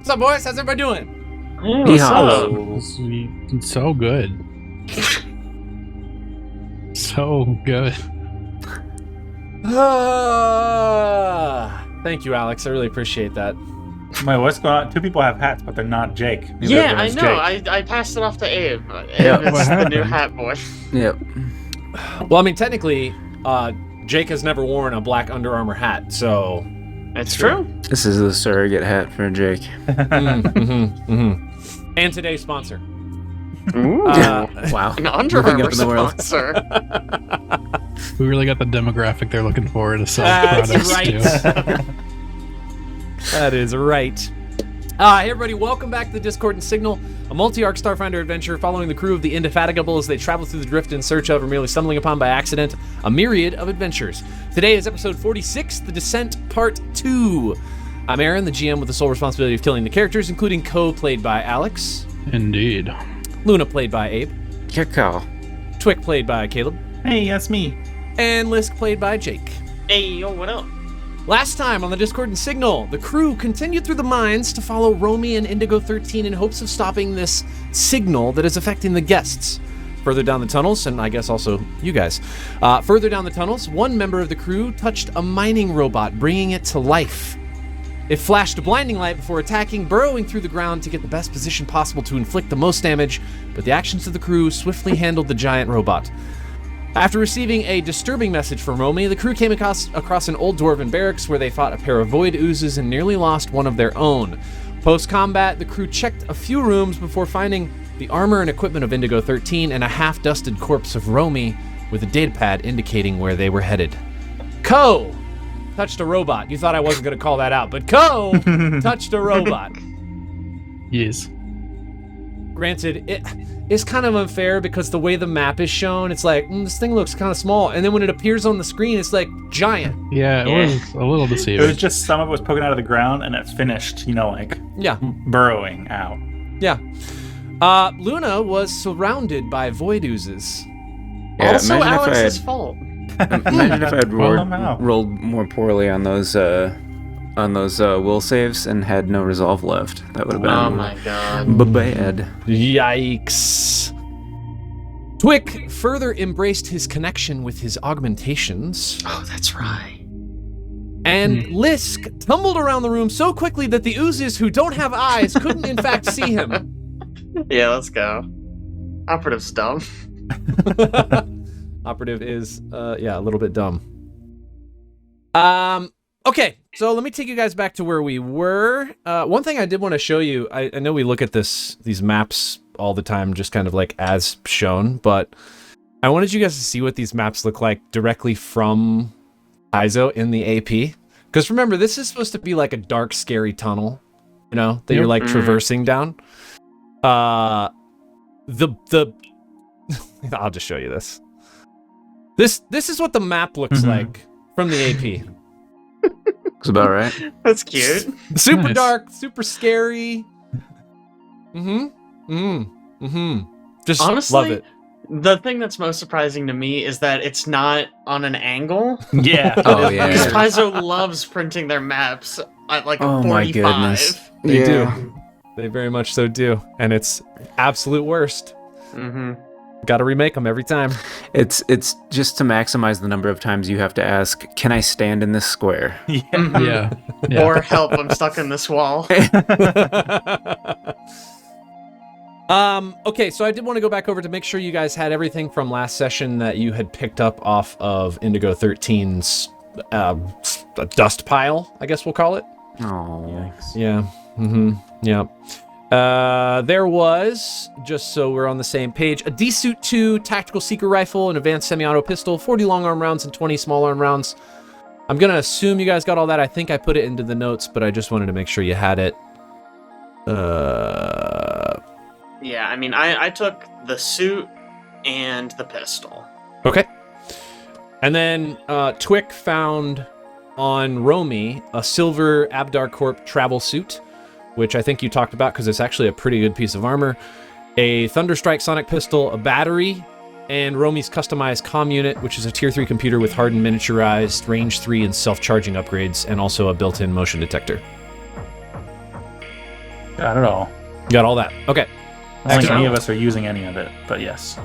What's up, boys? How's everybody doing? So good. So good. Thank you, Alex. I really appreciate that. Wait, what's going on? Two people have hats, but they're not Jake. Yeah, I know. I passed it off to Abe. It's the new hat boy. Yep. Well, I mean, technically, Jake has never worn a black Under Armour hat, so... It's true. This is the surrogate hat for Jake. And today's sponsor. Ooh. Wow. An Under Armour sponsor. We really got the demographic they're looking for to sell That's products right. to. That is right. Hey everybody, welcome back to the Discord and Signal, a multi-arc Starfinder adventure following the crew of the Indefatigable as they travel through the drift in search of, or merely stumbling upon by accident, a myriad of adventures. Today is episode 46, The Descent, Part 2. I'm Aaron, the GM with the sole responsibility of killing the characters, including Co, played by Alex. Indeed. Luna, played by Abe. Cacao. Twick, played by Caleb. Hey, that's me. And Lisk, played by Jake. Hey, yo, what up? Last time on the Discord and Signal, the crew continued through the mines to follow Romy and Indigo 13 in hopes of stopping this signal that is affecting the guests. Further down the tunnels, and I guess also you guys, further down the tunnels, one member of the crew touched a mining robot, bringing it to life. It flashed a blinding light before attacking, burrowing through the ground to get the best position possible to inflict the most damage, but the actions of the crew swiftly handled the giant robot. After receiving a disturbing message from Romy, the crew came across an old dwarven barracks where they fought a pair of void oozes and nearly lost one of their own. Post-combat, the crew checked a few rooms before finding the armor and equipment of Indigo 13 and a half-dusted corpse of Romy with a datapad indicating where they were headed. Co touched a robot. You thought I wasn't going to call that out, but Co touched a robot. Yes. Granted, it is kind of unfair because the way the map is shown, it's like, this thing looks kind of small. And then when it appears on the screen, it's like giant. Yeah, it was a little deceiving. It was just some of it was poking out of the ground and it finished, burrowing out. Yeah. Luna was surrounded by void oozes. Yeah, Also Alex's fault. Imagine if I'd Call them out. rolled more poorly on those will saves and had no resolve left. That would have been Oh my god. bad. Yikes. Twick further embraced his connection with his augmentations. Oh, that's right. And Lisk tumbled around the room so quickly that the oozes who don't have eyes couldn't in fact see him. Yeah, let's go. Operative's dumb. Operative is, a little bit dumb. Okay, so let me take you guys back to where we were. One thing I did want to show you, I know we look at these maps all the time, just kind of like as shown, but I wanted you guys to see what these maps look like directly from Paizo in the AP. Because remember, this is supposed to be like a dark, scary tunnel, that you're like traversing down. I'll just show you this. This is what the map looks like from the AP. Looks about right. That's cute. Super Nice. dark, super scary. Just Honestly, love it. the thing that's most surprising to me is that it's not on an angle. Yeah. Oh, yeah. Because Paizo loves printing their maps at like Oh 45. my goodness. They do. They very much so do. And it's absolute worst. Mm-hmm. Got to remake them every time. It's just to maximize the number of times you have to ask, can I stand in this square? Yeah. Or help, I'm stuck in this wall. Okay, so I did want to go back over to make sure you guys had everything from last session that you had picked up off of Indigo 13's dust pile, I guess we'll call it. Oh. Yeah. Yeah. There was, just so we're on the same page, a D-Suit 2 tactical seeker rifle, an advanced semi-auto pistol, 40 long arm rounds, and 20 small arm rounds. I'm going to assume you guys got all that. I think I put it into the notes, but I just wanted to make sure you had it. Yeah, I mean, I took the suit and the pistol. Okay. And then Twick found on Romy a silver Abdar Corp travel suit, which I think you talked about because it's actually a pretty good piece of armor, a Thunderstrike sonic pistol, a battery, and Romy's customized comm unit, which is a tier 3 computer with hardened miniaturized, range 3, and self-charging upgrades, and also a built-in motion detector. Got it all. You got all that. Okay. I don't think any of us are using any of it, but yes.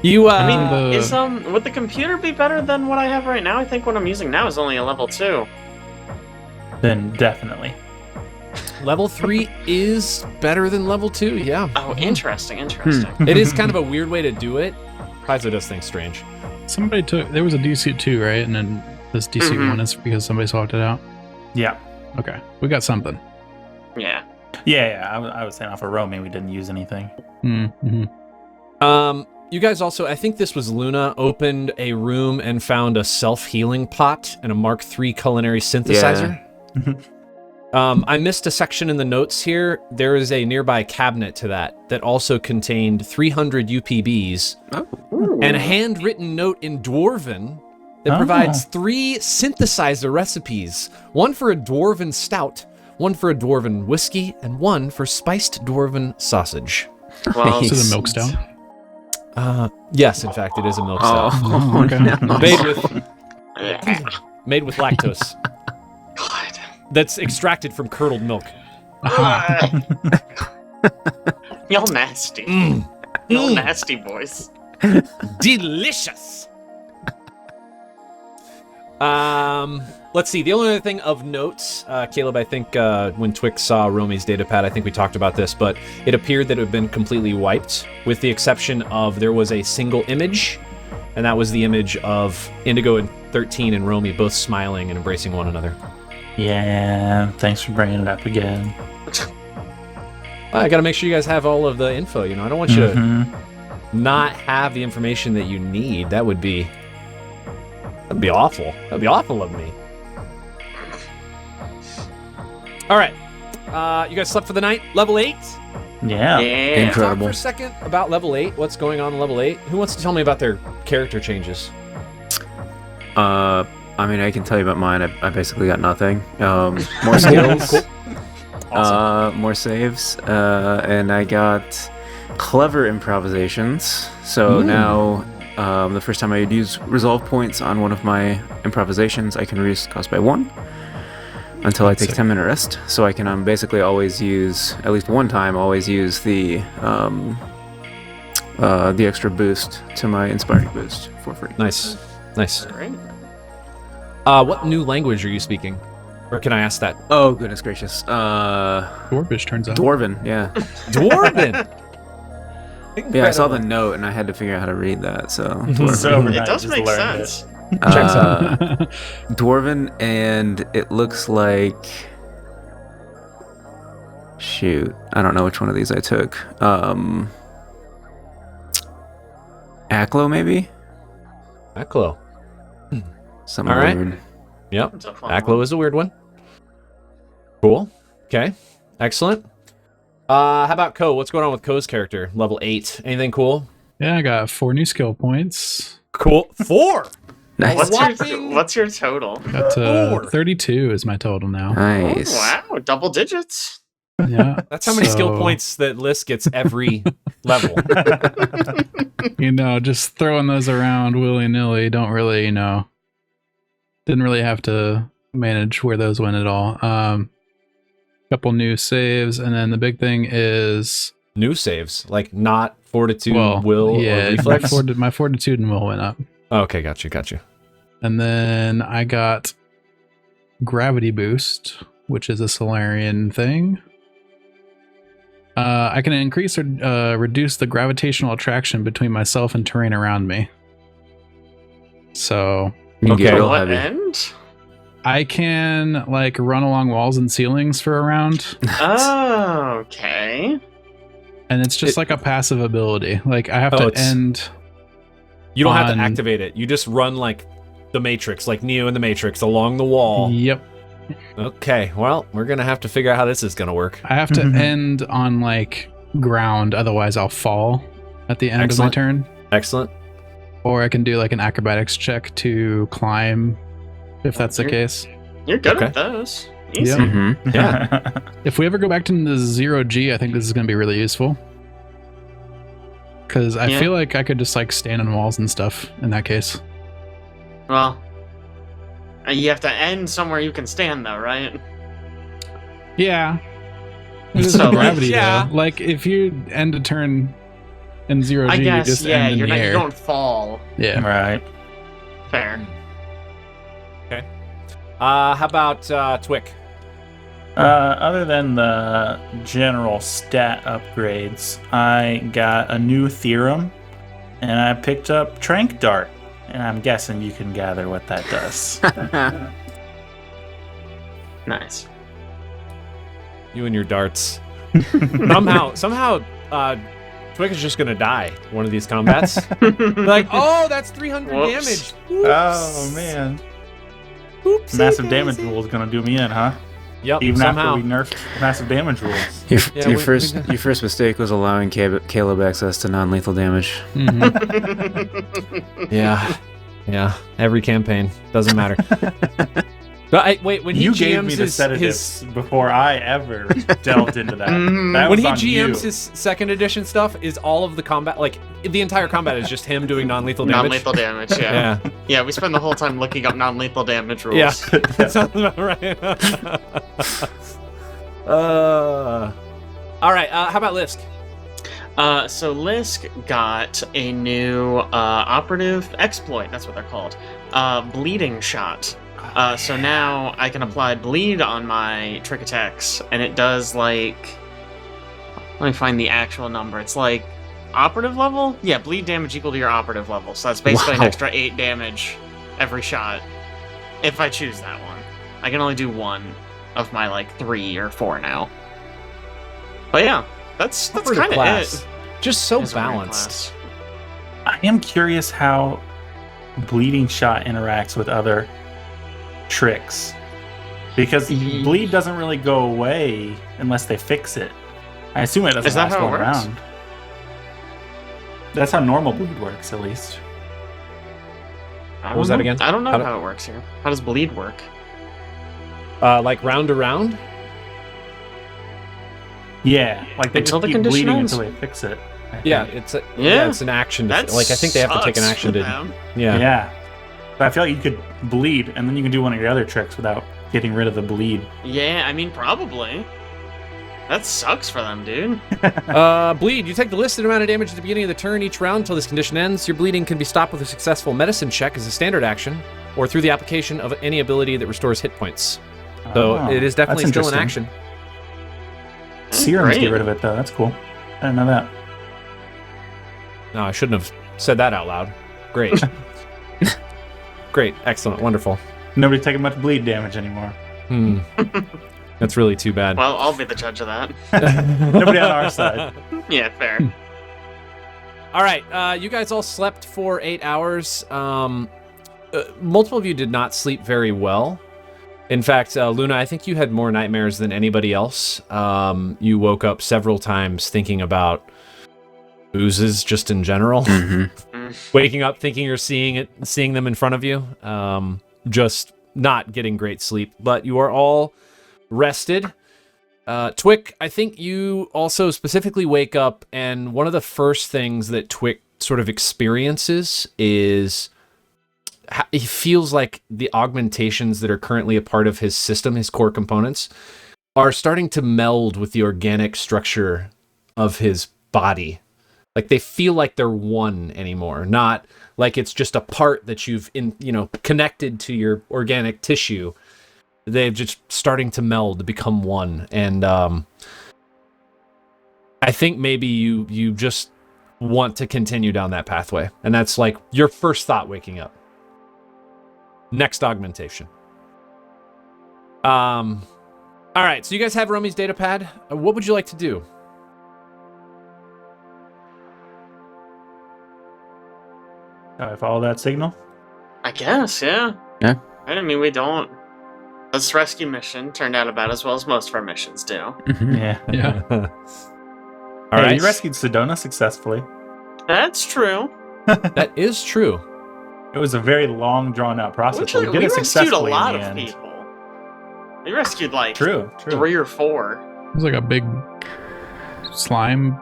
You, I mean, is would the computer be better than what I have right now? I think what I'm using now is only a level 2. Then definitely. Level 3 is better than level 2, yeah. Oh, interesting. It is kind of a weird way to do it. Paizo does things strange. Somebody there was a DC 2, right? And then this DC 1 is because somebody swapped it out? Yeah. Okay. We got something. Yeah. Yeah. I was saying off of roaming, we didn't use anything. Mm-hmm. You guys also, I think this was Luna, opened a room and found a self-healing pot and a Mark III culinary synthesizer. Yeah. I missed a section in the notes here. There is a nearby cabinet to that also contained 300 UPBs and a handwritten note in Dwarven that provides 3 synthesizer recipes. One for a Dwarven stout, one for a Dwarven whiskey, and one for spiced Dwarven sausage. Well, This is a milk stout. Yes, in fact, it is a milk stout. Oh, okay. Made with lactose. God. That's extracted from curdled milk. Y'all nasty. Y'all nasty boys. Delicious. Let's see. The only other thing of note, Caleb, I think when Twix saw Romy's datapad, I think we talked about this, but it appeared that it had been completely wiped, with the exception of there was a single image, and that was the image of Indigo and 13 and Romy both smiling and embracing one another. Yeah, thanks for bringing it up again. I gotta make sure you guys have all of the info, I don't want you to not have the information that you need. That'd be awful. That'd be awful of me. All right. You guys slept for the night? Level 8? Yeah. Incredible. Talk for a second about level 8. What's going on in level 8? Who wants to tell me about their character changes? I mean, I can tell you about mine. I basically got nothing. More skills. Cool. Awesome. More saves. And I got clever improvisations. So now, the first time I would use resolve points on one of my improvisations, I can reduce cost by 1 until I take a 10-minute rest. So I can basically always use, at least one time, the extra boost to my inspiring boost for free. Nice. Great. What new language are you speaking? Or can I ask that? Oh, goodness gracious. Dwarvish turns out. Dwarven, yeah. Dwarven! Yeah, I saw the note and I had to figure out how to read that, so... Dwarven. So It does make sense. Checks out. Dwarven, and it looks like... Shoot, I don't know which one of these I took. Aklo, maybe? Aklo. Something All right. weird. Yep. That's a fun Aklo is a weird one. Cool. Okay. Excellent. How about Ko? What's going on with Ko's character? Level 8. Anything cool? Yeah, I got 4 new skill points. Cool. 4! Nice. What's your total? Got 32 is my total now. Nice. Oh, wow, double digits. Yeah. That's how many skill points that List gets every level. Just throwing those around willy-nilly. Don't really, didn't really have to manage where those went at all. Couple new saves, and then the big thing is New saves, like not fortitude, will, or reflex? my fortitude and will went up. Okay, gotcha. And then I got gravity boost, which is a Solarian thing. I can increase or reduce the gravitational attraction between myself and terrain around me. So You can get Okay. real What heavy. end? I can run along walls and ceilings for a round, Oh, okay. and it's just like a passive ability. Like I have to end. You don't have to on- activate it. You just run like the Matrix, like Neo in the Matrix, along the wall. Yep. Okay, well, we're gonna have to figure out how this is gonna work. I have to end on ground, otherwise I'll fall at the end of my Excellent. turn. Excellent. Or I can do an acrobatics check to climb, if that's the You're- case. You're good Okay. at those. Easy. Yep. Mm-hmm. Yeah. If we ever go back to the 0G, I think this is going to be really useful. Because I Yeah. feel like I could just stand on walls and stuff in that case. Well, you have to end somewhere you can stand, though, right? Yeah. There's So, no like, gravity yeah. though. Like if you end a turn in 0G, I you guess, just yeah, end in you're the not, air. you don't fall. Yeah. Right. Fair. How about Twick? Other than the general stat upgrades, I got a new theorem, and I picked up Trank Dart, and I'm guessing you can gather what that does. Nice. You and your darts. somehow, Twick is just gonna die one of these combats. Like, oh, that's 300 Whoops. damage. Oh man, Oopsie massive damage daisy. rule is gonna do me in, huh? Yep. Even somehow. after we nerfed massive damage rules. Your first mistake was allowing Caleb access to non-lethal damage. Mhm. Yeah. Every campaign doesn't matter. But when he You GMs gave me the his sedatives before I ever delved into that. That when was he on GMs you. his second edition stuff, is all of the combat, like the entire combat is just him doing non-lethal damage. Non-lethal damage, yeah. Yeah. Yeah, we spend the whole time looking up non-lethal damage rules. Yeah. That sounds about right. All right. How about Lisk? So Lisk got a new operative exploit, that's what they're called. Bleeding shot. So now I can apply bleed on my trick attacks, and it does like... Let me find the actual number. It's like operative level? Yeah, bleed damage equal to your operative level. So that's basically an Wow. extra 8 damage every shot, if I choose that one. I can only do one of my like 3 or 4 now. But yeah, that's Operative kind of class. it. Just so Is a weird balanced. class. I am curious how bleeding shot interacts with other tricks, because bleed doesn't really go away unless they fix it. I assume it doesn't Is that last how it all works? around. That's how normal bleed works, at least. What was that again? I don't know How do- how it works here. How does bleed work? Like round to round? Yeah, like they Until just the keep condition bleeding ends? until they fix it. I Yeah, think. it's an action. That Like I think they have to take an sucks action for to. them. Yeah. Yeah. But I feel like you could bleed, and then you can do one of your other tricks without getting rid of the bleed. Yeah, I mean, probably. That sucks for them, dude. Bleed. You take the listed amount of damage at the beginning of the turn each round until this condition ends. Your bleeding can be stopped with a successful medicine check as a standard action, or through the application of any ability that restores hit points. So Oh, it is definitely that's still an interesting. action. Serums Great. get rid of it, though. That's cool. I didn't know that. No, I shouldn't have said that out loud. Great. Great. Excellent. Wonderful. Nobody's taking much bleed damage anymore. That's really too bad. Well, I'll be the judge of that. Nobody on our side. Yeah, fair. All right, you guys all slept for 8 hours. Multiple of you did not sleep very well. In fact, Luna, I think you had more nightmares than anybody else. You woke up several times thinking about oozes just in general. Waking up thinking you're seeing them in front of you. Just not getting great sleep. But you are all rested. Twick, I think you also specifically wake up, and one of the first things that Twick sort of experiences is he feels like the augmentations that are currently a part of his system, his core components, are starting to meld with the organic structure of his body. Like they feel like they're one anymore, not like it's just a part that you've connected to your organic tissue. They're just starting to meld to become one. And I think maybe you just want to continue down that pathway. And that's like your first thought waking up. Next augmentation. All right, so you guys have Romy's data pad. What would you like to do? I follow that signal. I guess, yeah. Yeah. I mean, we don't. This rescue mission turned out about as well as most of our missions do. Yeah. Yeah. All right. You rescued Sedona successfully. That's true. That is true. It was a very long, drawn-out process. Which, but we did we it rescued a successfully lot in the of end. people. We rescued like True. 3 or 4. It was like a big slime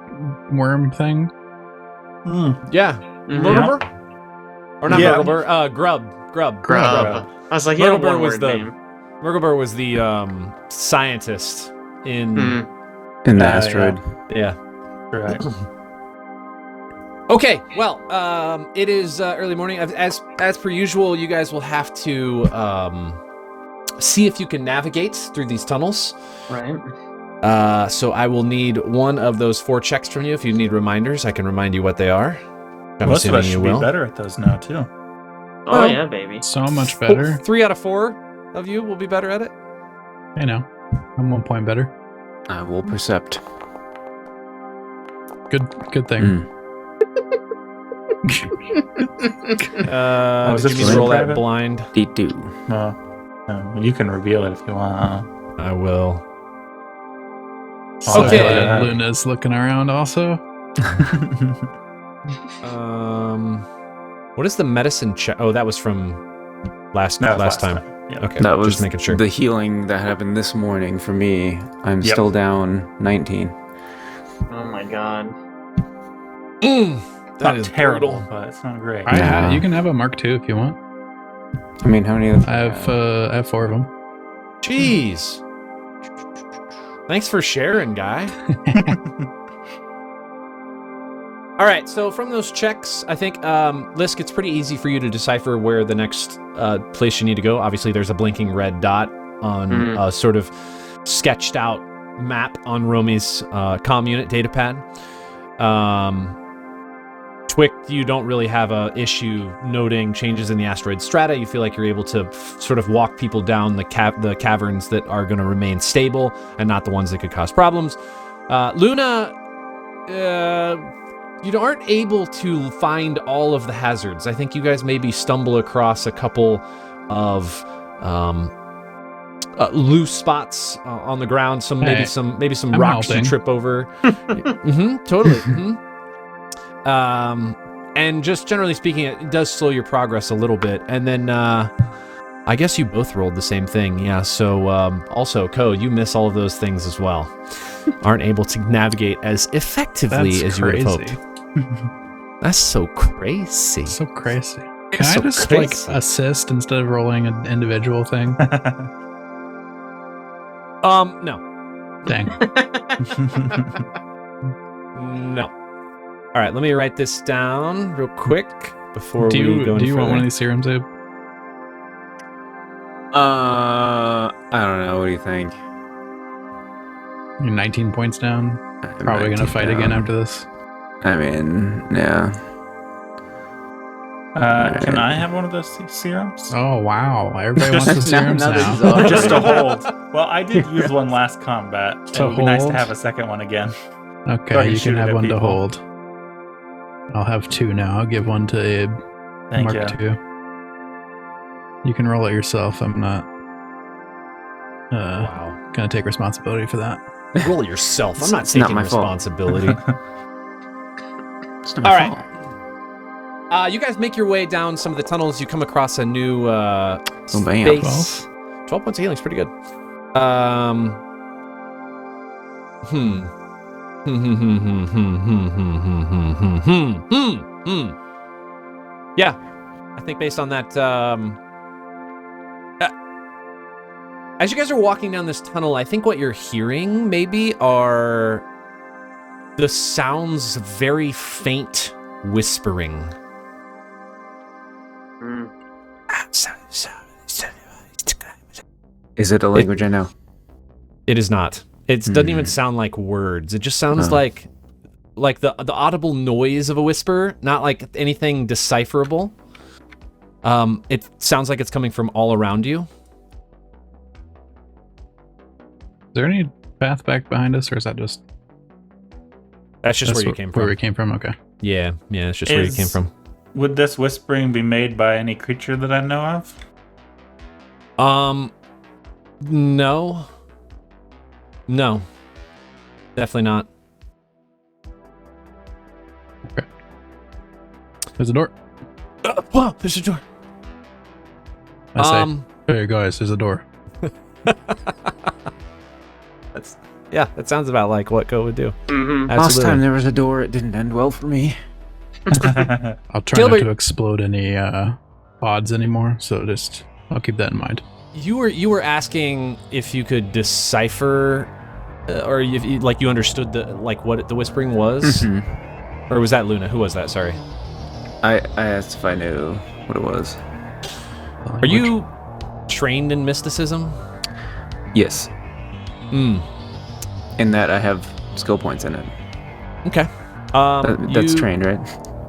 worm thing. Yeah. Mhm. Murglebur? Or not Yeah. Murglebur, Grub. Grub. I was like, yeah, Murglebur one was word the name. Murglebur was the scientist in In the asteroid. yeah. Correct. Okay, well, it is early morning. As per usual, you guys will have to see if you can navigate through these tunnels. Right. So I will need one of those 4 checks from you. If you need reminders, I can remind you what they are. I'm Most of assuming us you should will. be better at those now, too. Oh, Well, yeah, baby. So much better. 3 out of 4 of you will be better at it. I know. I'm 1 point better. I will percept. Good thing. is Did this you mean to roll that private? blind? D2. You can reveal it if you want. I will. So, Okay. Luna's looking around also. What is the medicine check? Oh, that was from last time. Yeah. Okay, That was just making sure. the healing that happened this morning for me. I'm Yep. still down 19. Oh my god. That Not is terrible, brutal. but it's not great. Nah. You can have a Mark II if you want. I mean, how many of them? I have 4 of them. Jeez. Thanks for sharing, guy. All right, so from those checks, I think, Lisk, it's pretty easy for you to decipher where the next place you need to go. Obviously, there's a blinking red dot on a sort of sketched out map on Romy's comm unit datapad. Twick, you don't really have a issue noting changes in the asteroid strata. You feel like you're able to sort of walk people down the caverns that are going to remain stable and not the ones that could cause problems. Luna, you aren't able to find all of the hazards. I think you guys maybe stumble across a couple of loose spots on the ground. Maybe some I'm rocks you helping. trip over. Totally. And just generally speaking, it does slow your progress a little bit. And then I guess you both rolled the same thing. Yeah. So also, Code, you miss all of those things as well. Aren't able to navigate as effectively That's as you would have crazy. hoped. That's so crazy. So crazy. Can It's I so just crazy. like assist instead of rolling an individual thing? No. Dang. No. All right, let me write this down real quick before Do we you go any do you want further. one of these serums, Abe? I don't know. What do you think? You're 19 points down. I'm Probably gonna 19 fight again down. after this. I mean, yeah. Can I have one of those serums? Oh wow! Everybody wants the serums Now that now. he's off. Just to hold. Well, I did use one last combat. It To would be nice to hold? have a second one again. Okay, Go ahead, you shoot can it have at one to people. hold. I'll have 2 now. I'll give one to Abe. Thank Mark you. II. You can roll it yourself. I'm not Wow. gonna take responsibility for that. Roll it yourself. I'm not It's not taking my fault. responsibility. It's not my All right. fault. You guys make your way down some of the tunnels. You come across a new bam. space. 12 points of healing is pretty good. Yeah, I think based on that, as you guys are walking down this tunnel, I think what you're hearing maybe are the sounds of very faint whispering. Mm. Is it a language I know? It is not. It doesn't even sound like words. It just sounds like the audible noise of a whisper, not like anything decipherable. It sounds like it's coming from all around you. Is there any path back behind us, or is that just That's just that's where you came from. Where we came from? Okay. Yeah, it's just where you came from. Would this whispering be made by any creature that I know of? No. No. Definitely not. Okay. There's a door. Whoa, there's a door. I say, hey guys, there's a door. That sounds about like what Go would do. Mm-hmm. Last time there was a door, it didn't end well for me. I'll try Gilbert- not to explode any odds anymore, so I'll keep that in mind. You were asking if you could decipher or you understood what the whispering was, or was that Luna? Who was that? Sorry. I asked if I knew what it was. Are you trained in mysticism? Yes. In that I have skill points in it. Okay. That's trained, right?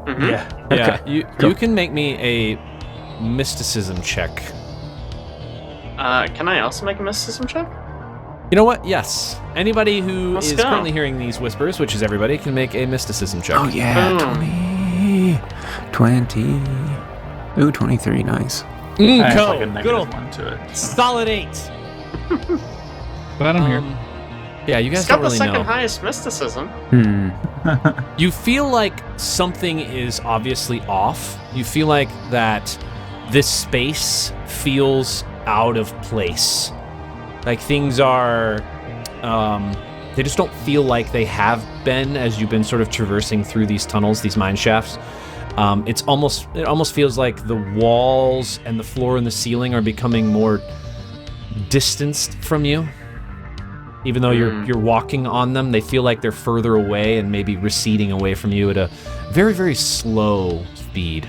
Mhm. Yeah. Yeah. Okay. You can make me a mysticism check. Can I also make a mysticism check? You know what? Yes. Anybody who Let's is go. currently hearing these whispers, which is everybody, can make a mysticism check. Oh yeah, Boom. 20. Ooh, 23, nice. I have Go. like a Good negative old 1 to it. solid 8. Glad I'm here. Yeah, you guys It's got don't the really second know. highest mysticism. You feel like something is obviously off. You feel like that this space feels out of place. Like things are, they just don't feel like they have been as you've been sort of traversing through these tunnels, these mine shafts. It almost feels like the walls and the floor and the ceiling are becoming more distanced from you. Even though you're walking on them, they feel like they're further away and maybe receding away from you at a very, very slow speed.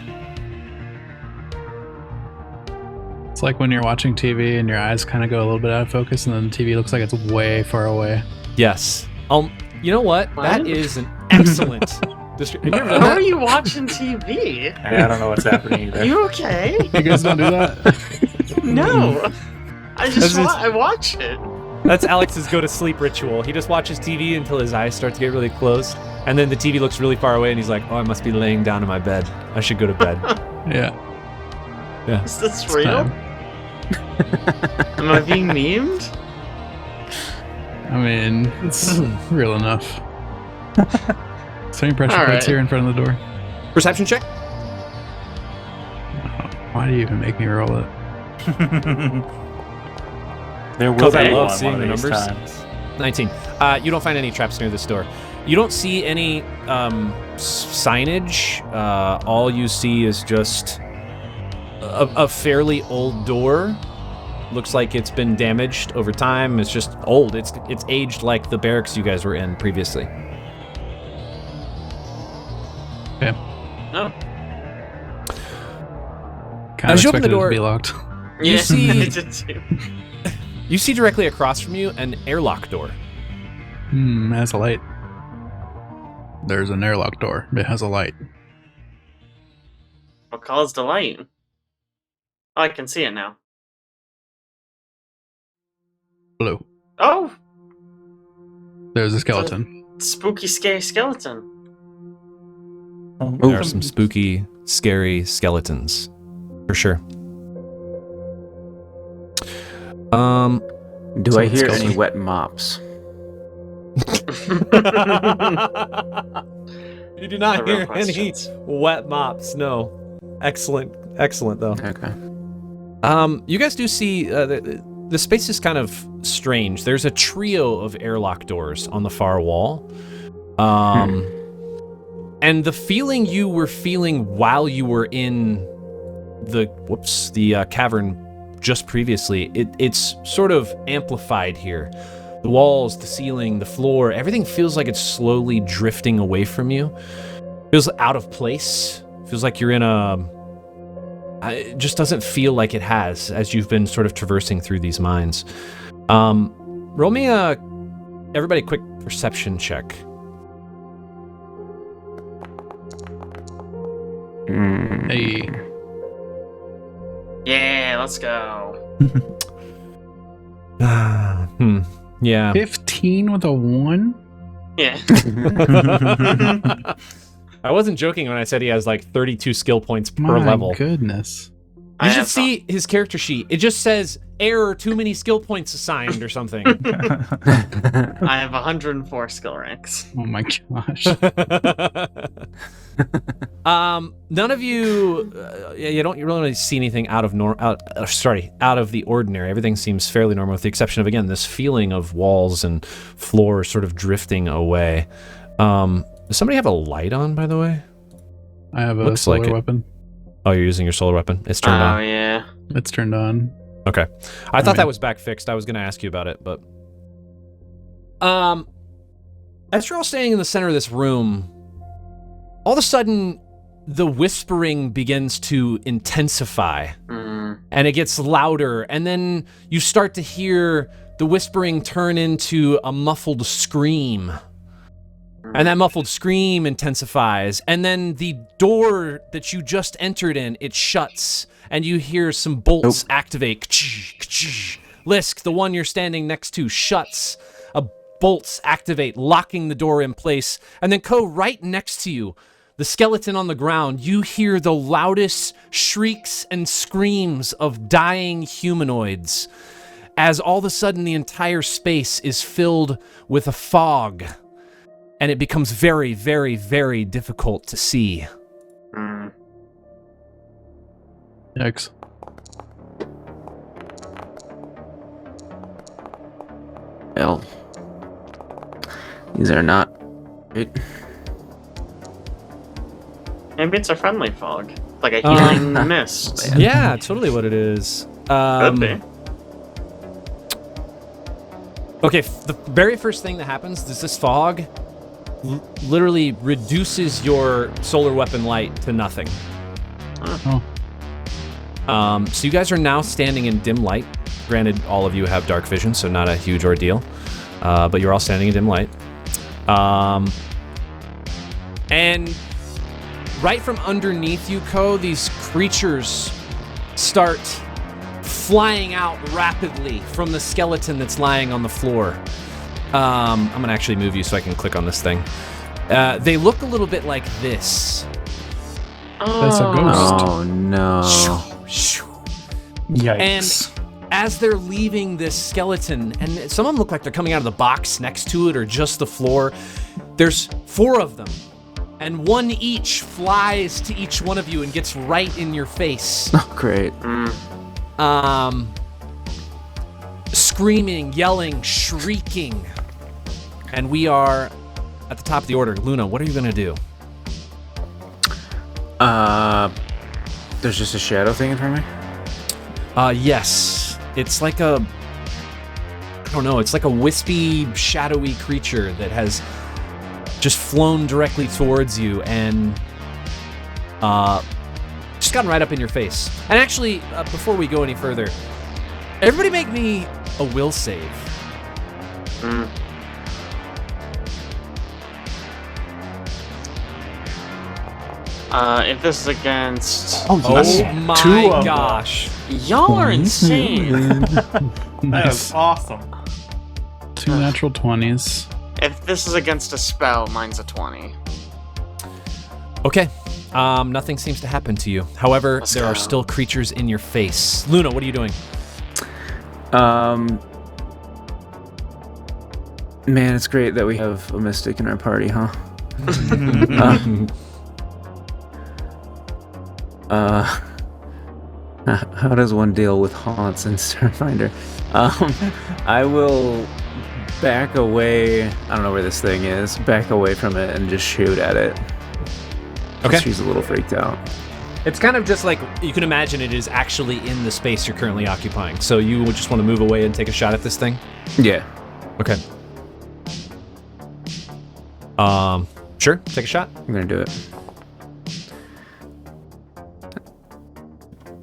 It's like when you're watching TV and your eyes kind of go a little bit out of focus, and then the TV looks like it's way far away. Yes. You know what? What? That is an excellent. How are you watching TV? I don't know what's happening either. You okay? You guys don't do that? No. I just That's I watch it. That's Alex's go to sleep ritual. He just watches TV until his eyes start to get really close, and then the TV looks really far away, and he's like, "Oh, I must be laying down in my bed. I should go to bed." Yeah. Is this It's real? time. Am I being memed? I mean, it's real enough. So many pressure All plates right. here in front of the door. Perception check. Why do you even make me roll it? There will Because I be love one seeing of the these numbers. times. 19. You don't find any traps near this door. You don't see any signage. All you see is just a fairly old door. Looks like it's been damaged over time. It's just old. It's aged like the barracks you guys were in previously. Okay. No. Kind As of you open the expected it door- to be locked. You Yeah, see- I did too. You see directly across from you an airlock door. It has a light. There's an airlock door. It has a light. What caused the light? Oh, I can see it now. Blue. Oh, There's a skeleton. spooky, scary skeleton. There are some spooky, scary skeletons, for sure. Do I hear skeleton. any wet mops? You do not The real hear any questions. wet mops. No. Excellent though. Okay. You guys do see the space is kind of strange. There's a trio of airlock doors on the far wall. And the feeling you were feeling while you were in the cavern just previously, it's sort of amplified here. The walls, the ceiling, the floor, everything feels like it's slowly drifting away from you. Feels out of place. Feels like you're in it just doesn't feel like it has as you've been sort of traversing through these mines. Roll me everybody quick perception check. Hey. Yeah, let's go. Yeah. 15 with a 1? Yeah. I wasn't joking when I said he has like 32 skill points per My level. goodness. You I should have see his character sheet. It just says error, too many skill points assigned or something. I have 104 skill ranks. Oh my gosh. None of you, you don't really see anything out of the ordinary. Everything seems fairly normal, with the exception of, again, this feeling of walls and floor sort of drifting away. Does somebody have a light on, by the way? I have a Looks solar like it. weapon. Oh, you're using your solar weapon. It's turned Oh, on. yeah. It's turned on. Okay. I thought mean- that was back fixed. I was going to ask you about it, but As you're all standing in the center of this room, all of a sudden, the whispering begins to intensify, and it gets louder, and then you start to hear the whispering turn into a muffled scream. And that muffled scream intensifies, and then the door that you just entered in, it shuts, and you hear some bolts activate. Lisk, the one you're standing next to, shuts. Bolts activate, locking the door in place. And then Ko, right next to you, the skeleton on the ground, you hear the loudest shrieks and screams of dying humanoids, as all of a sudden the entire space is filled with a fog. And it becomes very, very, very difficult to see. Yikes. Well, these are not great. Maybe it's a friendly fog. Like a healing mist. Yeah, totally what it is. Could be. Okay, the very first thing that happens is this fog literally reduces your solar weapon light to nothing. Oh. So you guys are now standing in dim light. Granted, all of you have dark vision, so not a huge ordeal. But you're all standing in dim light. And right from underneath you, Ko, these creatures start flying out rapidly from the skeleton that's lying on the floor. I'm going to actually move you so I can click on this thing. They look a little bit like this. That's a ghost. Oh no. Yikes. And as they're leaving this skeleton, and some of them look like they're coming out of the box next to it or just the floor, there's 4 of them. And one each flies to each one of you and gets right in your face. Oh, great. Screaming, yelling, shrieking. And we are at the top of the order. Luna, what are you going to do? There's just a shadow thing in front of me? Yes. It's like a... I don't know. It's like a wispy, shadowy creature that has just flown directly towards you and just gotten right up in your face. And actually, before we go any further, everybody make me a will save. If this is against... Oh Two my of gosh. Y'all are insane. That is awesome. 2 natural 20s. If this is against a spell, mine's a 20. Okay. Nothing seems to happen to you. However, Let's there go. are still creatures in your face. Luna, what are you doing? Man, it's great that we have a mystic in our party, huh? How does one deal with haunts in Starfinder? I will back away. I don't know where this thing is. Back away from it and just shoot at it. Okay. She's a little freaked out. It's kind of just like, you can imagine it is actually in the space you're currently occupying. So you would just want to move away and take a shot at this thing? Yeah. Okay. Sure, take a shot. I'm gonna do it.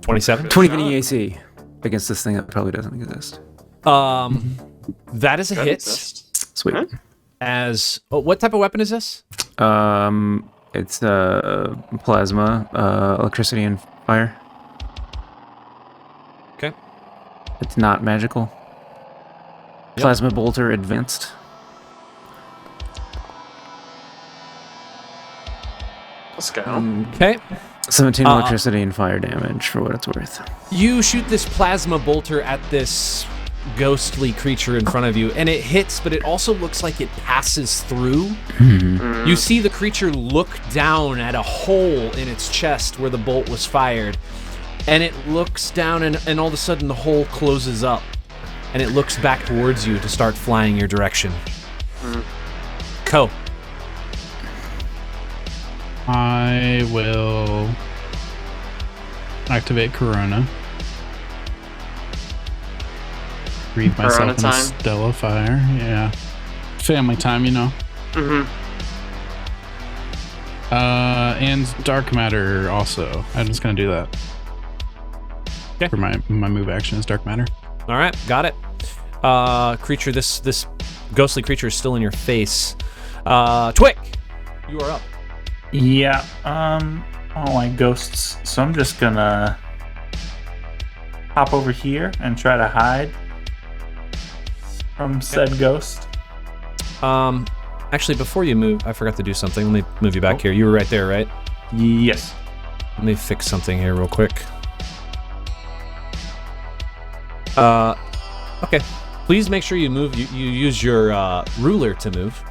27. 20 EAC against this thing that probably doesn't exist. That is a Doesn't hit. exist. Sweet. Huh? What type of weapon is this? It's plasma, electricity, and fire. Okay. It's not magical. Yep. Plasma bolter advanced. Let's go. Okay. 17 electricity and fire damage for what it's worth. You shoot this plasma bolter at this ghostly creature in front of you, and it hits, but it also looks like it passes through. You see the creature look down at a hole in its chest where the bolt was fired, and it looks down, and all of a sudden the hole closes up, and it looks back towards you to start flying your direction. Ko. I will activate Corona. Breathe myself Corona in the time. Stella Fire. Yeah. family time, you know. Mm-hmm. And dark matter also. I'm just gonna do that. Okay. For my move action is dark matter. All right, got it. Creature, this ghostly creature is still in your face. Twick, you are up. Yeah, I don't like ghosts, so I'm just gonna hop over here and try to hide from said ghost. Actually, before you move, I forgot to do something. Let me move you back here. You were right there, right? Yes. Let me fix something here real quick. Okay. Please make sure you move. You use your ruler to move,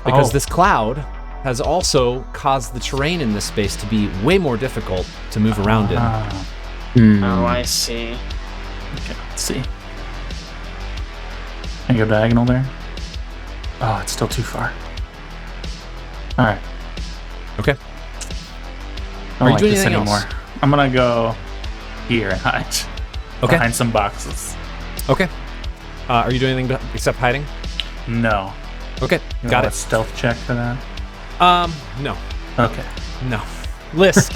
because this cloud has also caused the terrain in this space to be way more difficult to move around in. Oh, I see. Okay, let's see. Can I go diagonal there? Oh, it's still too far. Alright. Okay. I don't Are you like doing this anything anymore. else? I'm gonna go here and hide. Okay. Behind some boxes. Okay. Are you doing anything except hiding? No. Okay. You Got want it. a stealth check for that? No. Okay. No. Lisk.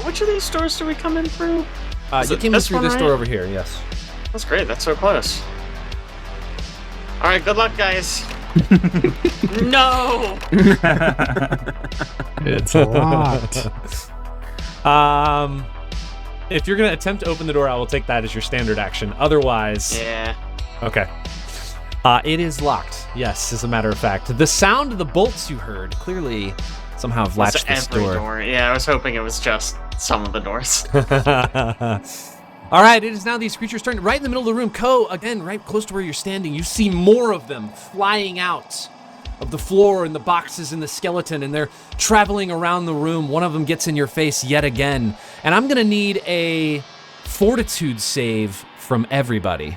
Which of these doors do we come in through? Is You it came in this through one, this right? door over here, yes. That's great. That's so close. All right. Good luck, guys. No. It's locked. If you're going to attempt to open the door, I will take that as your standard action. Otherwise... Yeah. Okay. It is locked. Yes, as a matter of fact. The sound of the bolts you heard clearly somehow have latched this every door. Yeah, I was hoping it was just some of the doors. All right, it is now these creatures' turn. Right in the middle of the room, Ko, again, right close to where you're standing, you see more of them flying out of the floor and the boxes and the skeleton, and they're traveling around the room. One of them gets in your face yet again. And I'm going to need a fortitude save from everybody.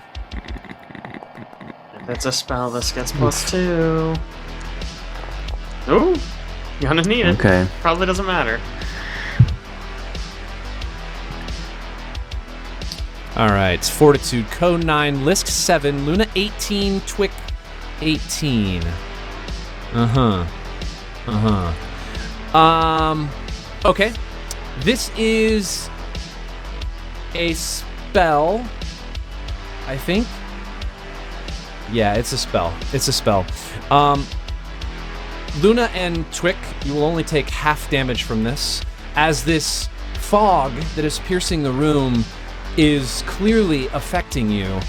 If it's a spell, this gets +2. Ooh, gonna need it. Okay. Probably doesn't matter. All right, fortitude, Ko 9, Lisk 7, Luna 18, Twick 18. Okay. This is a spell, I think. Yeah, it's a spell. It's a spell. Luna and Twick, you will only take half damage from this, as this fog that is piercing the room is clearly affecting you.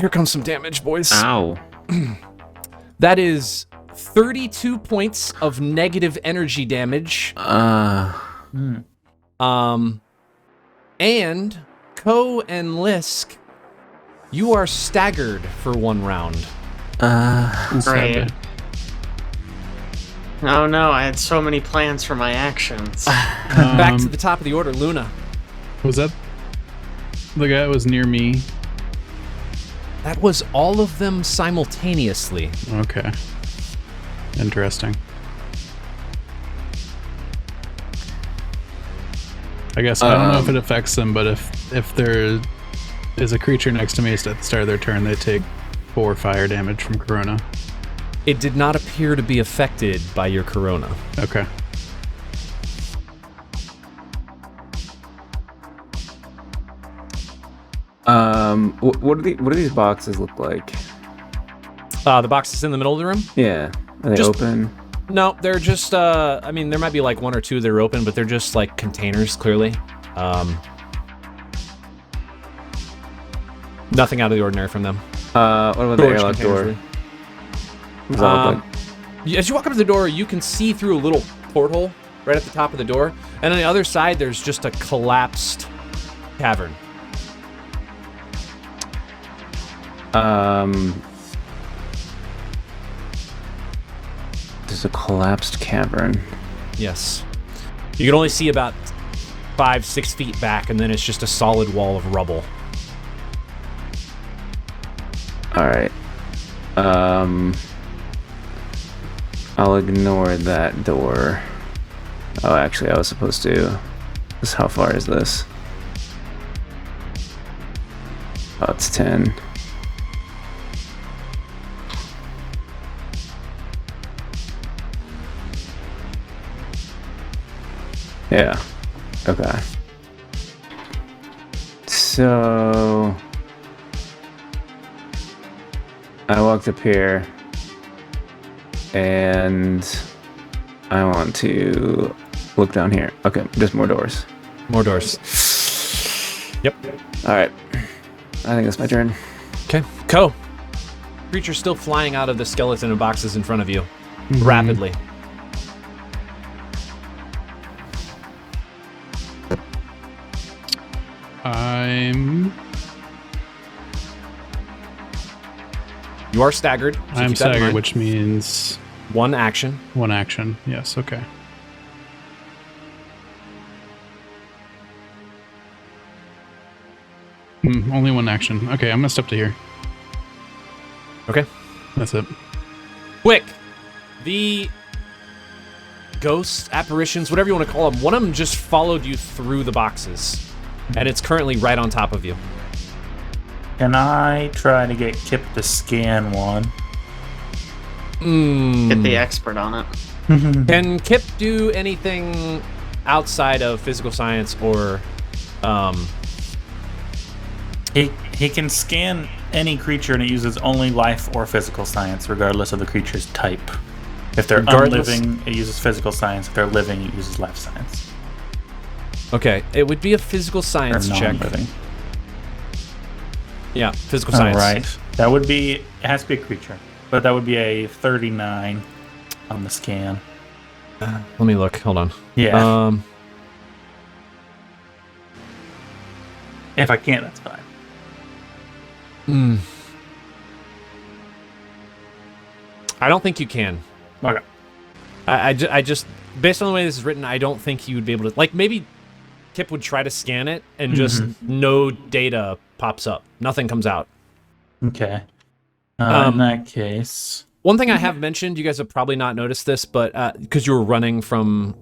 Here comes some damage, boys. Ow. That is 32 points of negative energy damage. And Ko and Lisk, you are staggered for 1 round. Great. Oh no, I had so many plans for my actions. Back to the top of the order, Luna. Was that the guy that was near me? That was all of them simultaneously. Okay. Interesting. I guess I don't know if it affects them, but if there is a creature next to me at the start of their turn, they take 4 fire damage from Corona. It did not appear to be affected by your corona. Okay. What do these boxes look like? The box is in the middle of the room? Yeah. Are they Just- open? No, they're just, I mean, there might be like 1 or 2 that are open, but they're just like containers, clearly. Nothing out of the ordinary from them. What about the Storage airlock containers, door? really. What does that look like? As you walk up to the door, you can see through a little porthole right at the top of the door, and on the other side, there's just a collapsed cavern. There's a collapsed cavern. Yes. You can only see about 5-6 feet back, and then it's just a solid wall of rubble. Alright. I'll ignore that door. Oh, actually, I was supposed to. How far is this? Oh, it's 10. Yeah. Okay. So I walked up here and I want to look down here. Okay, just more doors. More doors. Yep. Alright. I think that's my turn. Okay. Ko. Creature still flying out of the skeleton and boxes in front of you. Rapidly. You are staggered. So I'm keep that in staggered, mind. which means One action. one action. Yes, okay. Only one action. Okay, I'm gonna step to here. Okay. That's it. Quick. The ghosts, apparitions, whatever you want to call them, one of them just followed you through the boxes. And it's currently right on top of you. Can I try to get Kip to scan one? Get the expert on it. Can Kip do anything outside of physical science or He can scan any creature and it uses only life or physical science, regardless of the creature's type. If they're unliving, it uses physical science. If they're living, it uses life science. Okay, it would be a physical Or science check. non-living. Yeah, physical science. All right. That would be, it has to be a creature, but that would be a 39 on the scan. Let me look. Hold on. Yeah. If I can't, that's fine. I don't think you can. Okay. I just, based on the way this is written, I don't think you would be able to. Like, maybe Kip would try to scan it and just no data pops up. Nothing comes out. Okay. In that case. One thing I have mentioned, you guys have probably not noticed this, but because you were running from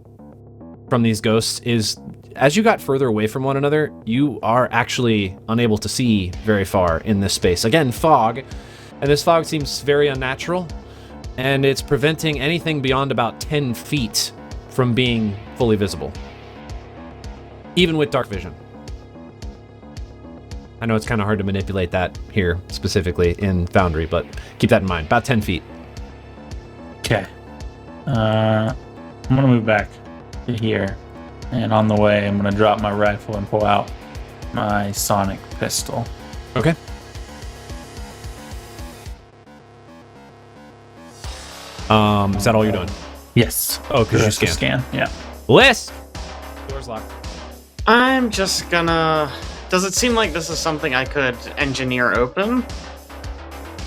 these ghosts, is as you got further away from one another, you are actually unable to see very far in this space. Again, fog, and this fog seems very unnatural, and it's preventing anything beyond about 10 feet from being fully visible, even with dark vision. I know it's kind of hard to manipulate that here, specifically in Foundry, but keep that in mind. About 10 feet. Okay. I'm going to move back to here. And on the way, I'm going to drop my rifle and pull out my sonic pistol. Okay. Is that all you're doing? Yes. Oh, because you Just to scan. Yeah. Lisk! Door's locked. I'm just gonna... Does it seem like this is something I could engineer open?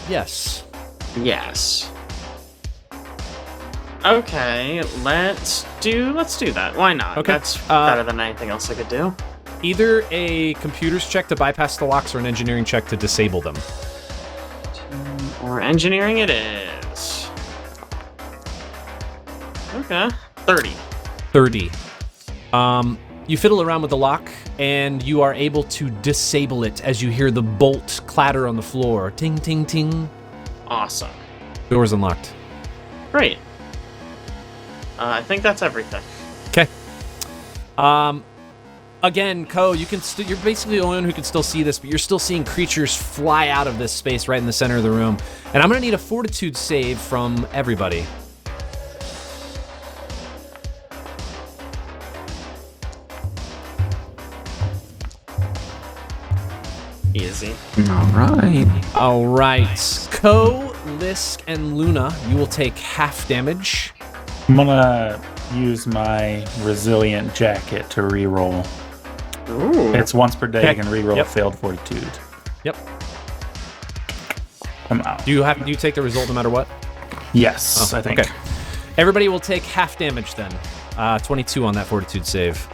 Yes. Yes. Okay, let's do that. Why not? Okay. That's better than anything else I could do. Either a computer's check to bypass the locks or an engineering check to disable them. Or engineering it is. Okay. 30. 30. You fiddle around with the lock, and you are able to disable it as you hear the bolt clatter on the floor. Ting, ting, ting. Awesome. Door's unlocked. Great. I think that's everything. Okay. Again, Ko, you can you're basically the only one who can still see this, but you're still seeing creatures fly out of this space right in the center of the room. And I'm going to need a fortitude save from everybody. Easy. All right. Ko, Lisk, and Luna, you will take half damage. I'm going to use my resilient jacket to reroll. Ooh. It's once per day. Okay. You can reroll Yep. a failed fortitude. Yep. I'm out. Do you take the result no matter what? Yes, I think. Okay. Everybody will take half damage then. 22 on that fortitude save.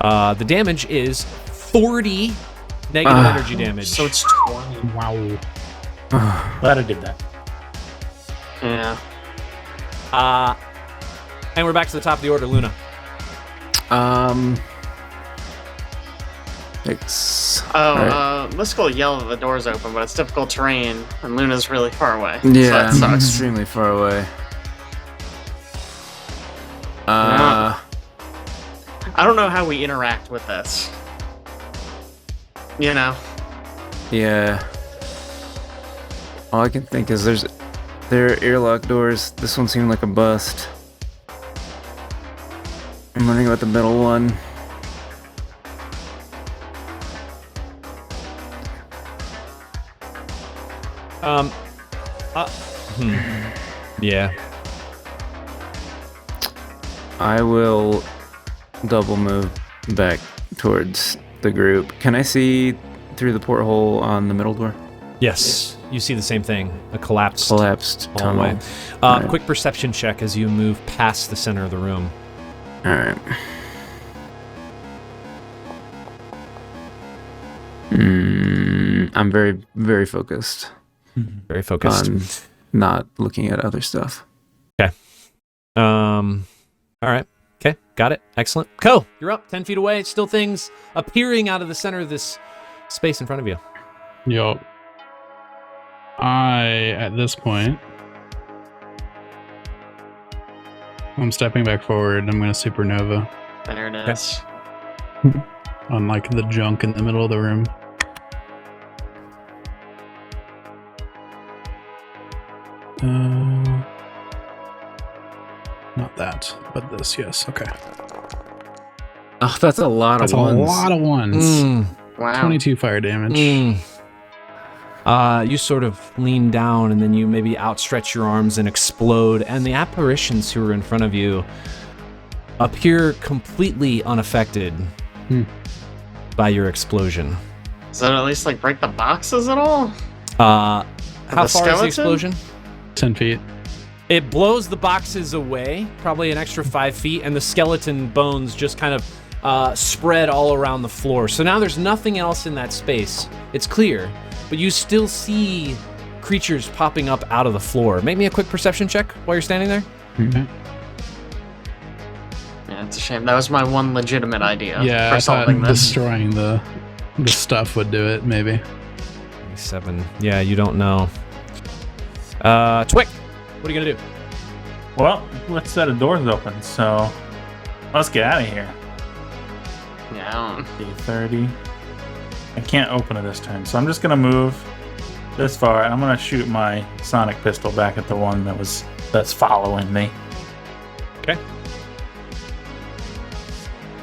The damage is 40 negative energy damage. So it's 20. Wow. Glad I did that. Yeah. And we're back to the top of the order, Luna. Let's go yell that the door's open, but it's difficult terrain, and Luna's really far away. Yeah, so that I'm sucks. extremely far away. Yeah. I don't know how we interact with this. You know? Yeah. All I can think is there are airlock doors. This one seemed like a bust. I'm wondering about the middle one. Yeah. I will double move back towards the group. Can I see through the porthole on the middle door? Yes, you see the same thing. A collapsed Tunnel. hallway. Alright. Quick perception check as you move past the center of the room. Alright. I'm very, very focused Very focused. on not looking at other stuff. All right. Okay, got it. Excellent. Ko, you're up 10 feet away. Still things appearing out of the center of this space in front of you. Yo. At this point, I'm stepping back forward. I'm going to supernova There it is. on like the junk in the middle of the room. Not that, but this, yes. Okay. Oh, that's a lot That's of ones. a lot of ones. Wow. 22 fire damage. You sort of lean down and then you maybe outstretch your arms and explode, and the apparitions who are in front of you appear completely unaffected by your explosion. Does that at least like break the boxes at all? How far is the skeleton? explosion? 10 feet. It blows the boxes away, probably an extra 5 feet, and the skeleton bones just kind of spread all around the floor. So now there's nothing else in that space. It's clear, but you still see creatures popping up out of the floor. Make me a quick perception check while you're standing there. Okay. Yeah, it's a shame. That was my one legitimate idea Yeah, for I thought solving this. destroying the stuff would do it, maybe. 7. Yeah, you don't know. Twick, what are you gonna do? Well, let's set a doors open, so let's get out of here. Yeah. 30. I can't open it this time, so I'm just gonna move this far, and I'm gonna shoot my sonic pistol back at the one that's following me. Okay.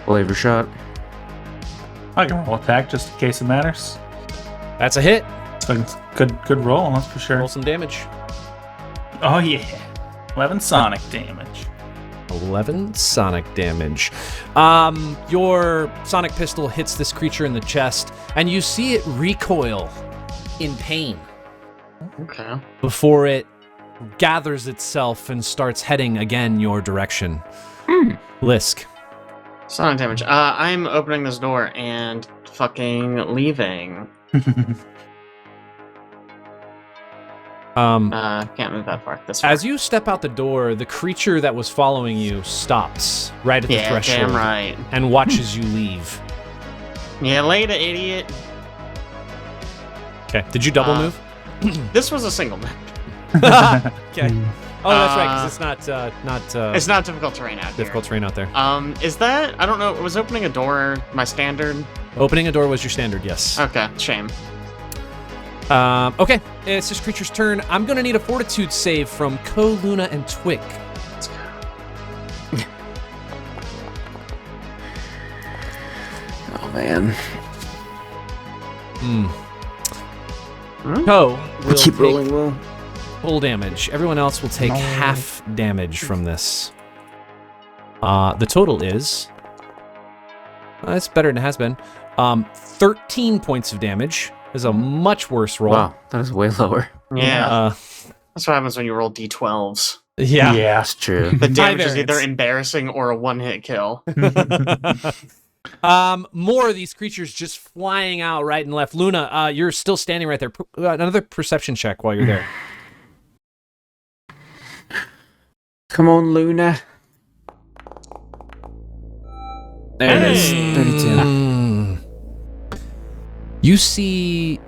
Flavor shot. I can roll attack just in case it matters. That's a hit. So it's good roll, that's for sure. Roll some damage. Oh yeah, 11 sonic damage. 11 sonic damage. Your sonic pistol hits this creature in the chest, and you see it recoil in pain Okay. before it gathers itself and starts heading again your direction. Lisk. Sonic damage. I'm opening this door and fucking leaving. Can't move that far. This far. As you step out the door, the creature that was following you stops right at the Yeah, threshold damn right. and watches you leave. Yeah, later, idiot. Okay. Did you double move? This was a single move. Okay. Oh, that's right, because it's not It's not difficult terrain out here. difficult terrain out there. Is that? I don't know. Was opening a door my standard? Opening a door was your standard, yes. Okay, shame. Okay, it's this creature's turn. I'm gonna need a fortitude save from Ko, Luna, and Twick. Let's go. Oh man. Ko will Keep take rolling, Will. full damage. Everyone else will take half damage from this. The total is... it's better than it has been. 13 points of damage. Is a much worse roll. Wow, that is way lower. Yeah, that's what happens when you roll d12s. Yeah. That's true. The damage is variance. either embarrassing or a one-hit kill. More of these creatures just flying out right and left. Luna, you're still standing right there. Another perception check while you're there. Come on, Luna. There it is. 32. You see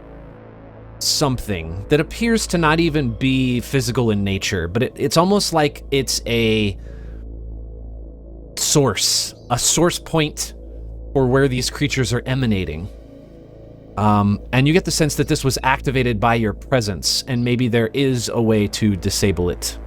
something that appears to not even be physical in nature, but it's almost like it's a source point for where these creatures are emanating. And you get the sense that this was activated by your presence, and maybe there is a way to disable it.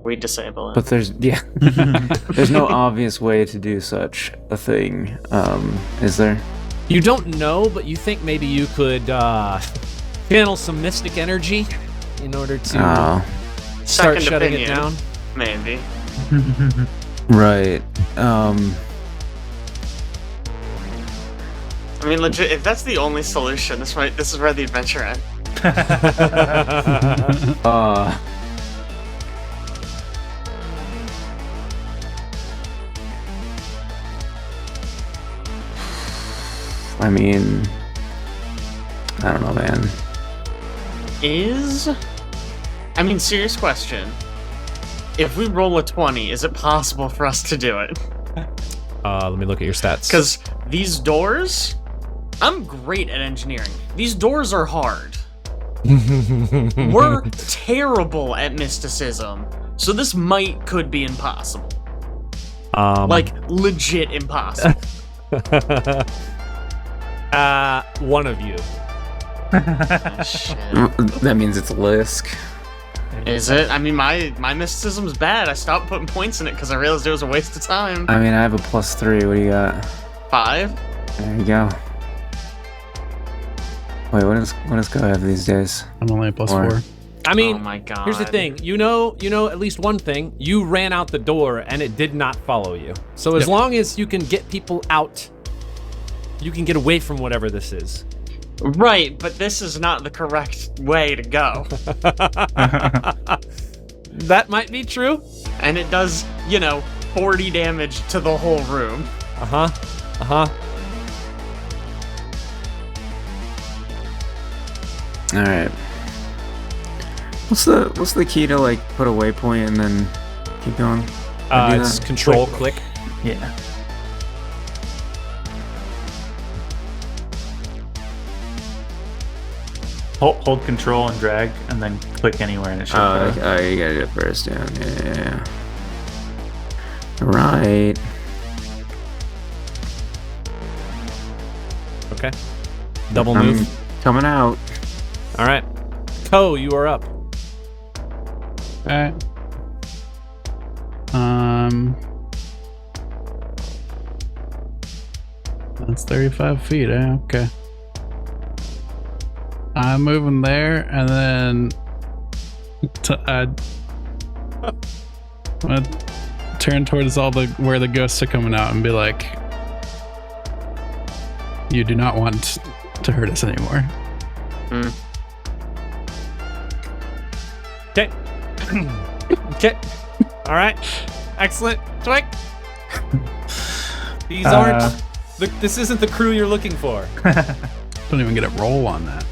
We disable it. But there's no obvious way to do such a thing, is there? You don't know, but you think maybe you could channel some mystic energy in order to start Second shutting opinion, it down. Maybe. Right. I mean, legit. If that's the only solution, this is where the adventure ends. I mean, I don't know, man. I mean, serious question. If we roll a 20, is it possible for us to do it? Let me look at your stats. Because these doors, I'm great at engineering. These doors are hard. We're terrible at mysticism, so this could be impossible. Like, legit impossible. One of you. Oh, shit. That means it's Lisk. Is it? I mean, my mysticism's bad. I stopped putting points in it because I realized it was a waste of time. I mean, I have a +3. What do you got? 5? There you go. Wait, what does Go have these days? I'm only a +4. I mean, oh my God. here's the thing. You know at least one thing. You ran out the door and it did not follow you. So as long as you can get people out, you can get away from whatever this is. Right, but this is not the correct way to go. That might be true. And it does, 40 damage to the whole room. All right. What's the key to like put a waypoint and then keep going? It's control click. Yeah. Hold control and drag, and then click anywhere, and it should. Oh, you gotta do it first. Yeah. Right. Okay. Double move. Coming out. All right. Ko, you are up. Alright. That's 35 feet, okay. I'm moving there, and then I'm gonna turn towards where the ghosts are coming out and be like, you do not want to hurt us anymore. Okay. Okay. All right. Excellent. Twig. These aren't. This isn't the crew you're looking for. Don't even get a roll on that.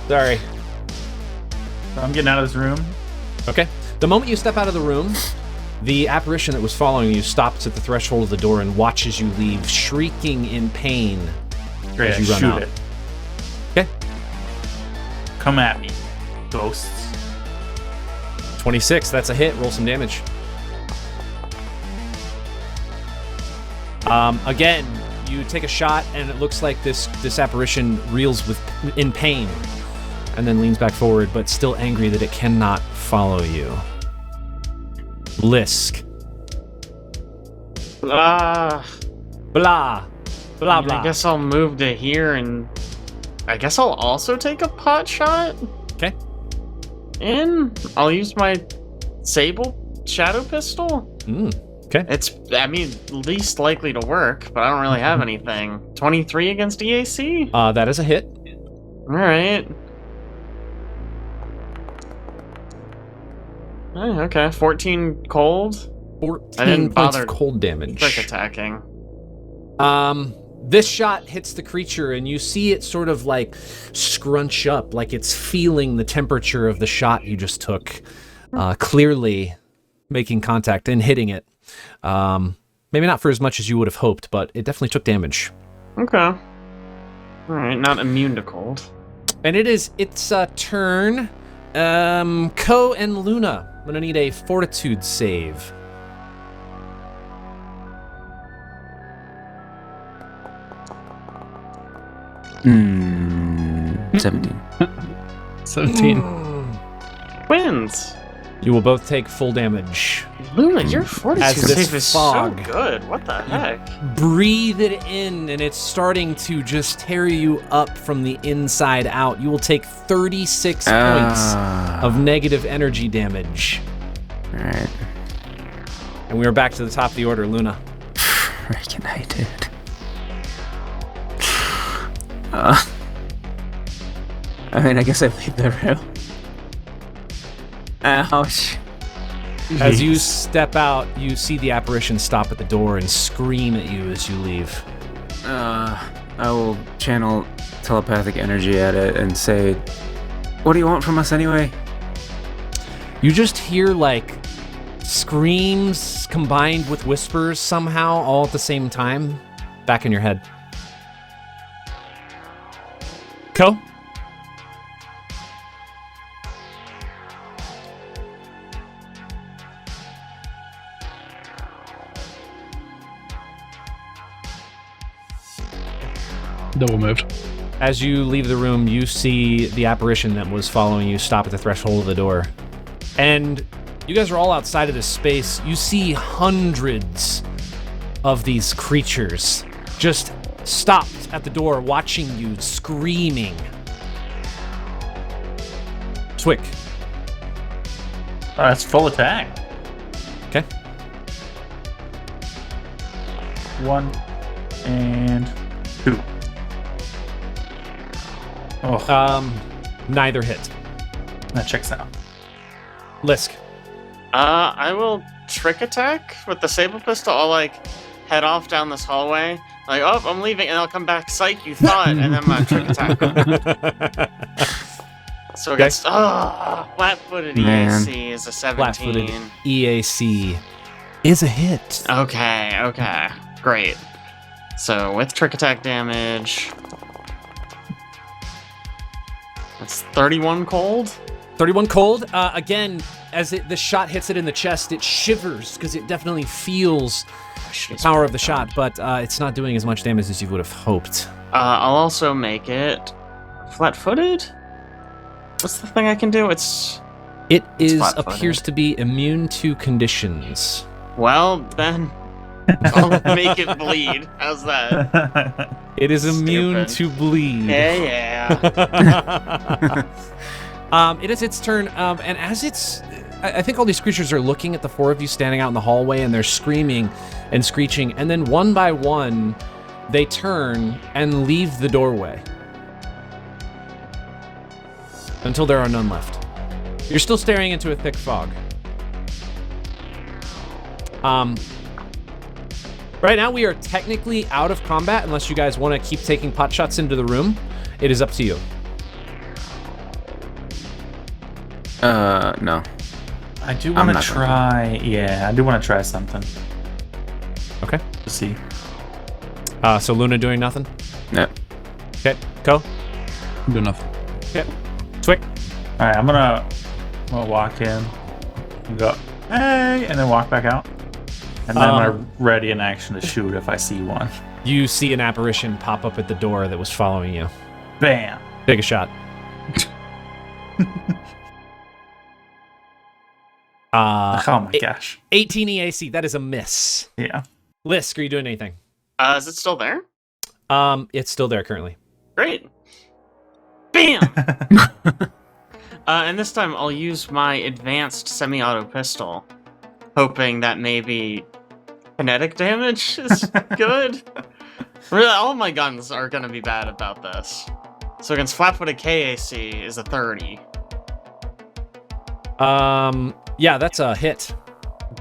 Sorry. So I'm getting out of this room. Okay. The moment you step out of the room, the apparition that was following you stops at the threshold of the door and watches you leave, shrieking in pain Great, as you run shoot out. it. Okay. Come at me, ghosts. 26. That's a hit. Roll some damage. Again, you take a shot, and it looks like this apparition reels in pain, and then leans back forward, but still angry that it cannot follow you. Lisk. Ah. Blah. Blah, blah. I guess I'll move to here, and I guess I'll also take a pot shot. Okay. And I'll use my Sable Shadow Pistol. Okay. It's, least likely to work, but I don't really have anything. 23 against EAC? That is a hit. Alright. Okay, 14 cold. 14 I didn't points bother of cold damage. Quick attacking. This shot hits the creature, and you see it sort of like scrunch up, like it's feeling the temperature of the shot you just took, clearly making contact and hitting it. Maybe not for as much as you would have hoped, but it definitely took damage. Okay. Alright, not immune to cold. And it's turn. Ko and Luna, I'm gonna need a fortitude save. Hmm. 17. 17. Wins. You will both take full damage. Luna, your fortitude As this save is fog- so good. What the heck? Breathe it in, and it's starting to just tear you up from the inside out. You will take 36 points of negative energy damage. All right. And we are back to the top of the order, Luna. Freaking I did. I mean, I guess I leave the room. Ouch. As you step out, you see the apparition stop at the door and scream at you as you leave. I will channel telepathic energy at it and say, "What do you want from us anyway?" You just hear, like, screams combined with whispers somehow all at the same time back in your head. Ko? Double moved. As you leave the room, you see the apparition that was following you stop at the threshold of the door. And you guys are all outside of this space. You see hundreds of these creatures just stopped at the door watching you, screaming. Swick. That's full attack. Okay. 1 and 2. Oh, Neither hit. that checks out. Lisk. I will trick attack with the saber pistol. I'll like head off down this hallway. Like, oh, I'm leaving, and I'll come back. Psych, you thought, and then I'm gonna trick attack. So it gets flat-footed Man. EAC is a 17. Flat-footed EAC is a hit. Okay, great. So with trick attack damage, that's 31 cold. 31 cold. Again, as the shot hits it in the chest, it shivers because it definitely feels the power of the shot, but it's not doing as much damage as you would have hoped. I'll also make it flat-footed. What's the thing I can do? It flat-footed. appears to be immune to conditions. Well, then I'll make it bleed. How's that? It is immune Stupid. to bleed. Yeah. It is its turn, and as I think all these creatures are looking at the four of you standing out in the hallway, and they're screaming and screeching, and then one by one, they turn and leave the doorway. Until there are none left. You're still staring into a thick fog. Right now, we are technically out of combat, unless you guys want to keep taking pot shots into the room. It is up to you. No. I do I'm want to not try. Yeah, I do want to try something Okay. to see. So Luna doing nothing? No. Okay. Ko? Do nothing. Okay. Twick? All right, I'm gonna walk in and go, hey, and then walk back out. And then I'm gonna ready an action to shoot if I see one. You see an apparition pop up at the door that was following you. Bam. Take a shot. Oh my gosh. 18 EAC. That is a miss. Yeah. Lisk, are you doing anything? Is it still there? It's still there currently. Great. Bam! And this time I'll use my advanced semi-auto pistol, hoping that maybe kinetic damage is good. Really, all my guns are going to be bad about this. So against flat-footed KAC is a 30. Yeah, that's a hit.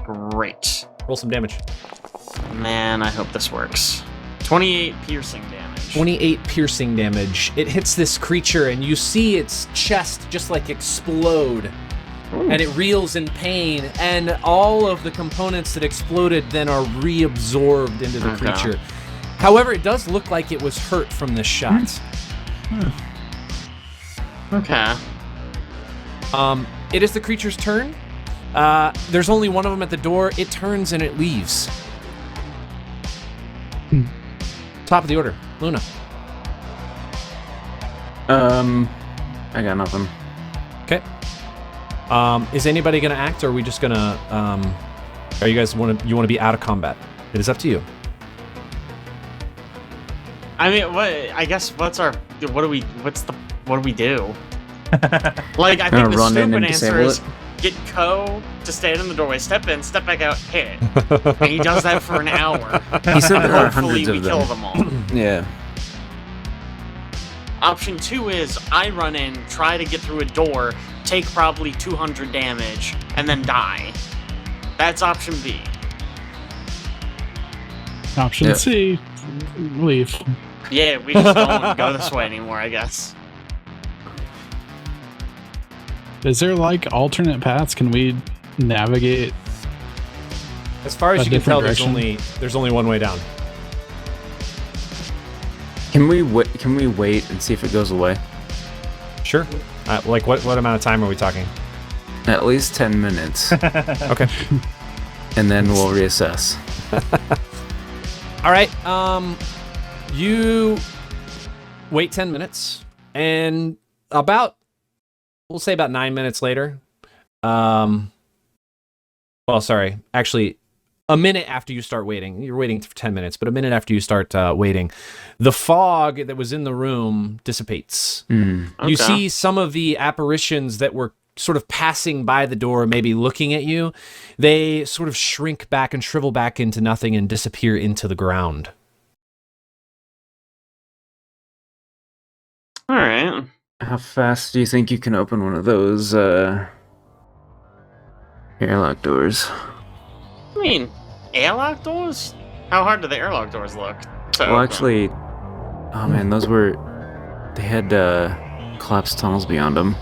Great. Roll some damage. Man, I hope this works. 28 piercing damage. 28 piercing damage. It hits this creature, and you see its chest just like explode. Ooh. And it reels in pain, and all of the components that exploded then are reabsorbed into the Okay. creature. However, it does look like it was hurt from this shot. Okay. It is the creature's turn. There's only one of them at the door. It turns and it leaves. Top of the order, Luna. I got nothing. Okay. Is anybody gonna act, or are we just gonna? Are you guys want to be out of combat? It is up to you. I mean, what? I guess what do we do? Like, I think the run in stupid and answer disable is it? get Ko to stand in the doorway, step in, step back out, hit. And he does that for an hour. He said there are Hopefully hundreds we of kill them. them all. Yeah. Option 2 is I run in, try to get through a door, take probably 200 damage, and then die. That's option B. Option C, leave. Yeah, we just don't go this way anymore, I guess. Is there like alternate paths? Can we navigate? As far as A you can tell, different there's only one way down. Can we wait and see if it goes away? Sure. Like what amount of time are we talking? At least 10 minutes, Okay. and then we'll reassess. All right. You wait 10 minutes, and we'll say about 9 minutes later. Well, sorry. Actually, a minute after you start waiting. You're waiting for 10 minutes, but a minute after you start waiting, the fog that was in the room dissipates. Mm. You Okay. see some of the apparitions that were sort of passing by the door, maybe looking at you. They sort of shrink back and shrivel back into nothing and disappear into the ground. All right. How fast do you think you can open one of those airlock doors? I mean, airlock doors? How hard do the airlock doors look? Well, actually, oh man, they had collapsed tunnels beyond them.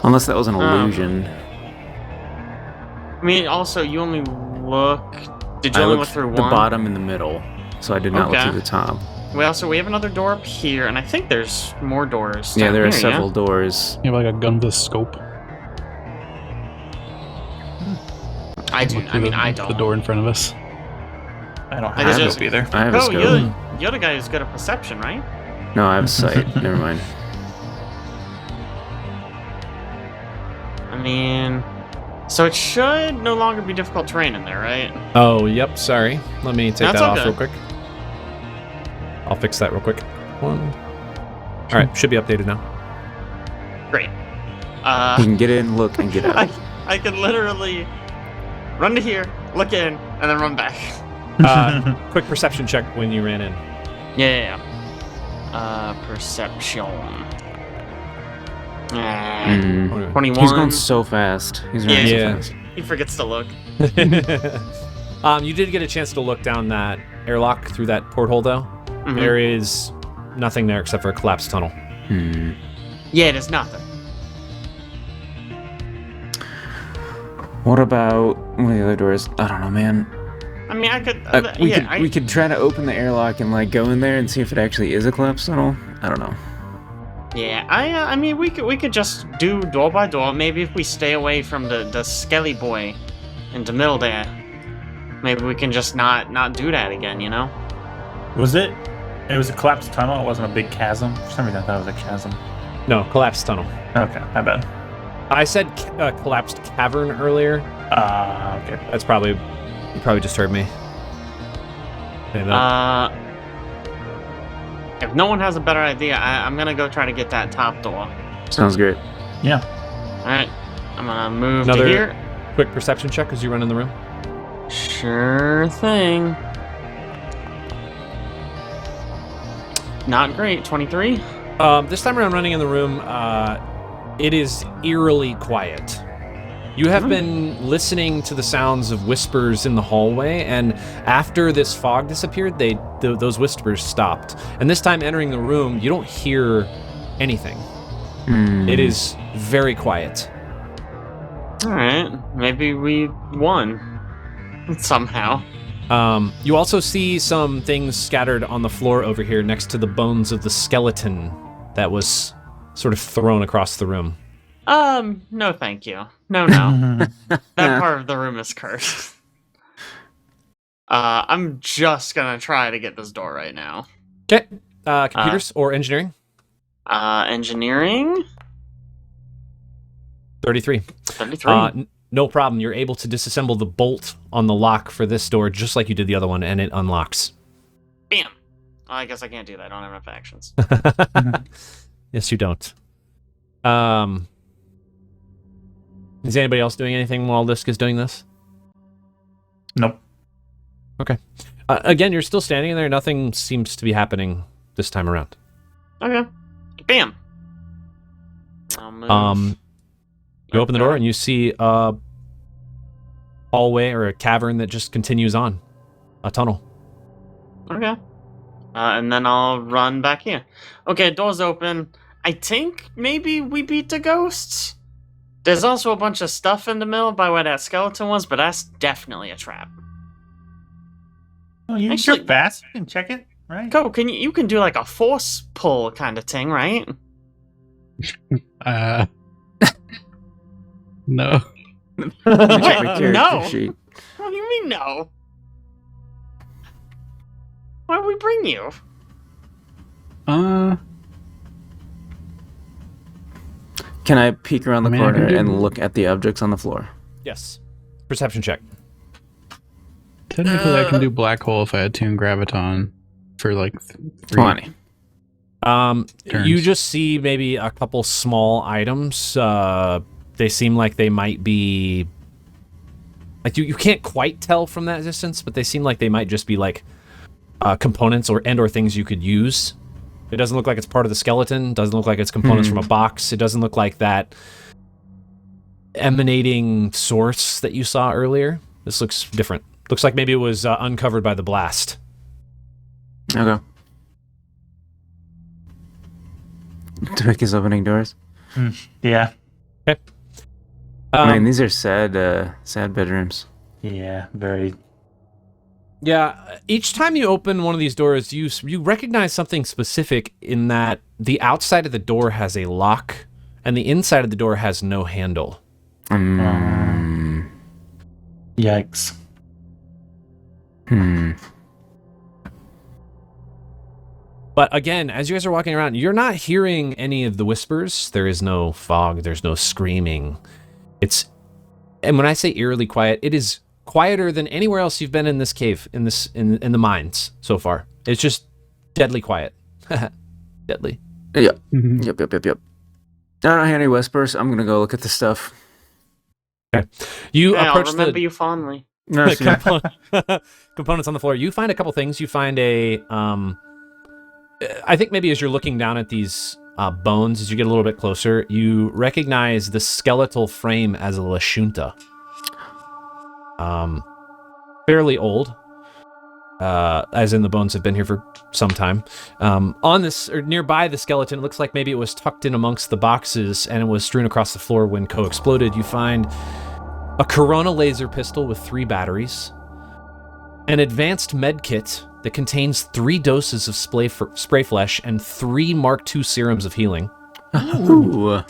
Unless that was an illusion. I mean, also, you only look... Did you I only look looked through the one? bottom and the middle, so I did not look Okay. through the top. We have another door up here, and I think there's more doors Yeah, down there are here, several doors. You have like a gun with a scope. I do. Look I through mean, the, I the don't. door in front of us. I don't I guess have just- scope either. I have a Oh, scope. you're the guy who's good at perception, right? No, I have sight. Never mind. I mean... So it should no longer be difficult terrain in there, right? Oh, yep. Sorry. Let me take That's that off okay. real quick. I'll fix that real quick. All right. Should be updated now. Great. You can get in, look, and get out. I can literally run to here, look in, and then run back. Quick perception check when you ran in. Yeah. Perception. Mm. 21. He's going so fast. He's running Yeah. so fast. He forgets to look. You did get a chance to look down that airlock through that porthole, though. Mhm. There is nothing there except for a collapsed tunnel. Hmm. Yeah, it is nothing. What about one of the other doors? I don't know, man. I mean, I could. We could try to open the airlock and like go in there and see if it actually is a collapsed tunnel. I don't know. Yeah, I mean, we could just do door by door. Maybe if we stay away from the skelly boy in the middle there, maybe we can just not do that again. You know? Was it? It was a collapsed tunnel. It wasn't a big chasm. For some reason, I thought it was a chasm. No, collapsed tunnel. Okay, my bad. I said collapsed cavern earlier. Okay. That's probably you probably just heard me. Say that. If no one has a better idea, I'm gonna go try to get that top door. Sounds great. Yeah. All right, I'm gonna move Another- to here. Quick perception check as you run in the room. Sure thing. Not great. 23. This time around, running in the room, it is eerily quiet. You have been listening to the sounds of whispers in the hallway, and after this fog disappeared, those whispers stopped. And this time, entering the room, you don't hear anything. Hmm. It is very quiet. All right, maybe we won somehow. You also see some things scattered on the floor over here next to the bones of the skeleton that was sort of thrown across the room. No, thank you. No. That part of the room is cursed. I'm just gonna try to get this door right now. Okay. Computers or engineering? Engineering? 33. 33. No problem. You're able to disassemble the bolt on the lock for this door just like you did the other one, and it unlocks. Bam. I guess I can't do that. I don't have enough actions. Yes, you don't. Is anybody else doing anything while Lisk is doing this? Nope. Okay. Again, you're still standing there. Nothing seems to be happening this time around. Okay. Bam. I'll move. You open the door and you see a hallway or a cavern that just continues on. A tunnel. Okay. And then I'll run back here. Okay, door's open. I think maybe we beat the ghosts. There's also a bunch of stuff in the middle by where that skeleton was, but that's definitely a trap. Oh, you're fast. You can check it, right? Go, you can do like a force pull kind of thing, right? No. Check my character No. sheet. What do you mean no? Why would we bring you? Can I peek around the I mean, I corner can do- and look at the objects on the floor? Yes. Perception check. Technically, I can do black hole if I attune graviton for like 20. Turns. You just see maybe a couple small items. They seem like they might be... Like, you can't quite tell from that distance, but they seem like they might just be, like, components or things you could use. It doesn't look like it's part of the skeleton. Doesn't look like it's components from a box. It doesn't look like that emanating source that you saw earlier. This looks different. Looks like maybe it was uncovered by the blast. Okay. Twig is opening doors. Yeah. Okay. I mean, these are sad bedrooms. Yeah, very. Yeah, each time you open one of these doors, you recognize something specific in that the outside of the door has a lock, and the inside of the door has no handle. Yikes. But again, as you guys are walking around, you're not hearing any of the whispers. There is no fog. There's no screaming. And when I say eerily quiet, it is quieter than anywhere else you've been in this cave, in the mines so far. It's just deadly quiet. Deadly. Yep. Yep. I don't hear any whispers. I'm gonna go look at the stuff. Okay. You I'll approach remember the you fondly. components on the floor. You find a couple things. You find I think maybe as you're looking down at these bones, as you get a little bit closer, you recognize the skeletal frame as a Lashunta. Fairly old, as in the bones have been here for some time. On this, or nearby the skeleton, it looks like maybe it was tucked in amongst the boxes and it was strewn across the floor when co-exploded. You find a Corona laser pistol with 3 batteries, an advanced med kit that contains 3 doses of spray flesh and 3 Mark II serums of healing. Ooh.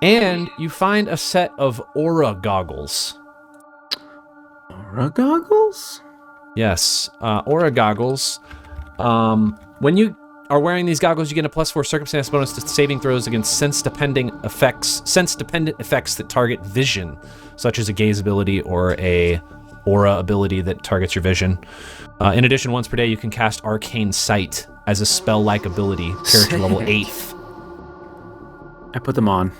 And you find a set of aura goggles. Aura goggles? Yes, aura goggles. When you are wearing these goggles, you get a +4 circumstance bonus to saving throws against sense-dependent effects that target vision, such as a gaze ability or a aura ability that targets your vision. In addition, once per day, you can cast Arcane Sight as a spell-like ability, character level 8th. I put them on.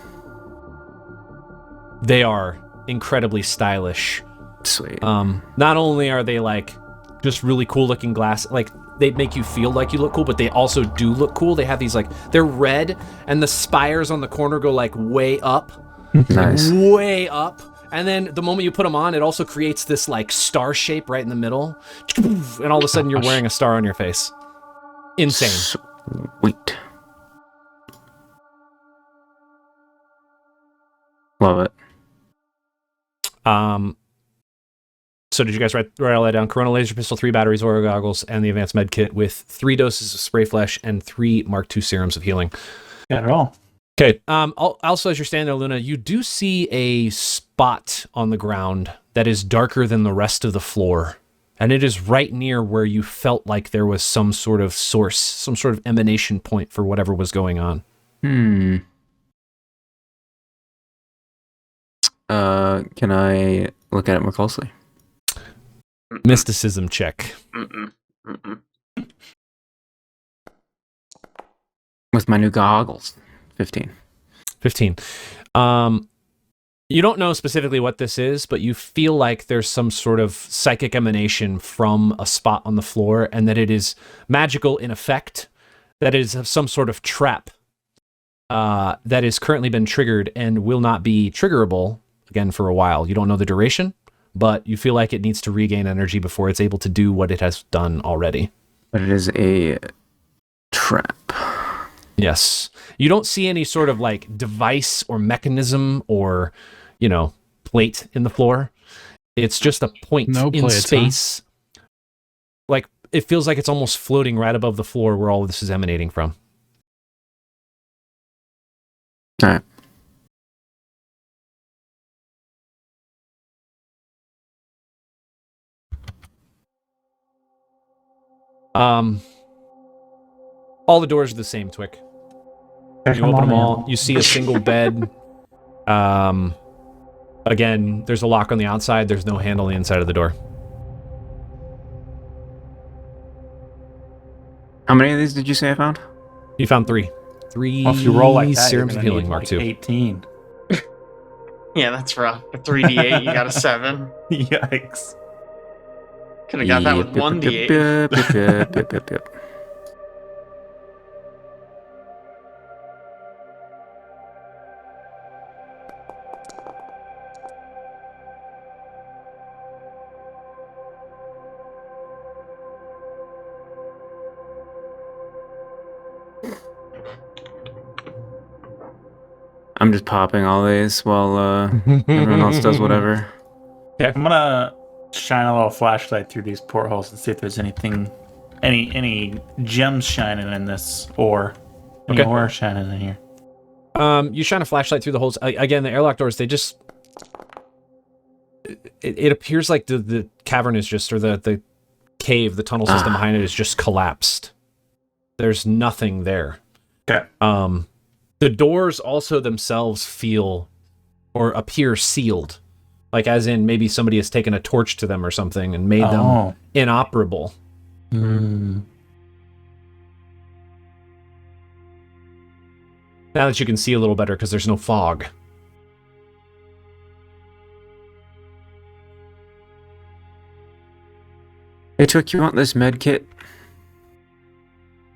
They are incredibly stylish. Sweet. Not only are they like just really cool looking glass, like they make you feel like you look cool, but they also do look cool. They have these like, they're red and the spires on the corner go like way up. Nice. Way up. And then the moment you put them on, it also creates this like star shape right in the middle. And all of a sudden you're wearing a star on your face. Insane. Sweet. Love it. So did you guys write all that down? Corona laser pistol, 3 batteries, aura goggles, and the advanced med kit with 3 doses of spray flesh and 3 Mark II serums of healing. Got it all. Okay. Also, as you're standing there, Luna, you do see a spot on the ground that is darker than the rest of the floor. And it is right near where you felt like there was some sort of source, some sort of emanation point for whatever was going on. Can I look at it more closely? Mysticism check. With my new goggles. 15. 15. You don't know specifically what this is, but you feel like there's some sort of psychic emanation from a spot on the floor, and that it is magical in effect, that it is some sort of trap that has currently been triggered and will not be triggerable again for a while. You don't know the duration, but you feel like it needs to regain energy before it's able to do what it has done already. But it is a trap. Yes. You don't see any sort of like device or mechanism or, plate in the floor. It's just a point in plates, space. Huh? Like, it feels like it's almost floating right above the floor where all of this is emanating from. All right. All the doors are the same, Twick. You open them all. You see a single bed. Again, there's a lock on the outside. There's no handle on the inside of the door. How many of these did you say I found? You found 3. 3 Well, if you roll like that, serums you're of gonna healing, need, Mark like, 2. 18. Yeah, that's rough. For 3d8, you got a 7. Yikes. Could have got that with 1d8. Yep. I'm just popping all these while everyone else does whatever. Yeah, I'm gonna shine a little flashlight through these portholes and see if there's anything, any gems shining in this ore. Any Okay. ore shining in here. You shine a flashlight through the holes. Again, the airlock doors, they just... It appears like the cavern is just, or the cave, the tunnel system behind it is just collapsed. There's nothing there. Okay. The doors also themselves feel or appear sealed. Like as in maybe somebody has taken a torch to them or something and made them inoperable. Mm. Now that you can see a little better because there's no fog. Hey, Twik, you want this med kit?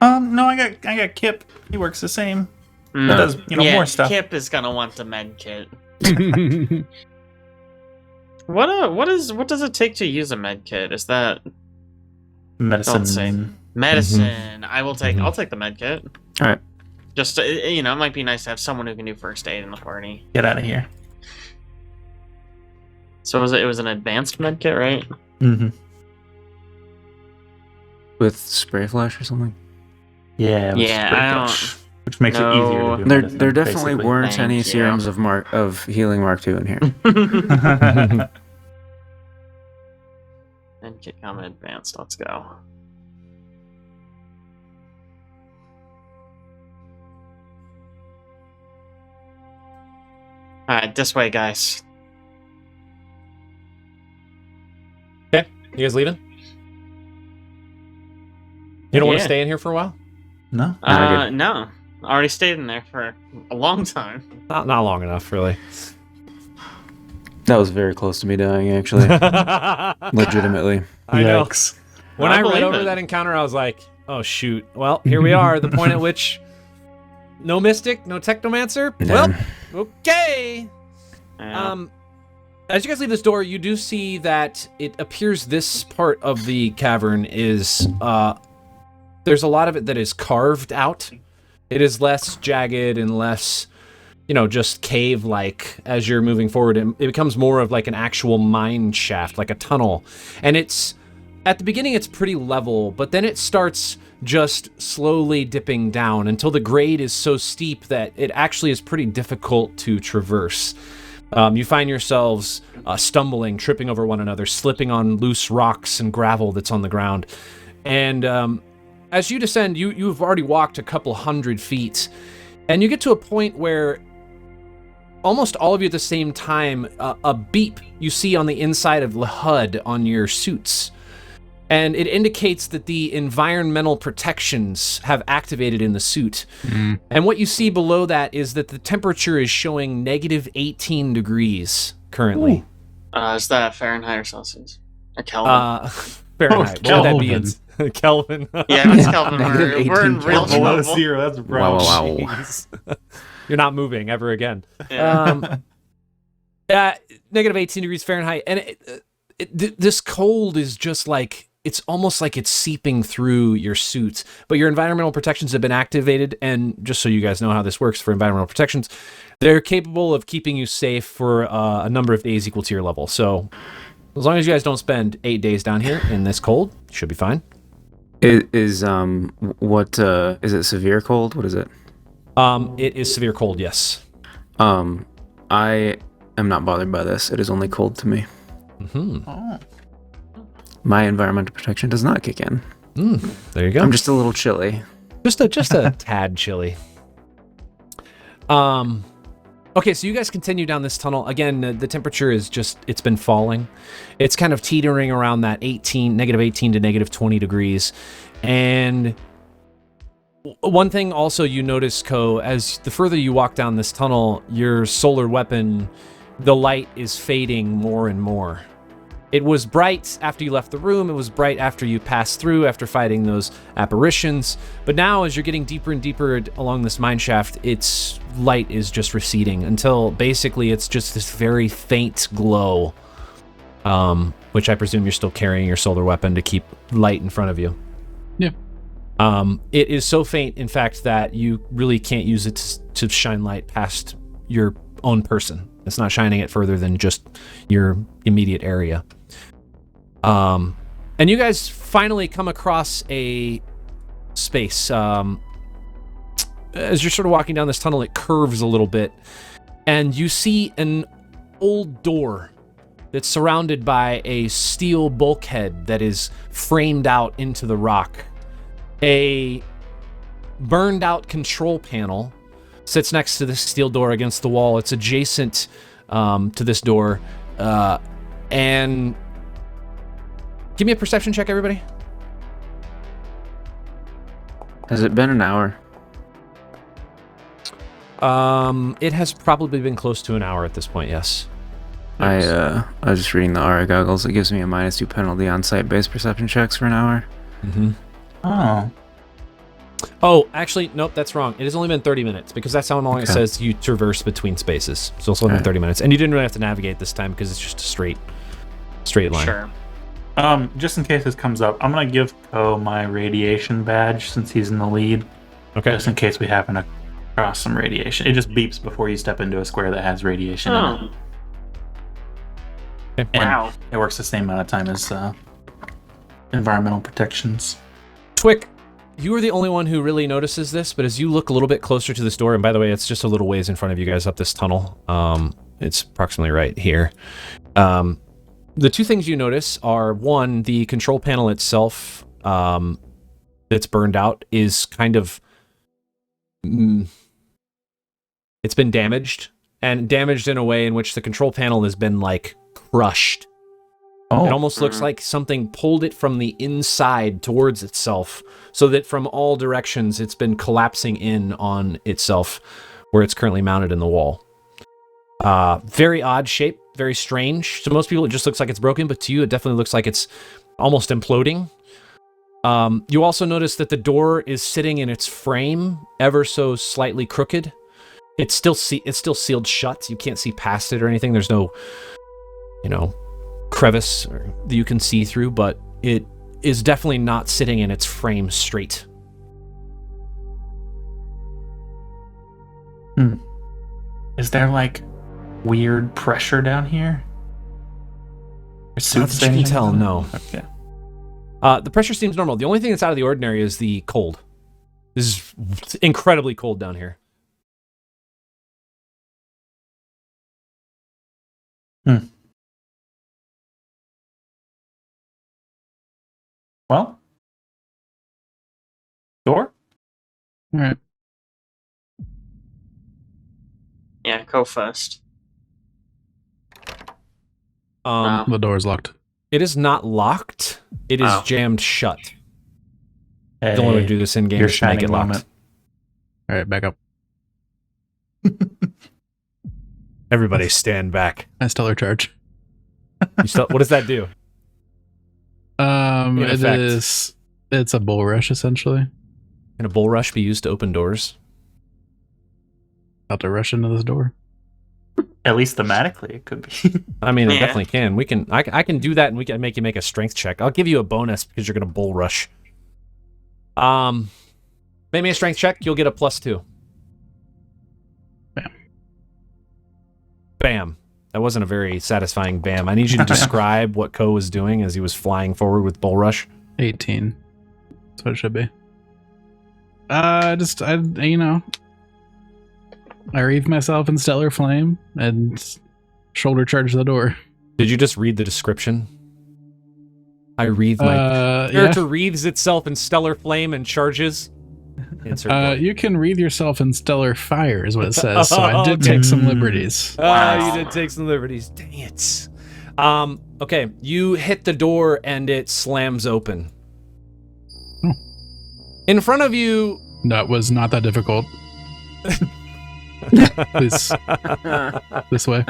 No, I got Kip. He works the same. He does, more stuff. Kip is gonna want the med kit. What does it take to use a med kit? Is that Medicine. Don't say. Medicine? I'll take the med kit. All right. Just it might be nice to have someone who can do first aid in the party. Get out of here. So it was an advanced med kit, right? Mm-hmm. With spray flash or something? Yeah. Which makes it easier to do. There medicine, definitely basically. weren't Thank any you. serums of healing Mark II in here. Med kit comma advanced. Let's go. Alright, this way, guys. Okay, you guys leaving? You don't want to Yeah. stay in here for a while? No. No. Already stayed in there for a long time. Not long enough, really. That was very close to me dying, actually. Legitimately. I know. Yikes. When I I read believe over it. that encounter, I was like, oh shoot. Well, here we are, the point at which no mystic, no technomancer. No. Well, okay. Yeah. As you guys leave this door, you do see that it appears this part of the cavern is there's a lot of it that is carved out. It is less jagged and less, just cave-like as you're moving forward. It becomes more of like an actual mine shaft, like a tunnel. And it's at the beginning it's pretty level, but then it starts just slowly dipping down until the grade is so steep that it actually is pretty difficult to traverse. You find yourselves stumbling, tripping over one another, slipping on loose rocks and gravel that's on the ground. And as you descend, you've already walked a couple 100 feet, and you get to a point where almost all of you at the same time, a beep you see on the inside of the HUD on your suits. And it indicates that the environmental protections have activated in the suit. Mm. And what you see below that is that the temperature is showing negative 18 degrees currently. Is that Fahrenheit or Celsius? Or Kelvin? Fahrenheit. What would that be? It's Kelvin. Yeah, it's Kelvin. We're in real trouble. Zero. That's brown. Wow. You're not moving ever again. Yeah. Negative 18 degrees Fahrenheit. And this cold is just like, it's almost like it's seeping through your suit, but your environmental protections have been activated, and just so you guys know how this works for environmental protections, they're capable of keeping you safe for a number of days equal to your level. So as long as you guys don't spend 8 days down here in this cold, you should be fine. Is it severe cold? What is it? It is severe cold, yes. I am not bothered by this. It is only cold to me. Mm-hmm. Oh. My environmental protection does not kick in. There you go. I'm just a little chilly. Just a tad chilly. Okay, so you guys continue down this tunnel. Again, the temperature is it's been falling. It's kind of teetering around that negative 18 to negative 20 degrees. And one thing also you notice, Ko, as the further you walk down this tunnel, your solar weapon, the light is fading more and more. It was bright after you left the room. It was bright after you passed through, after fighting those apparitions. But now, as you're getting deeper and deeper along this mine shaft, its light is just receding until basically it's just this very faint glow, which I presume you're still carrying your solar weapon to keep light in front of you. Yeah. It is so faint, in fact, that you really can't use it to shine light past your own person. It's not shining it further than just your immediate area. And you guys finally come across a space. As you're sort of walking down this tunnel, it curves a little bit, and you see an old door that's surrounded by a steel bulkhead that is framed out into the rock. A burned out control panel sits next to this steel door against the wall. It's adjacent to this door. And give me a perception check, everybody. Has it been an hour? It has probably been close to an hour at this point, yes. I was just reading the Aura goggles. It gives me a -2 penalty on site-based perception checks for an hour. Mm-hmm. Oh, actually, nope, that's wrong. It has only been 30 minutes because that's how long it says you traverse between spaces. So it's only been 30 minutes. And you didn't really have to navigate this time because it's just a straight line. Sure. Just in case this comes up, I'm going to give Ko my radiation badge since he's in the lead. Okay. Just in case we happen to cross some radiation. It just beeps before you step into a square that has radiation in it. Okay. And Wow. it works the same amount of time as environmental protections. Twick, you are the only one who really notices this, but as you look a little bit closer to this door, and by the way, it's just a little ways in front of you guys up this tunnel. It's approximately right here. The two things you notice are, one, the control panel itself that's burned out is kind of... it's been damaged, and damaged in a way in which the control panel has been, like, crushed. Oh. It almost looks like something pulled it from the inside towards itself, so that from all directions it's been collapsing in on itself where it's currently mounted in the wall. Very odd shape, very strange. To most people it just looks like it's broken, but to you it definitely looks like it's almost imploding. You also notice that the door is sitting in its frame, ever so slightly crooked. It's still sealed shut. You can't see past it or anything. There's no, crevice that you can see through, but it is definitely not sitting in its frame straight. Is there like weird pressure down here? Not that you can tell, no. Okay. The pressure seems normal. The only thing that's out of the ordinary is the cold. This is incredibly cold down here. Well, door? All right. Yeah, go first. Um, The door's locked. It is not locked. It is jammed shut. Hey, The only way to do this in game your is to make it shining locked. moment. All right, back up. Everybody stand back. I stellar charge. What does that do? In effect. It's a bull rush essentially. Can a bull rush be used to open doors? About to rush into this door. At least thematically, it could be. I mean, it Yeah. definitely can. We can. I can do that, and we can make you make a strength check. I'll give you a bonus because you're going to bull rush. Make me a strength check. You'll get a +2. Bam. Bam. That wasn't a very satisfying bam. I need you to describe what Ko was doing as he was flying forward with bull rush. 18. That's what it should be. I wreath myself in stellar flame and shoulder charge the door. Did you just read the description? I wreathe my character wreathes itself in stellar flame and charges. Insert word. You can wreathe yourself in stellar fire, is what it says. So I did take some liberties. You did take some liberties. Dang it. Okay, you hit the door and it slams open. Oh. In front of you. That was not that difficult. This way.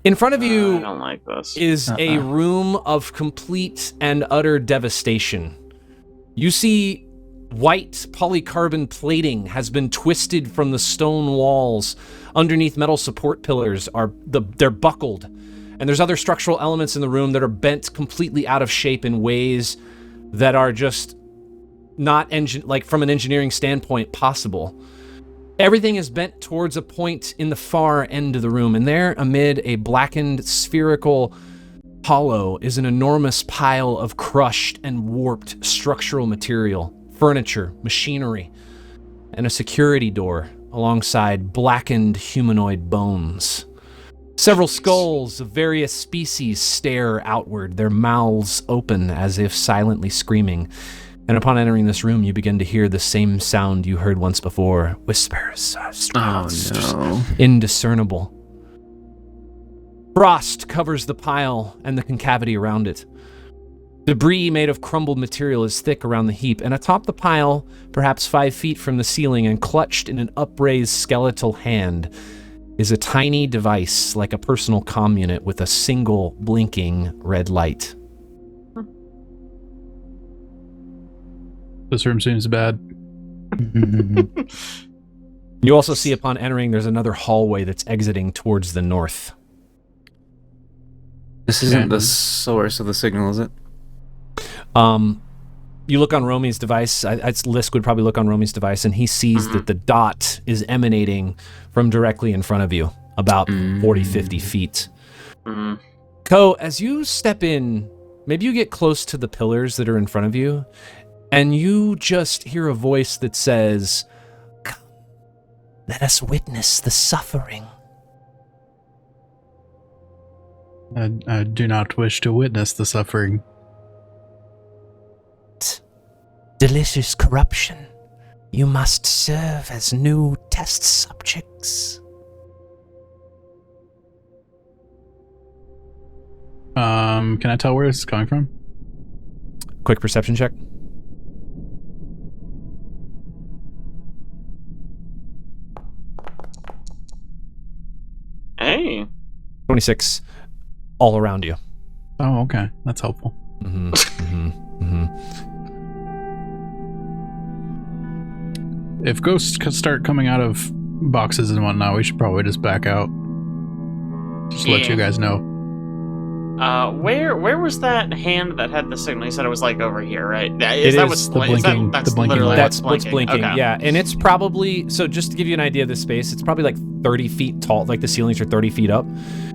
In front of I you don't like this. is a room of complete and utter devastation. You see white polycarbon plating has been twisted from the stone walls. Underneath metal support pillars they're buckled. And there's other structural elements in the room that are bent completely out of shape in ways that are just not from an engineering standpoint possible. Everything is bent towards a point in the far end of the room, and there, amid a blackened spherical hollow, is an enormous pile of crushed and warped structural material, furniture, machinery, and a security door alongside blackened humanoid bones. Several skulls of various species stare outward, their mouths open as if silently screaming. And upon entering this room, you begin to hear the same sound you heard once before. Whispers. Oh no. Indiscernible. Frost covers the pile and the concavity around it. Debris made of crumbled material is thick around the heap, and atop the pile, perhaps 5 feet from the ceiling and clutched in an upraised skeletal hand, is a tiny device like a personal comm unit with a single blinking red light. This room seems bad. You also see upon entering there's another hallway that's exiting towards the north. This isn't the source of the signal, is it? You look on Romy's device. Lisk would probably look on Romy's device, and he sees that the dot is emanating from directly in front of you, about 40, 50 feet. Ko, as you step in, maybe you get close to the pillars that are in front of you, and you just hear a voice that says, "Come, let us witness the suffering." I do not wish to witness the suffering. Delicious corruption. You must serve as new test subjects. Can I tell where this is coming from? Quick perception check. Hey. 26. All around you. Oh, okay. That's helpful. If ghosts could start coming out of boxes and whatnot, we should probably just back out. Just to let you guys know. Where was that hand that had the signal? You said it was like over here, right? It that is what's the blinking- that's the blinking literally light. That's what's blinking, Okay. yeah. And it's probably, so just to give you an idea of the space, it's probably like 30 feet tall, like the ceilings are 30 feet up.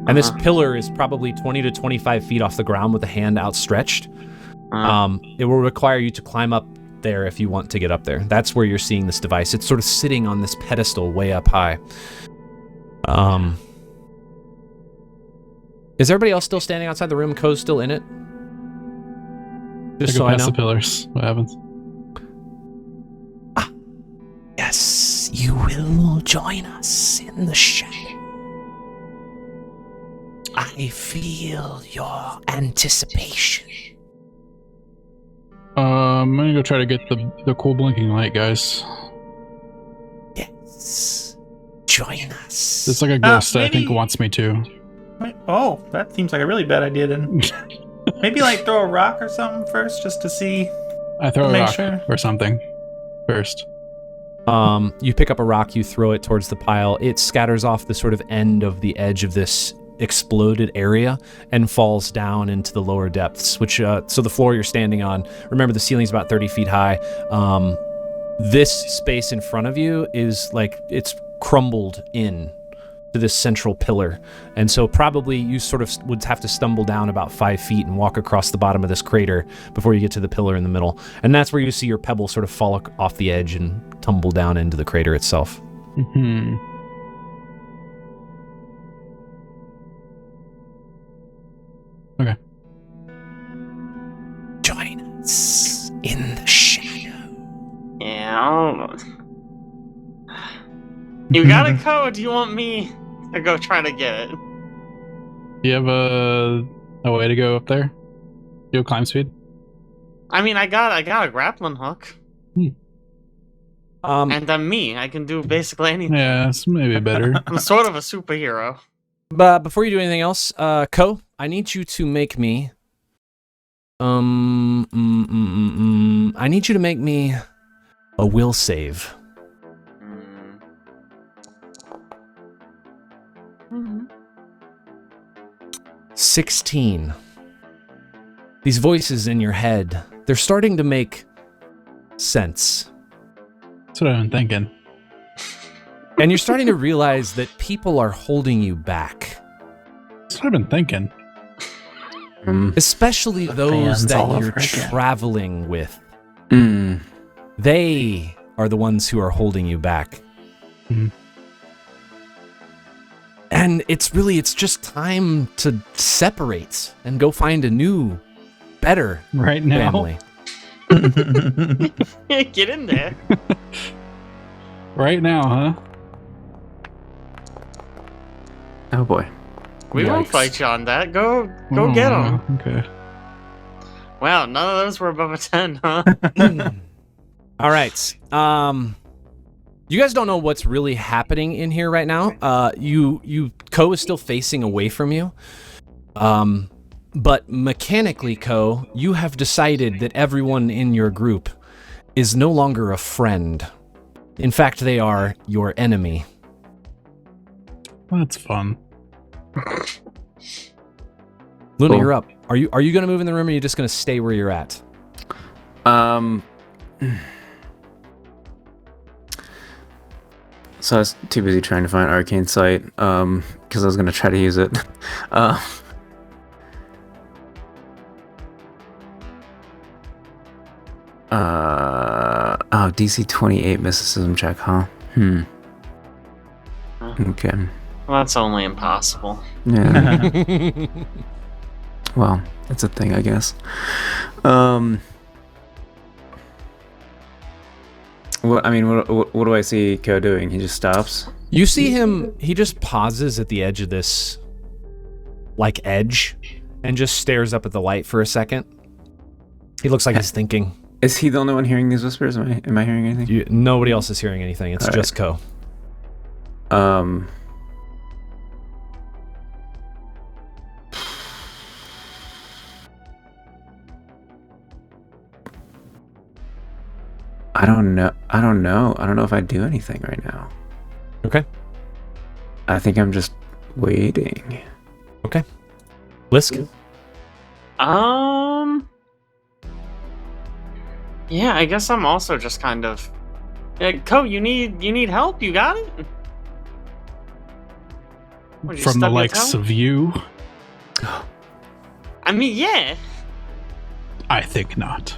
And this pillar is probably 20 to 25 feet off the ground with a hand outstretched. It will require you to climb up there if you want to get up there. That's where you're seeing this device. It's sort of sitting on this pedestal way up high. Is everybody else still standing outside the room? Ko's still in it? Just so I know. The pillars. What happens? Yes, you will join us in the shadow. I feel your anticipation. I'm gonna go try to get the cool blinking light, guys. Yes, join us. It's like a ghost that I think maybe- wants me to. Oh, that seems like a really bad idea then. Maybe like throw a rock or something first just to see. I throw a Make rock sure. or something first. You pick up a rock, you throw it towards the pile. It scatters off the sort of end of the edge of this exploded area and falls down into the lower depths, which, so the floor you're standing on, remember the ceiling's about 30 feet high. This space in front of you is like, it's crumbled in to this central pillar. And so probably you sort of would have to stumble down about 5 feet and walk across the bottom of this crater before you get to the pillar in the middle. And that's where you see your pebble sort of fall off the edge and tumble down into the crater itself. Mm-hmm. Okay. Join us in the shadow. Yeah. You got a code. Do you want me to go try to get it? Do you have a way to go up there? You have climb speed? I mean, I got a grappling hook, and I'm me. I can do basically anything. Yeah, it's maybe better. I'm sort of a superhero. But before you do anything else, Ko, I need you to make me. I need you to make me a will save. 16. These voices in your head, they're starting to make sense. That's what I've been thinking. And you're starting to realize that people are holding you back. That's what I've been thinking. Especially those fans that all you're over again. traveling with. Mm. They are the ones who are holding you back. Mhm. And it's just time to separate and go find a new, better Right now. family. Get in there. Right now, huh? Oh boy. We won't Yikes. fight you on that. Go Oh, get them. Okay. Wow, none of those were above a 10, huh? All right. You guys don't know what's really happening in here right now. Ko is still facing away from you. But mechanically, Ko, you have decided that everyone in your group is no longer a friend. In fact, they are your enemy. That's fun. Luna, Cool. you're up. Are you going to move in the room, or are you just going to stay where you're at? So I was too busy trying to find Arcane Sight, because I was gonna try to use it. DC 28 mysticism check, huh? Okay. Well, that's only impossible. Yeah. Well, it's a thing, I guess. What do I see Ko doing? He just stops. You see him, he just pauses at the edge of this, edge, and just stares up at the light for a second. He looks like he's thinking. Is he the only one hearing these whispers? Am I hearing anything? Nobody else is hearing anything. It's All just Ko. I don't know. I don't know if I do anything right now. Okay. I think I'm just waiting. Okay. Lisk? Yeah, I guess I'm also just kind of. Ko, you need help? You got it? Would you From the stub your likes toe? of you. I mean, yeah. I think not.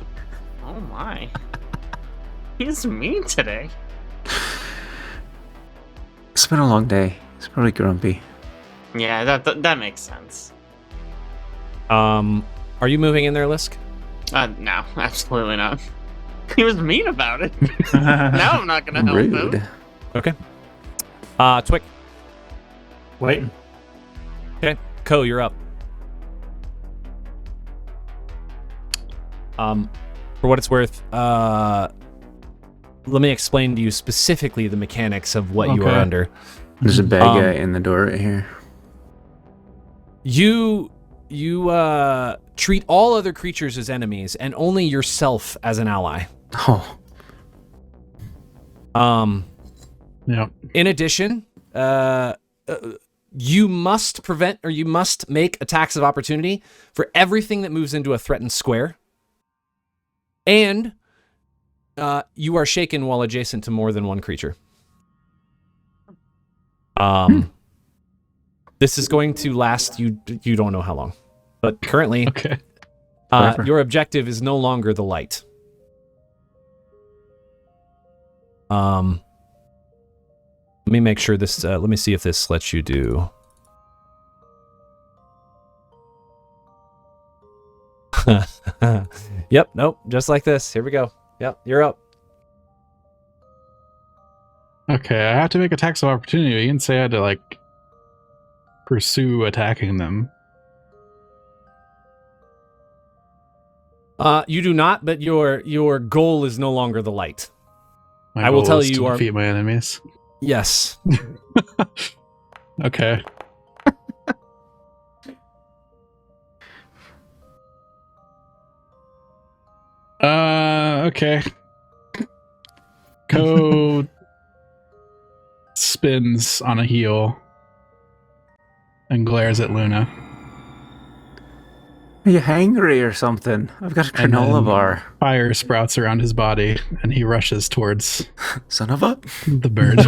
Oh my. He's mean today. It's been a long day. He's probably grumpy. Yeah, that makes sense. Are you moving in there, Lisk? No, absolutely not. He was mean about it. Now I'm not gonna help Rude. him. Okay. Twick. Waiting. Okay. Ko, you're up. For what it's worth, let me explain to you specifically the mechanics of what you are Okay. under. There's a bad guy in the door right here. You treat all other creatures as enemies and only yourself as an ally. Oh. Yep. In addition, you must prevent or you must make attacks of opportunity for everything that moves into a threatened square. And you are shaken while adjacent to more than one creature. This is going to last, you don't know how long. But currently, Okay. your objective is no longer the light. Let me make sure this, let me see if this lets you do. Yep, nope, just like this. Here we go. Yep, you're up. Okay, I have to make attacks of opportunity. You didn't say I had to, like, pursue attacking them. You do not, but your goal is no longer the light. My I will goal tell is you to are- defeat my enemies. Yes. Okay. Okay. Ko spins on a heel and glares at Luna. Are you hangry or something? I've got a And granola then bar. Fire sprouts around his body and he rushes towards Son of a... the bird.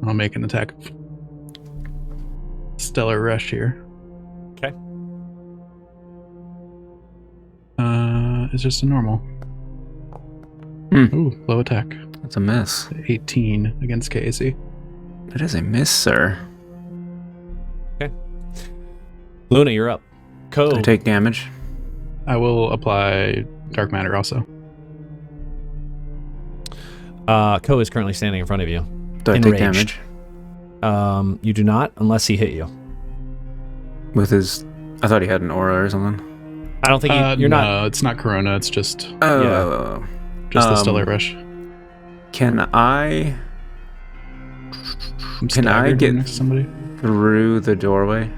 I'll make an attack of Stellar Rush here. Okay. It's just a normal. Hmm. Ooh, low attack. That's a miss. 18 against Casey. That is a miss, sir. Luna, you're up. Ko. Do I take damage? I will apply Dark Matter also. Ko is currently standing in front of you. Do I take Enraged. damage? You do not, unless he hit you. With his... I thought he had an aura or something. I don't think you're no, not. it's not Corona. It's just Oh. just the Stellar Rush. Can I... I'm Can I staggered get- next to somebody? through the doorway?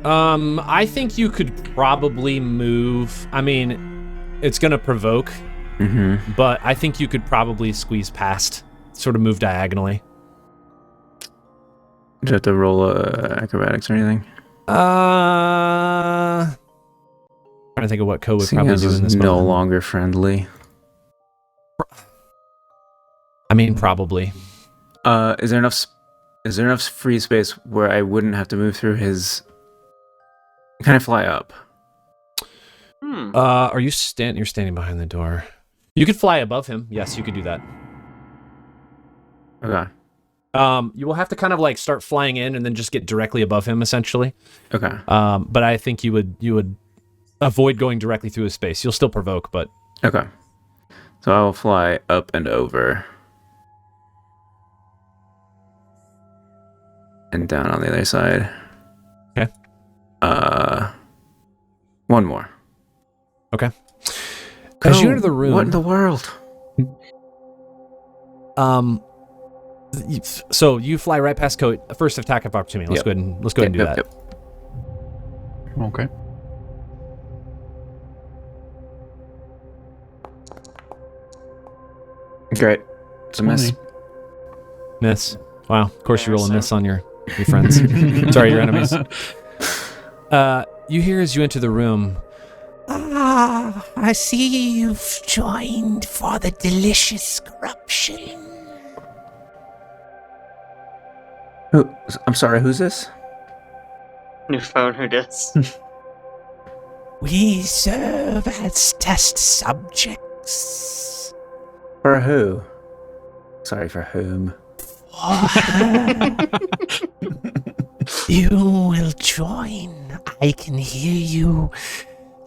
I think you could probably move. I mean, it's gonna provoke, Mm-hmm. but I think you could probably squeeze past, sort of move diagonally. Do you have to roll acrobatics or anything? Trying to think of what Ko would Seeing probably as do it's in this no moment. longer friendly. I mean, probably. Is there enough free space where I wouldn't have to move through his... Can I fly up? Are you You're standing behind the door. You could fly above him. Yes, you could do that. Okay. You will have to kind of like start flying in and then just get directly above him, essentially. Okay. But I think you would avoid going directly through his space. You'll still provoke, but Okay. So I will fly up and over. And down on the other side. Okay. One more. okay. As you Go. enter the room, What in the world? so you fly right past Ko. First attack of opportunity. Let's Yep. go ahead and do that. Okay. Great. It's a miss. 20. Miss. Wow. Of course, you roll a miss on your friends. Sorry, your enemies. You hear as you enter the room. Ah, I see you've joined for the delicious corruption. I'm sorry, who's this? New phone, who dis? We serve as test subjects. For who? Sorry, for whom? You will join. I can hear you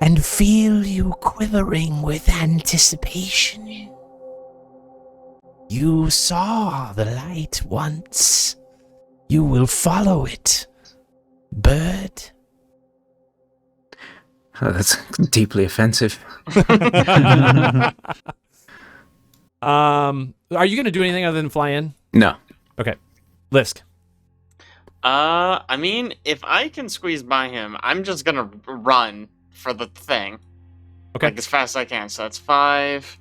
and feel you quivering with anticipation. You saw the light once. You will follow it. Bird. Oh, that's deeply offensive. Are you gonna do anything other than fly in? No. Okay. Lisk. I mean, if I can squeeze by him, I'm just gonna run for the thing. Okay. Like as fast as I can. So that's 5.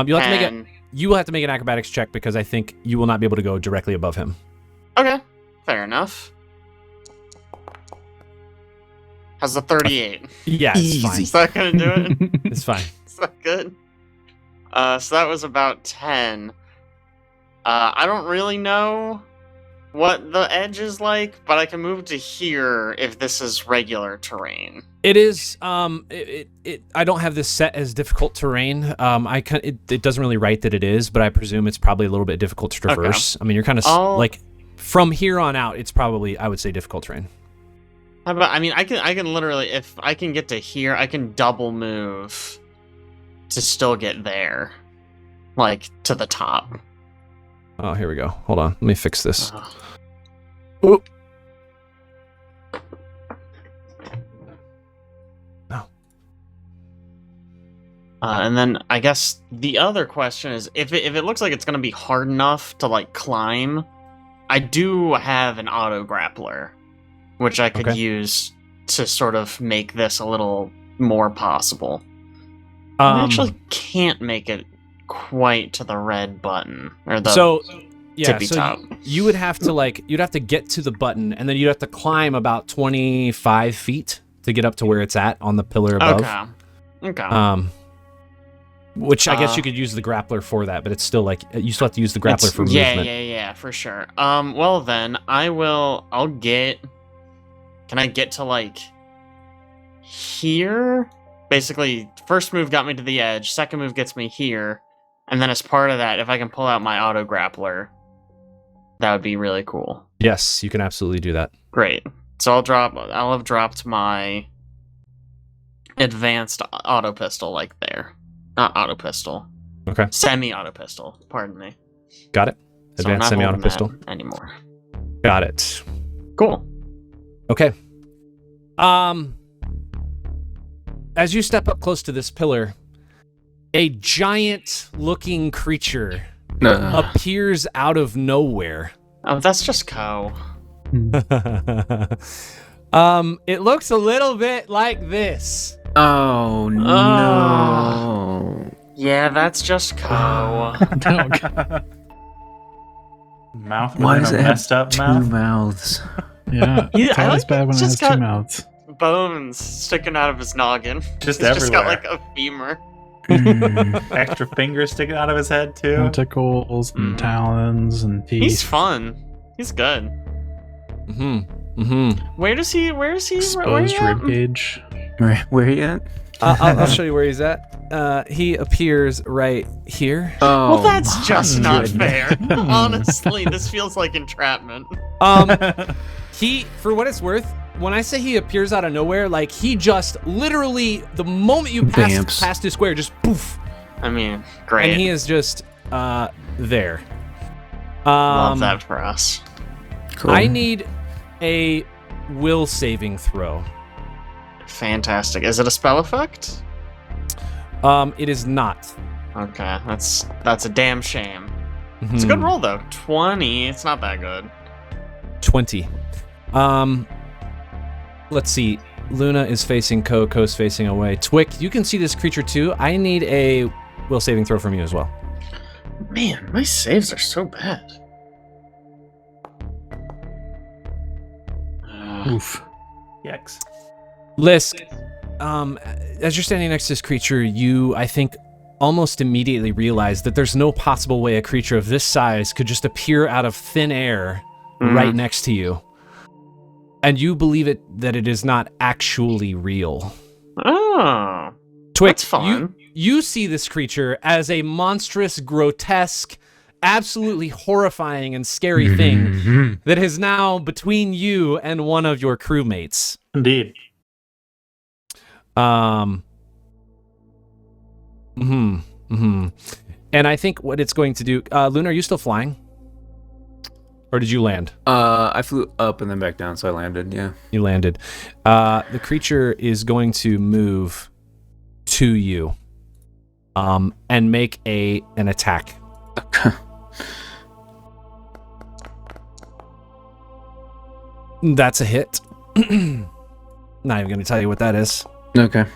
You'll have to make 10. you will have to make an acrobatics check because I think you will not be able to go directly above him. Okay, fair enough. How's the 38? Yeah, it's Easy. Is that gonna do it? fine. It's fine. Is that good? So that was about 10. I don't really know what the edge is like, but I can move to here if this is regular terrain. It is. I don't have this set as difficult terrain. It doesn't really write that it is, but I presume it's probably a little bit difficult to traverse. I mean, you're kind of like from here on out. It's probably, I would say, difficult terrain. How about? I mean, I can literally, if I can get to here, I can double move to still get there, like to the top. Oh, here we go. Hold on. Let me fix this. Oh. No. And then I guess the other question is, if it looks like it's gonna be hard enough to like climb, I do have an auto grappler, which I could use to sort of make this a little more possible. I actually can't make it quite to the red button or the tippy top. You would have to you'd have to get to the button and then you'd have to climb about 25 feet to get up to where it's at on the pillar above. Okay. Which I guess you could use the grappler for that, but it's still like you still have to use the grappler for movement. Yeah, for sure. Well then I'll get. Can I get to like here? Basically, first move got me to the edge, second move gets me here, and then as part of that, if I can pull out my auto grappler, that would be really cool. Yes, you can absolutely do that. Great. So I'll have dropped my advanced auto pistol like there. Not auto pistol. Okay. Semi-auto pistol, pardon me. Got it. So I'm Advanced not semi-auto holding pistol. that anymore. Got it. Cool. Okay. As you step up close to this pillar, a giant-looking creature appears out of nowhere. Oh, that's just Ko. It looks a little bit like this. Oh, no. Yeah, that's just Ko. Mouth Why with does a it have messed up two mouth? mouths? Yeah, it's I always like bad when it just has two got- mouths. Bones sticking out of his noggin. Just He's just got everywhere. like a femur. Extra fingers sticking out of his head too. Tentacles and talons and teeth. He's fun. He's good. Where is he? Exposed ribcage. Where are you at? I'll show you where he's at. He appears right here. Oh, Well, that's just not goodness. fair. Honestly, this feels like entrapment. He, for what it's worth, when I say he appears out of nowhere, like he just literally, the moment you Bamps. past his square, just poof, I mean, great. and he is just there. Love that for us. Cool. I need a will saving throw. Fantastic. Is it a spell effect? It is not. Okay, that's a damn shame. It's a good roll though. 20. It's not that good. 20. Let's see. Luna is facing Ko. Ko's facing away. Twick, you can see this creature too. I need a will saving throw from you as well. Man, my saves are so bad. Oof. Yikes. Lisk, as you're standing next to this creature, you, I think, almost immediately realize that there's no possible way a creature of this size could just appear out of thin air right next to you. and you believe that it is not actually real. Oh, Twix, that's fun. you see this creature as a monstrous, grotesque, absolutely horrifying and scary thing that is now between you and one of your crewmates. Indeed. And I think what it's going to do... Luna, are you still flying? Or did you land? I flew up and then back down, so I landed, yeah. You landed. The creature is going to move to you and make an attack. That's a hit. Not even going to tell you what that is. Okay.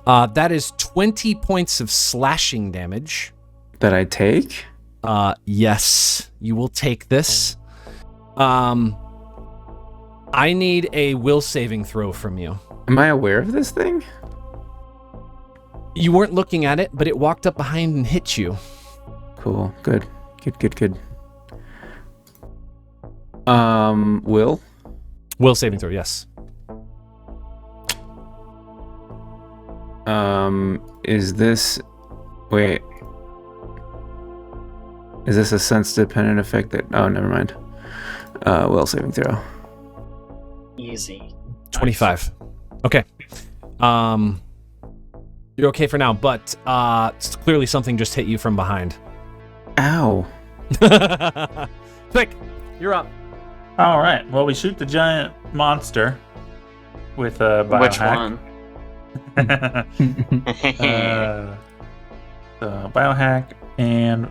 That is 20 points of slashing damage. That I take? Yes, you will take this. I need a will saving throw from you. Am I aware of this thing? You weren't looking at it, but it walked up behind and hit you. Cool. Good. Will? Will saving throw, yes. Is this... Wait. Is this a sense-dependent effect that... Oh, never mind. Will saving throw. Easy. 25. Okay. You're okay for now, but it's clearly something just hit you from behind. Ow. Quick, you're up. All right. Well, we shoot the giant monster with a biohack. Which one? Biohack and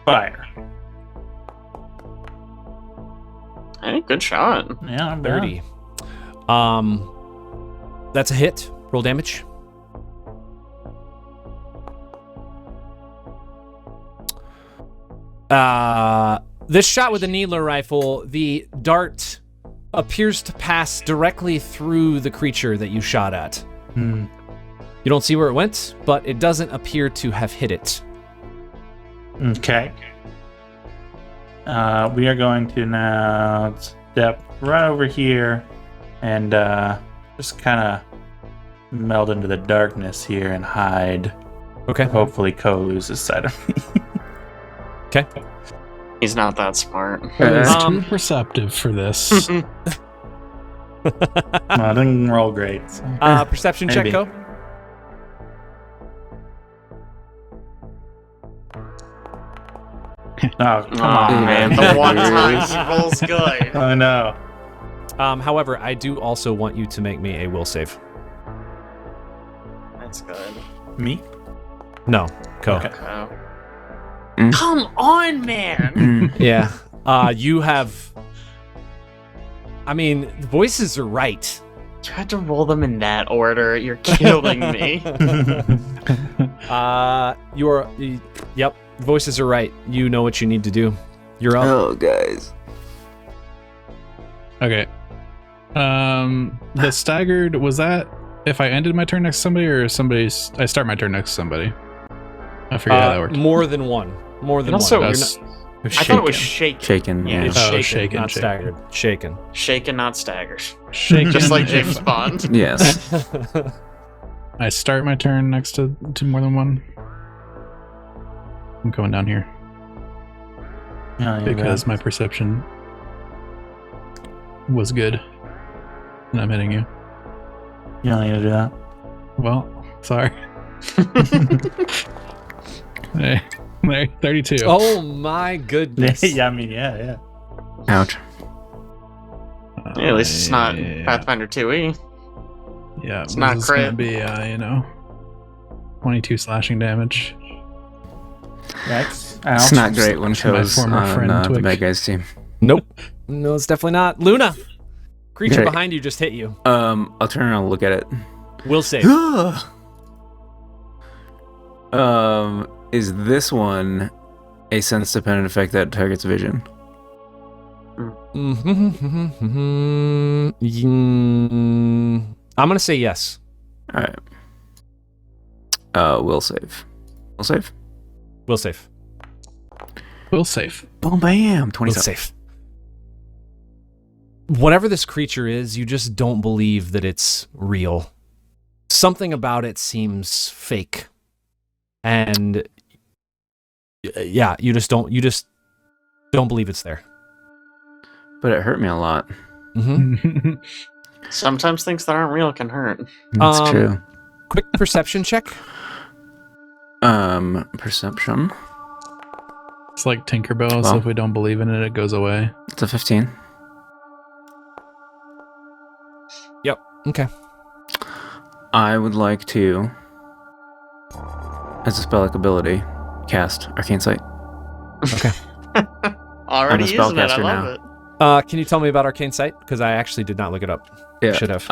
fire. Hey, good shot. Yeah, I'm down. 30. That's a hit. Roll damage. This shot with the needler rifle, the dart appears to pass directly through the creature that you shot at. You don't see where it went, but it doesn't appear to have hit it. Okay. We are going to now step right over here and just kind of meld into the darkness here and hide. Okay. Hopefully Ko loses sight of me. Okay. He's not that smart. He's too perceptive for this. Well, I didn't roll great. So. Perception Maybe. check, Ko. Oh, come Oh on, man, the one time he rolls good. I know. However, I do also want you to make me a will save. That's good. Me? No, Ko. Okay. Oh. Come on, man. Yeah. You have... I mean, the voices are right. You had to roll them in that order. You're killing me. Yep, voices are right. You know what you need to do. You're up. Oh, guys. Okay. The staggered, was that if I ended my turn next to somebody or I start my turn next to somebody? I forget how that worked. More than one. More than Also, one. That's- I thought it was shaken. Shaken, yeah. It's Oh, shaken, shaken, not shaken. staggered. Shaken. Shaken, not staggered. Shaken. Just like James Bond. Yes. I start my turn next to more than one. I'm going down here Yeah, because my perception was good. And I'm hitting you. you don't need to do that. Well, sorry. Hey, 32. Oh my goodness. yeah, I mean, yeah. Ouch. Yeah, at least it's not Yeah. Pathfinder 2E. Yeah, It's not this is gonna crit. be 22 slashing damage. That's It's not great when My Ko's former on friend, the Twig. bad guys team. Nope. No, it's definitely not. Luna! Creature Okay. behind you just hit you. I'll turn around and look at it. Will save. Is this one a sense-dependent effect that targets vision? I'm gonna say yes. All right. Will save. Will save. Will save. Will save. Boom, bam. Will 27. save. whatever this creature is, you just don't believe that it's real. Something about it seems fake. And yeah, you just don't believe it's there. But it hurt me a lot. Mm-hmm. Sometimes things that aren't real can hurt. That's true. Quick perception check. Perception. It's like Tinkerbell, so if we don't believe in it, it goes away. It's a 15. Yep. Okay. I would like to, as a spell-like ability, cast Arcane Sight. Okay. Already I'm a using it. I spellcaster love now. it. Can you tell me about Arcane Sight? Because I actually did not look it up. Yeah. Should have.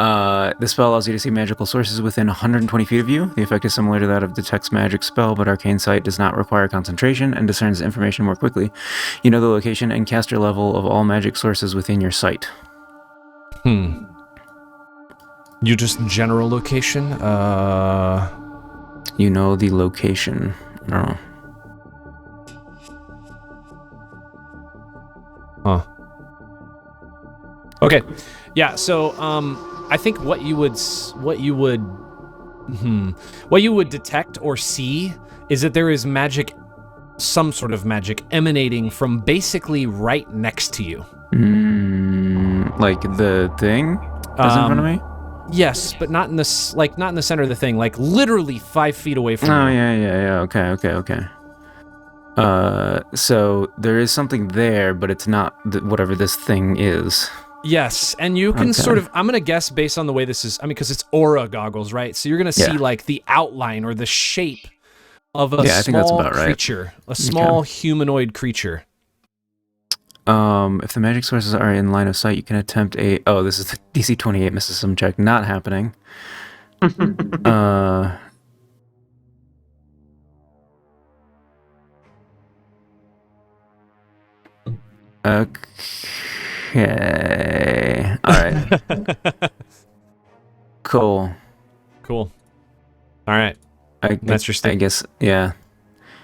This spell allows you to see magical sources within 120 feet of you. The effect is similar to that of Detect's magic spell, but Arcane Sight does not require concentration and discerns information more quickly. You know the location and caster level of all magic sources within your sight. You just general location? You know the location. I don't know. Huh. Okay. Yeah, so I think what you would detect or see is that there is magic, some sort of magic emanating from basically right next to you. Like the thing that's in front of me? Yes, but not in the center of the thing, like literally 5 feet away from Oh, you. yeah. Okay. So there is something there, but it's not whatever this thing is. Yes, and you can sort of, I'm going to guess based on the way this is, because it's aura goggles, right? So you're going to see like the outline or the shape of a small creature, a small humanoid creature. If the magic sources are in line of sight, you can attempt this is the DC 28 mysticism check, not happening. Okay. All right. Cool. All right. That's your I guess, yeah.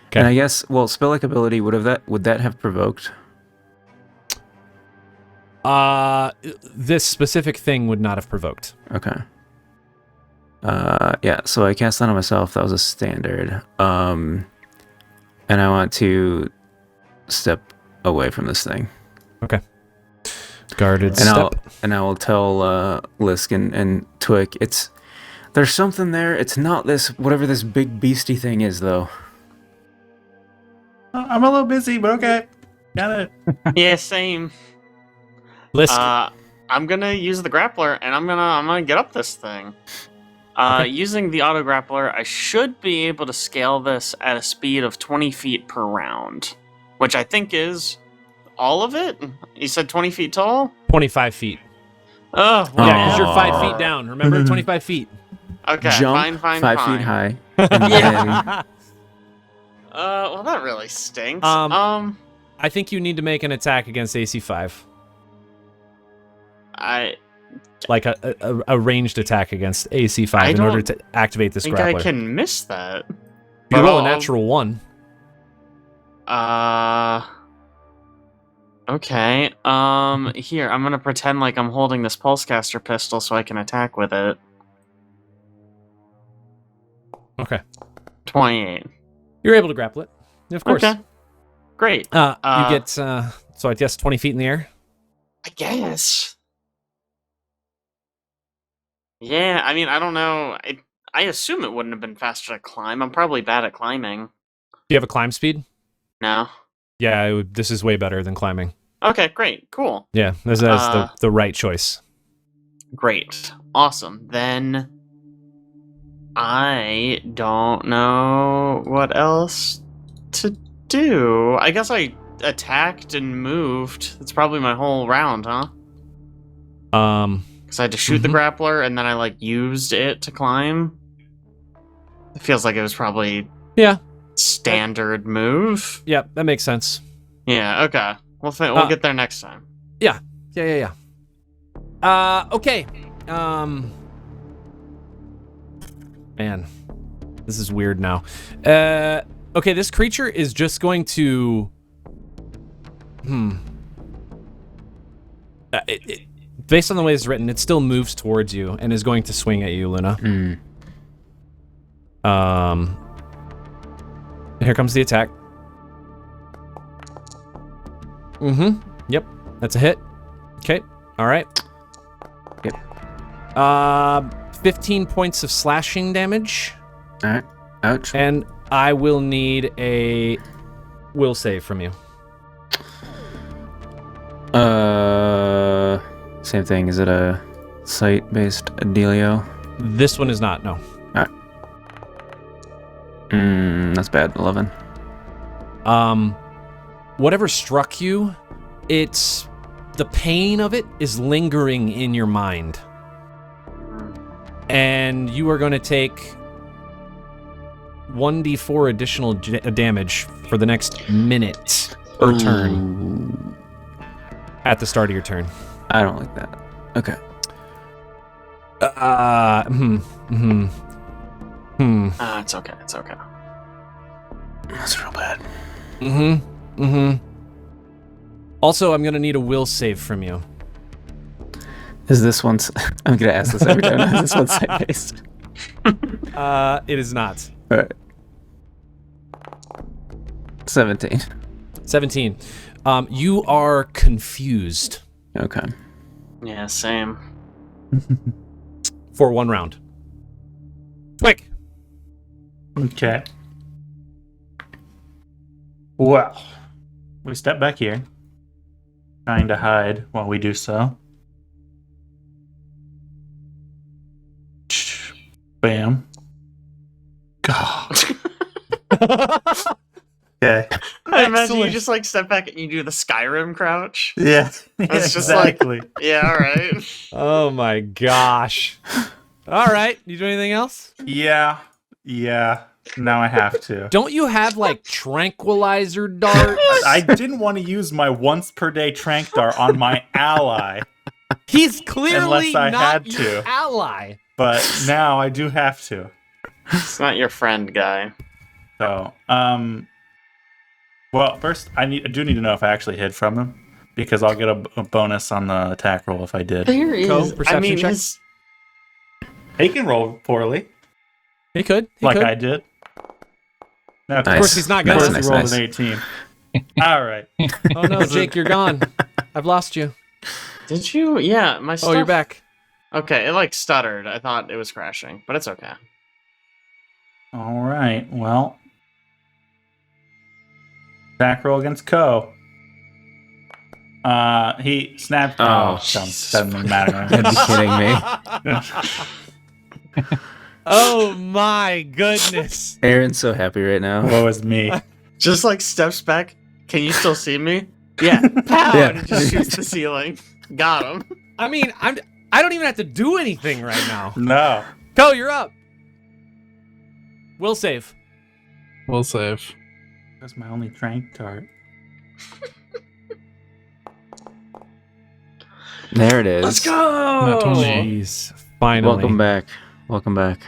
Okay. And I guess, spell-like ability, would that have provoked? This specific thing would not have provoked. Okay. Yeah, so I cast that on myself. That was a standard. And I want to step away from this thing. Okay. Guarded step. I will tell Lisk and Twick, there's something there. It's not whatever this big beastie thing is, though. I'm a little busy, but okay. Got it. Yeah, same. Lisk. I'm gonna use the grappler, and I'm gonna get up this thing. Using the auto grappler, I should be able to scale this at a speed of 20 feet per round, which I think is all of it. You said 20 feet tall? 25 feet. Oh, yeah, because you're 5 feet down. Remember, 25 feet. Okay, Jump fine. 5 feet high. Yeah. Well, that really stinks. I think you need to make an attack against AC 5. Like a ranged attack against AC 5 in order to activate this grappler. I think I can miss that. You roll a natural 1. Okay. Here, I'm gonna pretend like I'm holding this pulsecaster pistol so I can attack with it. Okay. 28. You're able to grapple it. Of course. Okay. Great. You get, so I guess 20 feet in the air? I guess. Yeah, I mean, I don't know. I assume it wouldn't have been faster to climb. I'm probably bad at climbing. Do you have a climb speed? No. Yeah, this is way better than climbing. Okay, great. Cool. Yeah, this is the right choice. Great. Awesome. Then I don't know what else to do. I guess I attacked and moved. That's probably my whole round, huh? Because I had to shoot the grappler and then I used it to climb. It feels like it was probably standard move. Yeah, that makes sense. Yeah. Okay. We'll get there next time. Yeah. Okay. Man, this is weird now. Okay, this creature is just going based on the way it's written, it still moves towards you and is going to swing at you, Luna. Here comes the attack. Yep. That's a hit. Okay. All right. Yep. 15 points of slashing damage. All right. Ouch. And I will need a will save from you. Same thing. Is it a sight-based dealio? This one is not, no. Alright. That's bad. 11. Whatever struck you, it's the pain of it is lingering in your mind. And you are going to take 1d4 additional damage for the next minute per turn. At the start of your turn. I don't like that. Okay. It's okay. It's okay. That's real bad. Also, I'm gonna need a will save from you. Is this one's... I'm gonna ask this every time. Is this one sight-based? It is not. Alright. 17. 17. You are confused. Okay. Yeah, same. For 1 round. Quick. Okay. Well, we step back here, trying to hide while we do so. Bam. God. Okay. I imagine you just like step back and you do the Skyrim crouch. Yeah. It's just exactly. Yeah, all right. Oh my gosh. All right. You do anything else? Yeah. Now I have to. Don't you have like tranquilizer darts? I didn't want to use my once per day trank dart on my ally, He's clearly Unless I not had your to. ally. but now I do have to. It's not your friend, guy. So, well, first I do need to know if I actually hid from him, because I'll get a bonus on the attack roll if I did. There is. Go, perception I mean, check. He can roll poorly, He could. like I did. No, Of course, he's not Of course, gonna. he rolled an 18. All right. Oh no, Jake, you're gone. I've lost you. Did you? Yeah, my stuff. Oh, you're back. Okay, it like stuttered. I thought it was crashing, but it's okay. All right. Well, attack roll against Ko. He snapped. Oh, doesn't matter. You'd be kidding me. Oh my goodness. Aaron's so happy right now. What was me? Just like steps back. Can you still see me? Yeah. Pow! Yeah. And it just shoots the ceiling. Got him. I mean, I don't even have to do anything right now. No. Go, you're up. Will save. We'll save. That's my only trank dart. There it is. Let's go. Not 20. Jeez. Finally. Welcome back. Welcome back.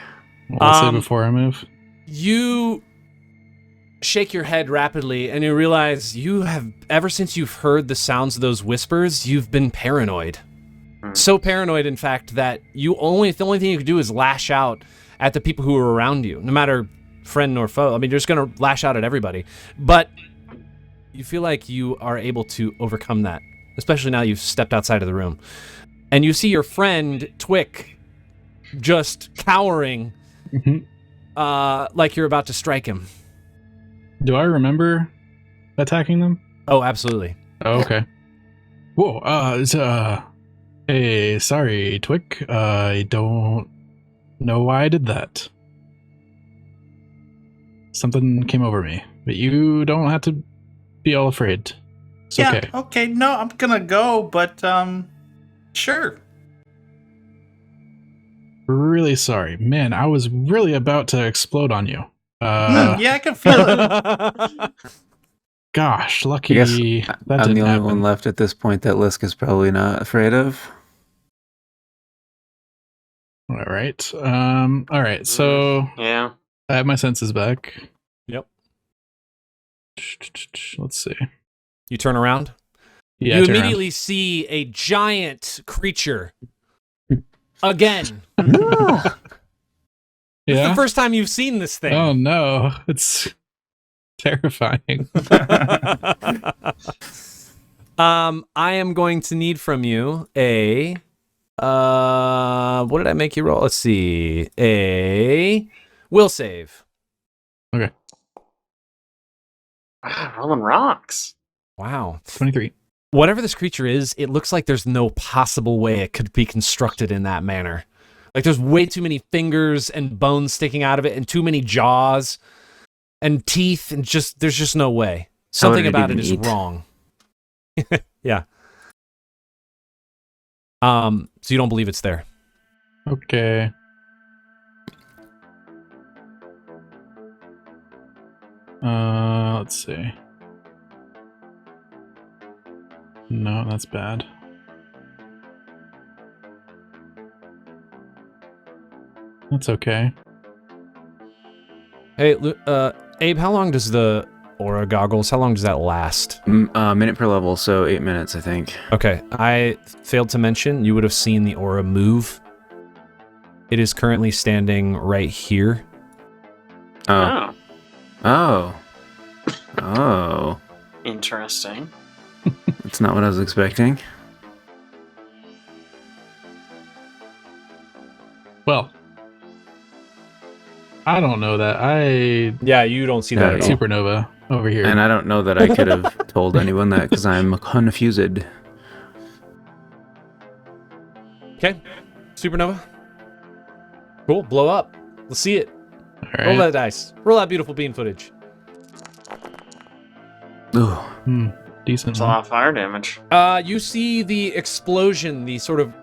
We'll save before I move. You shake your head rapidly and you realize you have, ever since you've heard the sounds of those whispers, you've been paranoid. So paranoid, in fact, that the only thing you can do is lash out at the people who are around you, no matter friend nor foe. I mean, you're just going to lash out at everybody. But you feel like you are able to overcome that, especially now you've stepped outside of the room. And you see your friend, Twick, just cowering like you're about to strike him. Do I remember attacking them? Oh, absolutely. Oh, okay. Whoa, hey, sorry, Twick. I don't know why I did that. Something came over me, but you don't have to be all afraid. It's okay. Okay. No, I'm gonna go, but sure. Really sorry. Man, I was really about to explode on you. Yeah, I can feel it. Gosh, lucky I guess that I'm didn't the only happen. one left at this point that Lisk is probably not afraid of. All right. All right. So Yeah. I have my senses back. Yep. Let's see. You turn around. Yeah, you turn around. immediately see a giant creature. Again. This is the Yeah. first time you've seen this thing. Oh no, it's terrifying. I am going to need from you a what did I make you roll? Let's see. A will save. Okay, Wow, rolling rocks. Wow. 23. Whatever this creature is, it looks like there's no possible way it could be constructed in that manner. Like there's way too many fingers and bones sticking out of it and too many jaws and teeth and there's just no way. How would Something it about it even is eat? wrong. Yeah. So you don't believe it's there. Okay. Let's see. No, that's bad. That's okay. Hey, Abe, how long does the aura goggles, how long does that last? Minute per level, so 8 minutes, I think. Okay, I failed to mention, you would have seen the aura move. It is currently standing right here. Oh. Oh, Oh. Oh. interesting. That's not what I was expecting. Well, I don't know that. Yeah, you don't see that at all. Supernova over here. And I don't know that I could have told anyone that because I'm confused. Okay, supernova. Cool, blow up. Let's see it. All Roll right. that dice. Roll that beautiful bean footage. Ooh. Decent. It's a lot of fire damage. You see the explosion, the sort of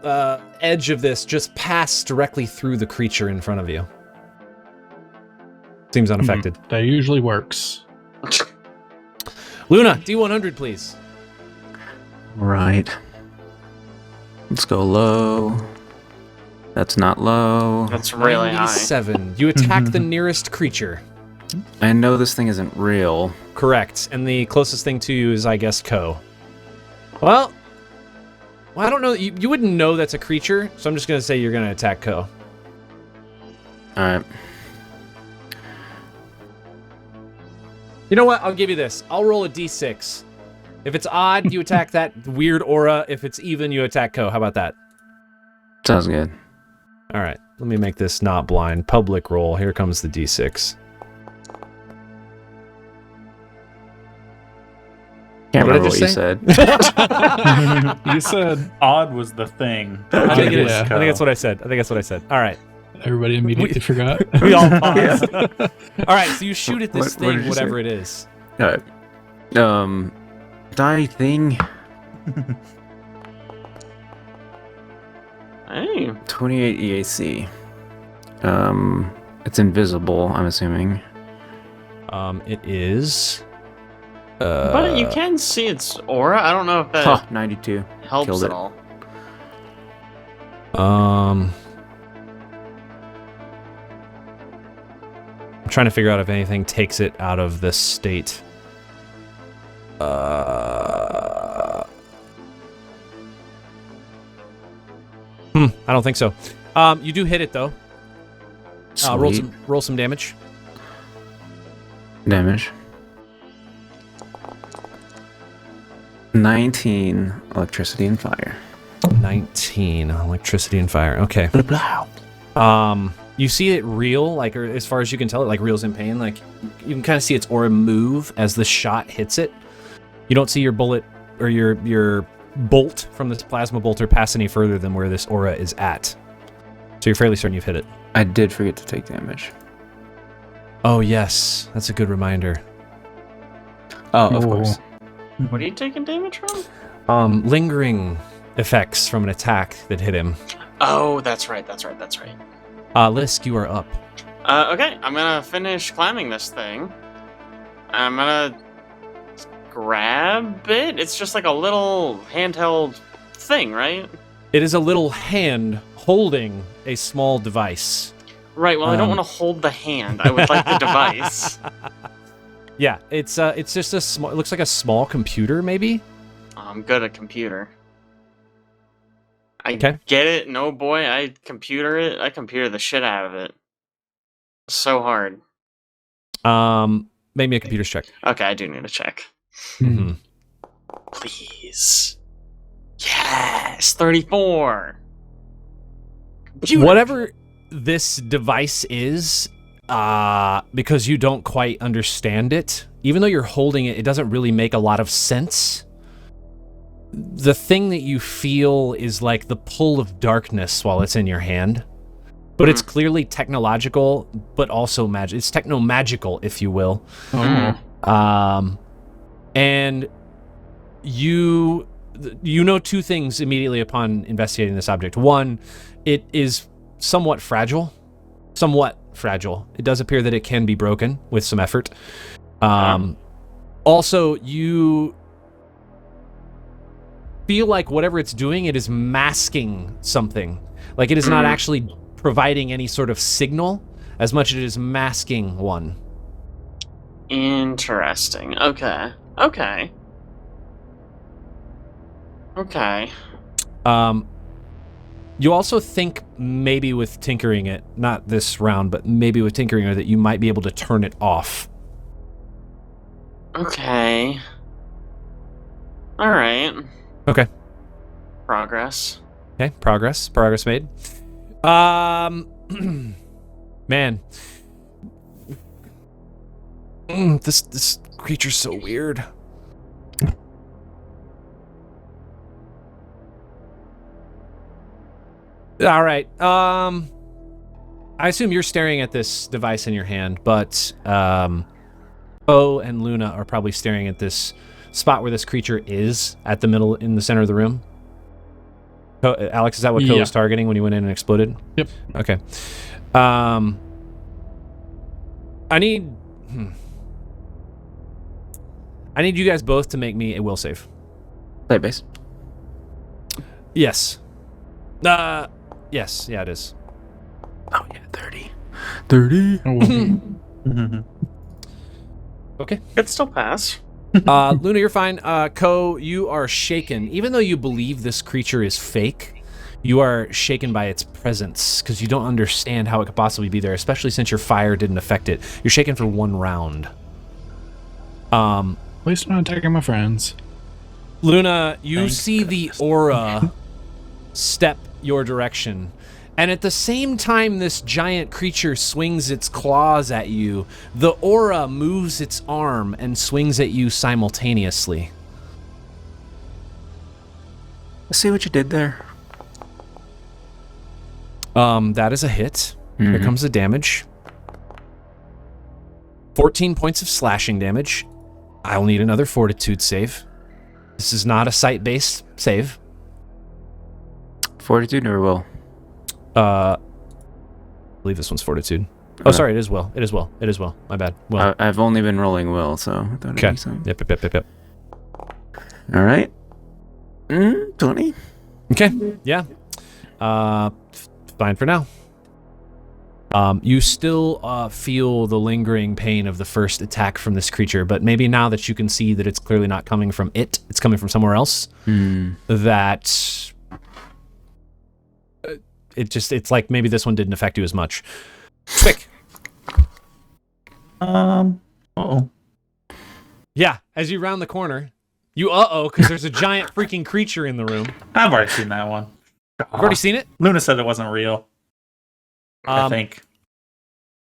edge of this just pass directly through the creature in front of you. Seems unaffected. That usually works. Luna, D100, please. Right. Let's go low. That's not low. That's really high. 97. You attack the nearest creature. I know this thing isn't real. Correct. And the closest thing to you is, I guess, Ko. Well, I don't know. You wouldn't know that's a creature, so I'm just going to say you're going to attack Ko. Alright. You know what? I'll give you this. I'll roll a d6. If it's odd, you attack that weird aura. If it's even, you attack Ko. How about that? Sounds good. All right. Let me make this not blind. Public roll. Here comes the d6. Can't What did I remember what you just said. You said Odd was the thing. I think it is. yeah. I think that's what I said. All right. everybody immediately forgot. We all pause. All right. So you shoot at this What did thing, you whatever say? it is. Alright. Die thing. Hey, 28 EAC. It's invisible, I'm assuming. It is. but you can see its aura. I don't know if that Huh, 92. helps killed at it. all. I'm trying to figure out if anything takes it out of this state. I don't think so. You do hit it though. Sweet. Roll some damage. Damage. 19 electricity and fire. 19 electricity and fire. Okay. You see it reel, like, or as far as you can tell, it like reels in pain. Like you can kind of see its aura move as the shot hits it. You don't see your bullet or your bolt from this plasma bolter pass any further than where this aura is at. So you're fairly certain you've hit it. I did forget to take damage. Oh yes, that's a good reminder. Oh, of Oh. course. What are you taking damage from? Lingering effects from an attack that hit him. Oh, that's right. Lisk, you are up. Okay, I'm gonna finish climbing this thing. I'm gonna grab it. It's just like a little handheld thing, right? It is a little hand holding a small device. Right. Well, I don't want to hold the hand. I would like the device. Yeah, it's just a small. It looks like a small computer, maybe. I'm good at computer. I Okay. get it. No, boy, I computer the shit out of it. So hard. Make me a computer's check. Okay, I do need a check. Mm-hmm. Please. Yes, 34. Computer. Whatever this device is, because you don't quite understand it, even though you're holding it, it doesn't really make a lot of sense. The thing that you feel is like the pull of darkness while it's in your hand. But it's clearly technological, but also magic. It's techno-magical, if you will. Oh. And you know two things immediately upon investigating this object. One, it is somewhat fragile. It does appear that it can be broken with some effort. Also, you feel like whatever it's doing, it is masking something. Like it is not actually providing any sort of signal as much as it is masking one. Interesting. Okay. You also think maybe with tinkering it, not this round, but maybe with tinkering it, that you might be able to turn it off. Okay. All right. Okay. Progress. Okay. Progress made. Man. This creature's so weird. All right. I assume you're staring at this device in your hand, but Bo and Luna are probably staring at this spot where this creature is in the center of the room. Alex, is that what Ko was targeting when he went in and exploded? Yep. Okay. I need you guys both to make me a will save. Play base. Yes. Yes. Yeah, it is. Oh yeah, 30. 30. Okay. Could still pass. Luna, you're fine. Ko, you are shaken. Even though you believe this creature is fake, you are shaken by its presence because you don't understand how it could possibly be there, especially since your fire didn't affect it. You're shaken for 1 round. At least I'm not attacking my friends. Luna, you see the aura step your direction. And at the same time this giant creature swings its claws at you, the aura moves its arm and swings at you simultaneously. See what you did there? That is a hit. Here comes the damage. 14 points of slashing damage. I'll need another fortitude save. This is not a sight-based save. Fortitude or will? I believe this one's fortitude. Oh, sorry, it is will. It is will. My bad. Well, I've only been rolling will, so I thought okay. it'd be something. Yep. All right. 20. Okay. Yeah. Fine for now. You still feel the lingering pain of the first attack from this creature, but maybe now that you can see that it's clearly not coming from it's coming from somewhere else, that it's like maybe this one didn't affect you as much. Quick. Yeah, as you round the corner, you because there's a giant freaking creature in the room. I've already seen that one. You've already seen it? Luna said it wasn't real. I think.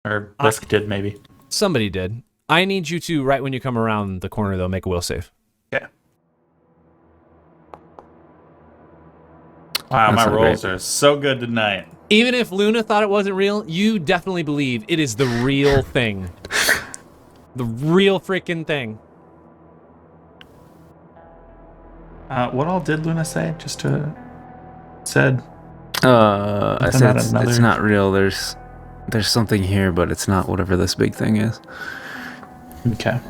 Or Lisk did, maybe. Somebody did. I need you to, right when you come around the corner, though, make a will save. Yeah. Wow, That's my not rolls great. are so good tonight. Even if Luna thought it wasn't real, you definitely believe it is the real thing. The real freaking thing. What all did Luna say? Just to said. I said it's another- not real. There's something here, but it's not whatever this big thing is. Okay.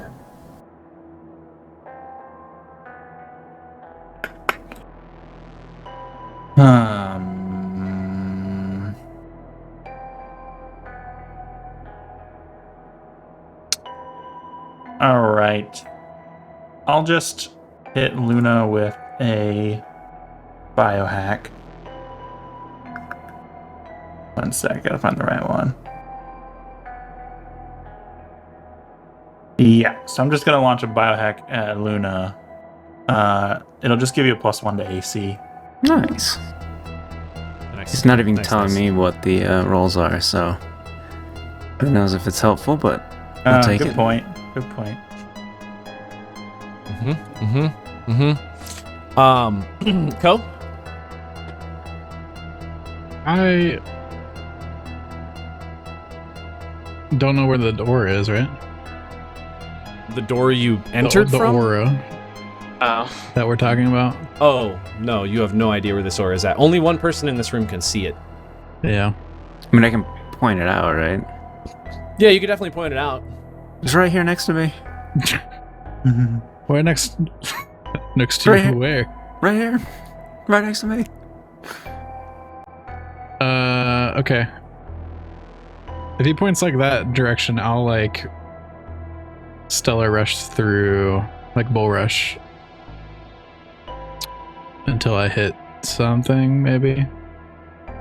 All right. I'll just hit Luna with a biohack. One sec, gotta find the right one. Yeah, so I'm just gonna launch a biohack at Luna. It'll just give you a +1 to AC. Nice. Nice. He's not even Nice, telling nice. me what the rolls are, so who knows if it's helpful, but I'll take Good it. point. Good point. Co? I don't know where the door is, right? The door you entered the from? aura Oh. that we're talking about. Oh, no, you have no idea where this aura is at. Only one person in this room can see it. Yeah. I mean, I can point it out, right? Yeah, you could definitely point it out. It's right here next to me. Where next? Next to Right here. where? Right here. Right next to me. Okay. If he points like that direction, I'll like stellar rush through, like bull rush, until I hit something, maybe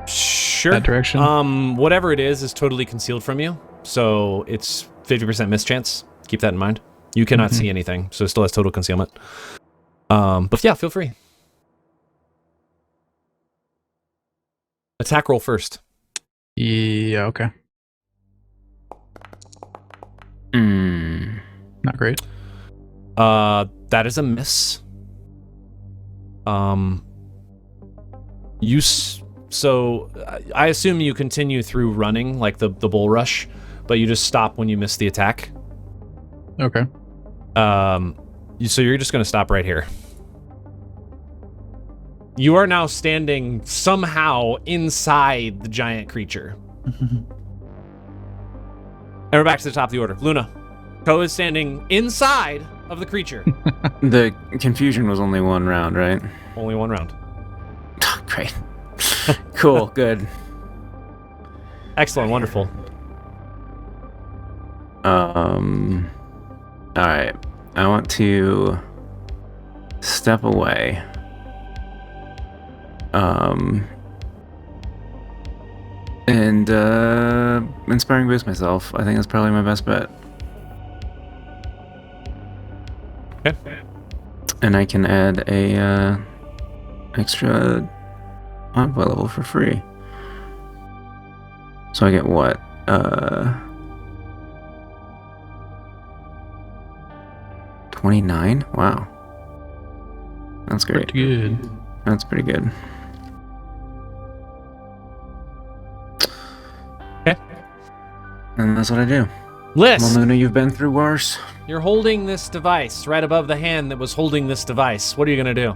Sure. that direction. Whatever it is totally concealed from you, so it's 50% mischance. Keep that in mind. You cannot see anything, so it still has total concealment. But yeah, feel free. Attack roll first. Yeah. Okay. Not great. That is a miss. So I assume you continue through running like the bull rush, but you just stop when you miss the attack. Okay. So you're just gonna stop right here. You are now standing somehow inside the giant creature. And we're back to the top of the order. Luna, Ko is standing inside of the creature. The confusion was only one round, right? Only one round. Great. Cool, good. Excellent, wonderful. Alright. I want to step away. And inspiring boost myself. I think that's probably my best bet. Okay. And I can add a extra envoy level for free. So I get what? 29? Wow. That's great. Pretty good. That's pretty good. Okay. And that's what I do. Liz, Well, Luna, you've been through worse. you're holding this device right above the hand that was holding this device. What are you gonna do?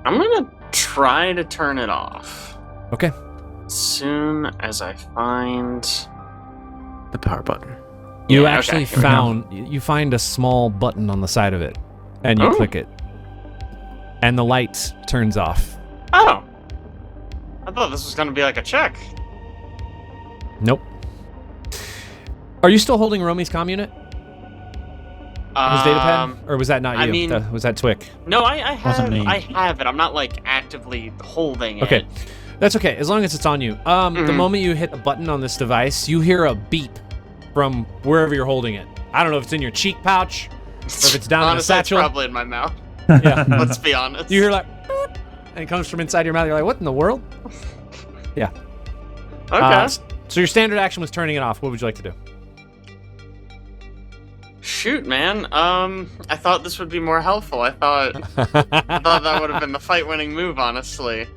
I'm gonna try to turn it off. Okay. As soon as I find... The power button. You Yeah, actually okay, here we go. you find a small button on the side of it, and you Oh. click it, and the light turns off. Oh! I thought this was gonna be like a check. Nope. Are you still holding Romy's comm unit? His data pad? Or was that not you? I mean- Was that Twick? No, I Wasn't me. have it. I'm not like actively holding it. Okay. That's okay, as long as it's on you. The Mhm. moment you hit the button on this device, you hear a beep from wherever you're holding it. I don't know if it's in your cheek pouch, or if it's down in the Honestly, it's satchel. probably in my mouth. Yeah. Let's be honest. You hear like, "Boop," and it comes from inside your mouth. You're like, what in the world? Yeah. Okay. So your standard action was turning it off. What would you like to do? Shoot, man. I thought this would be more helpful. I thought that would have been the fight-winning move, honestly.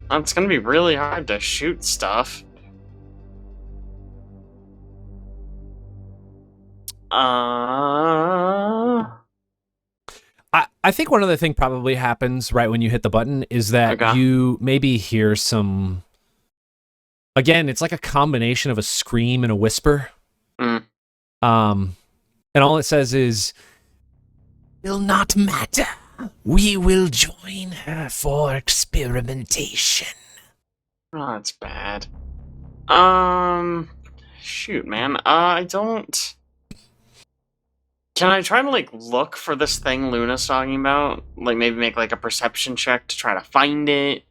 It's gonna be really hard to shoot stuff. I think one other thing probably happens right when you hit the button is that Okay. you maybe hear some. Again, it's like a combination of a scream and a whisper. Mm. And all it says is, Will not matter. We will join her for experimentation. Oh, that's bad. Shoot, man. I don't. Can I try to like look for this thing Luna's talking about? Like maybe make like a perception check to try to find it.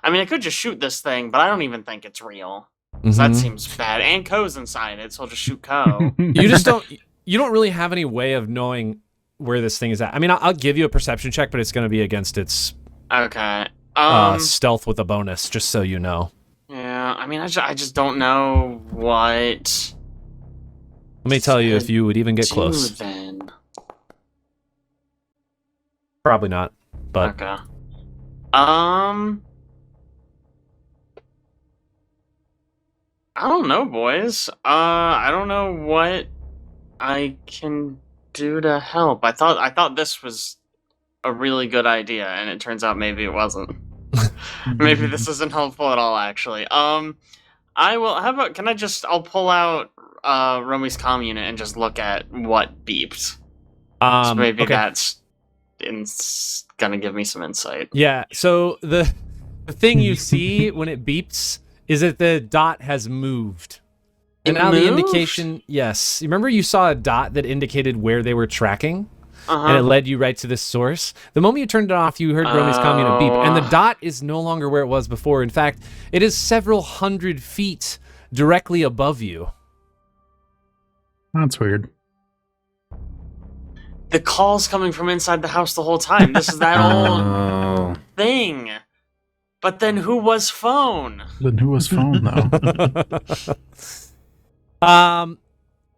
I mean, I could just shoot this thing, but I don't even think it's real. So that seems bad. And Ko's inside it, so I'll just shoot Ko. You just don't. You don't really have any way of knowing where this thing is at. I mean, I'll give you a perception check, but it's going to be against its Okay. stealth with a bonus, just so you know. Yeah. I mean, I just don't know what. Let me tell you if you would even get close. Then. Probably not, but Okay. I don't know, boys. I don't know what I can do to help. I thought this was a really good idea, and it turns out maybe it wasn't. Maybe this isn't helpful at all, actually. I will. How about? Can I just? I'll pull out Romy's comm unit and just look at what beeped. So maybe okay. that's gonna give me some insight. Yeah. So the thing you see when it beeps is that the dot has moved. And It now the moved? indication, yes. You remember you saw a dot that indicated where they were tracking? Uh-huh. And it led you right to this source. The moment you turned it off, you heard Romy's comm unit beep, and the dot is no longer where it was before. In fact, it is several hundred feet directly above you. That's weird. The call's coming from inside the house the whole time. This is that old Oh. thing. But then who was phone? Then who was phone though?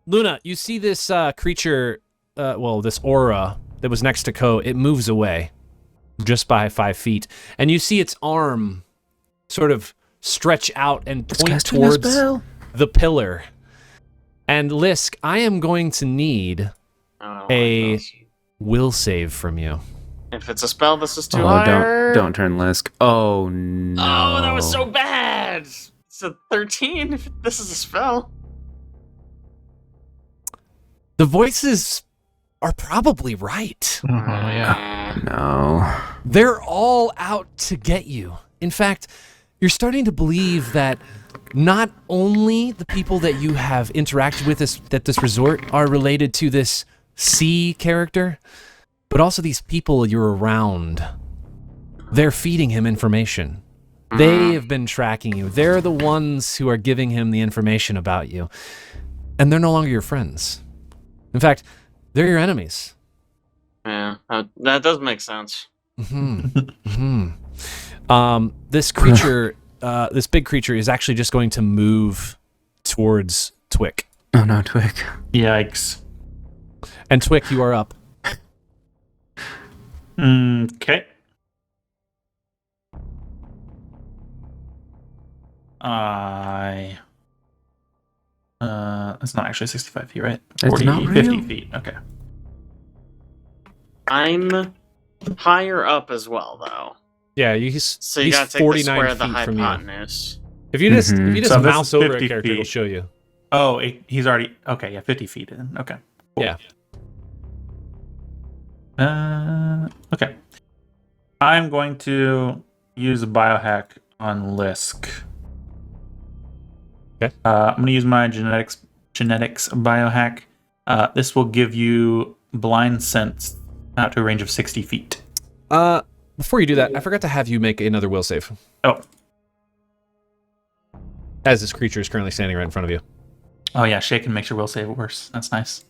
Luna, you see this creature, this aura that was next to Ko. It moves away just by 5 feet, and you see its arm sort of stretch out and point towards the pillar. And Lisk, I am going to need a will save from you. If it's a spell, this is too Oh, high. don't turn Lisk. Oh no. Oh, that was so bad. It's a 13. If this is a spell. The voices are probably right. Oh yeah. No. They're all out to get you. In fact, you're starting to believe that not only the people that you have interacted with at this resort are related to this sea character, but also these people you're around. They're feeding him information. They have been tracking you. They're the ones who are giving him the information about you. And they're no longer your friends. In fact, they're your enemies. Yeah, that does make sense. This creature, this big creature, is actually just going to move towards Twick. Oh no, Twig. Yikes. And Twick, you are up. Okay. That's not actually 65 feet, right? It's not 50 real? feet. Okay. I'm higher up as well, though. Yeah, So you he's gotta take the 49 square of the feet from you. hypotenuse. If you just Mhm. So this mouse is over a 50 character, it'll feet. show you. Oh, he's already okay. Yeah, 50 feet in. Okay. Cool. Yeah. Okay. I'm going to use a biohack on Lisk. Okay. I'm going to use my genetics biohack. This will give you blind sense out to a range of 60 feet. Before you do that, I forgot to have you make another will save. Oh. As this creature is currently standing right in front of you. Oh yeah, shake and makes your will save worse. That's nice.